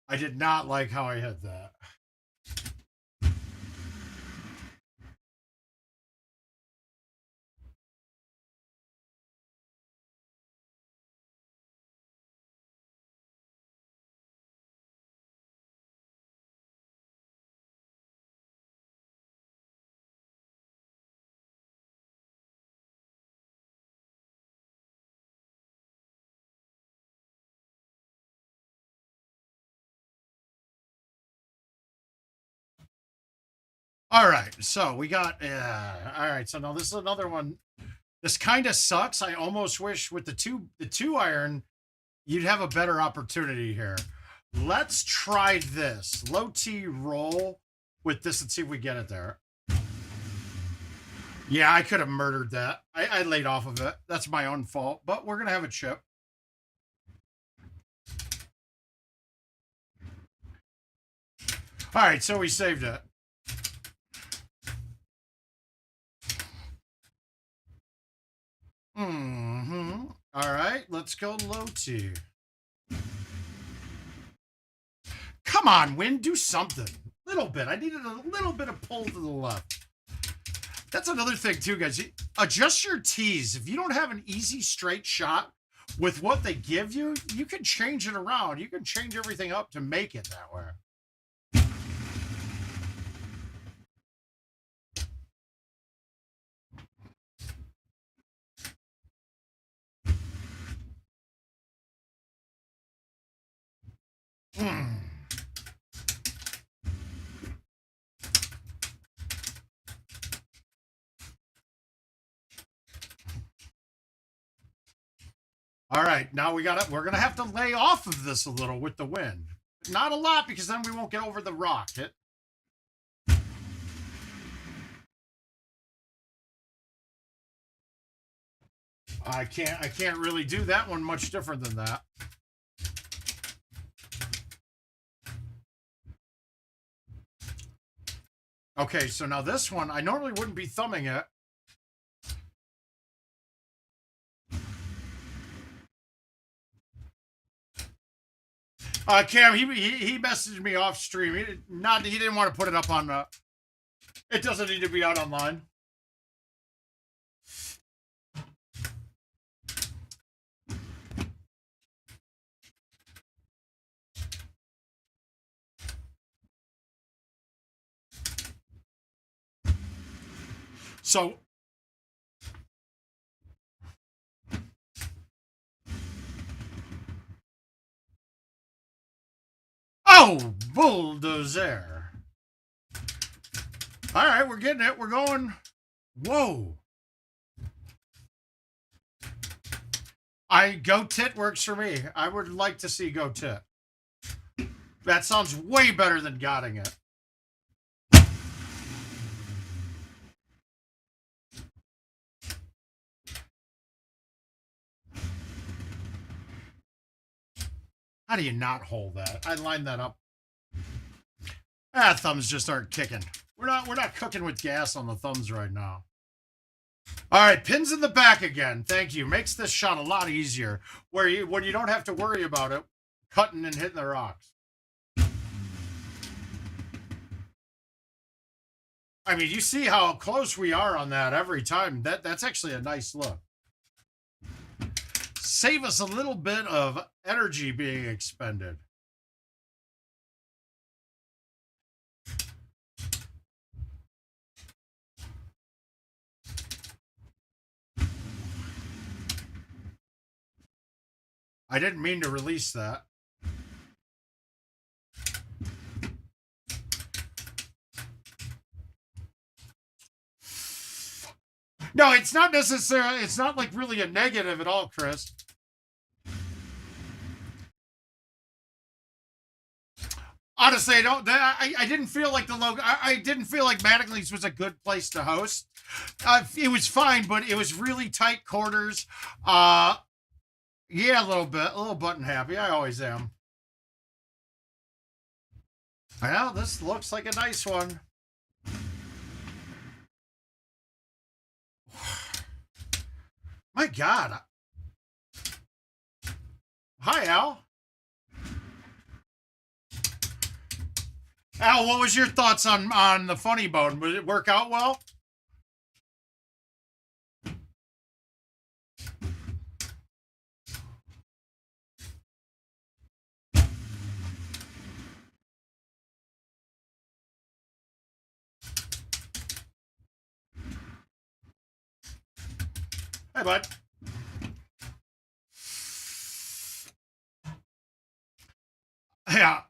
I did not like how I hit that. All right, so we got, all right, so now this is another one. This kind of sucks. I almost wish with the two iron, you'd have a better opportunity here. Let's try this. Low T roll with this and see if we get it there. Yeah, I could have murdered that. I laid off of it. That's my own fault, but we're going to have a chip. All right, so we saved it. All right, let's go low T. Come on, Win, do something. Little bit. I needed a little bit of pull to the left. That's another thing too, guys. Adjust your tees. If you don't have an easy straight shot with what they give you, you can change it around. You can change everything up to make it that way. All right, now we're going to have to lay off of this a little with the wind. Not a lot, because then we won't get over the rock. I can't really do that one much different than that. Okay, so now this one, I normally wouldn't be thumbing it. Cam, he messaged me off stream. He didn't want to put it up on the. It doesn't need to be out online. So. Oh, bulldozer. All right, we're getting it. We're going. Whoa. Go tit works for me. I would like to see go tit. That sounds way better than gotting it. How do you not hold that? I lined that up. Thumbs just aren't kicking. We're not cooking with gas on the thumbs right now. All right, pins in the back again. Thank you. Makes this shot a lot easier when you don't have to worry about it cutting and hitting the rocks. I mean, you see how close we are on that every time. That's actually a nice look. Save us a little bit of energy being expended. I didn't mean to release that. No, it's not necessarily, it's not like really a negative at all, Chris. Honestly, I didn't feel like the logo. I didn't feel like Mattingly's was a good place to host. It was fine, but it was really tight quarters. Yeah, a little button happy. I always am. Well, this looks like a nice one. My God. Hi, Al. Al, what was your thoughts on the funny bone? Would it work out well? Hey, bud. Yeah.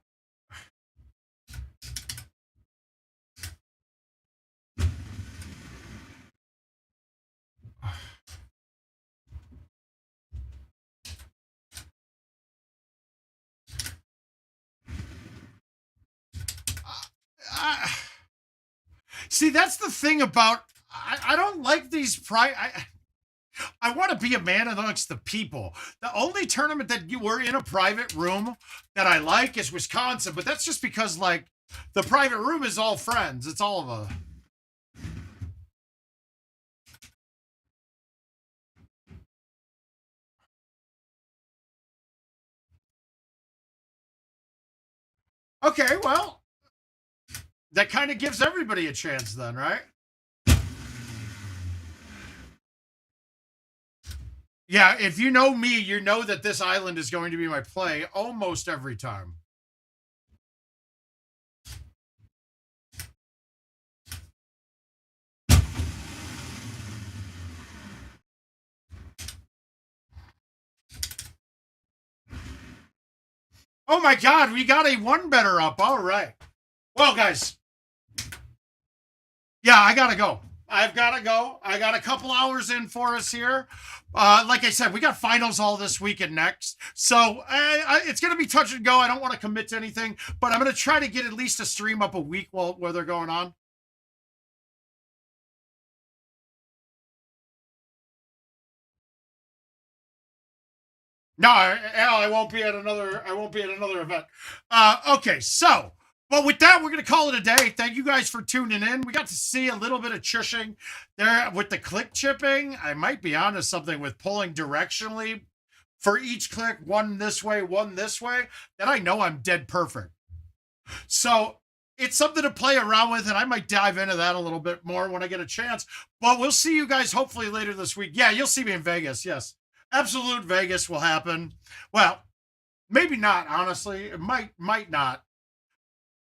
See, that's the thing about, I don't like these I want to be a man amongst the people. The only tournament that you were in a private room that I like is Wisconsin, but that's just because, like, the private room is all friends. It's all of a... Okay, well, that kind of gives everybody a chance then, right? Yeah, if you know me, you know that this island is going to be my play almost every time. Oh my God, we got a one better up. All right. Well, guys. Yeah, I got to go. I've got to go. I got a couple hours in for us here. Like I said, we got finals all this week and next. So it's going to be touch and go. I don't want to commit to anything, but I'm going to try to get at least a stream up a week while they're going on. No, Al, I won't be at another event. Okay, so, but with that, we're going to call it a day. Thank you guys for tuning in. We got to see a little bit of chushing there with the click chipping. I might be onto something with pulling directionally for each click, one this way, one this way. Then I know I'm dead perfect. So it's something to play around with, and I might dive into that a little bit more when I get a chance. But we'll see you guys hopefully later this week. Yeah, you'll see me in Vegas. Yes. Absolute Vegas will happen. Well, maybe not, honestly. It might not.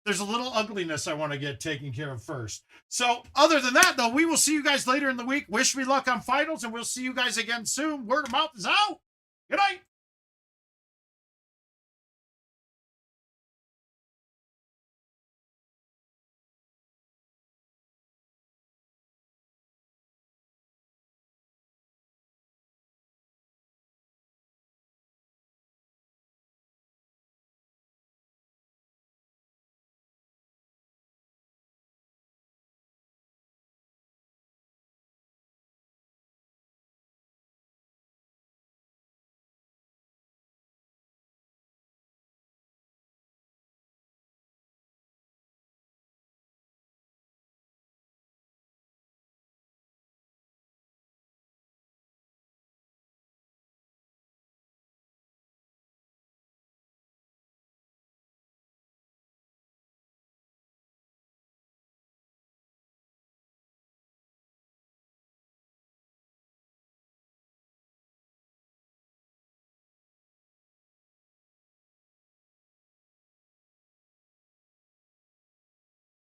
There's a little ugliness I want to get taken care of first. So other than that, though, we will see you guys later in the week. Wish me luck on finals, and we'll see you guys again soon. Word of mouth is out. Good night.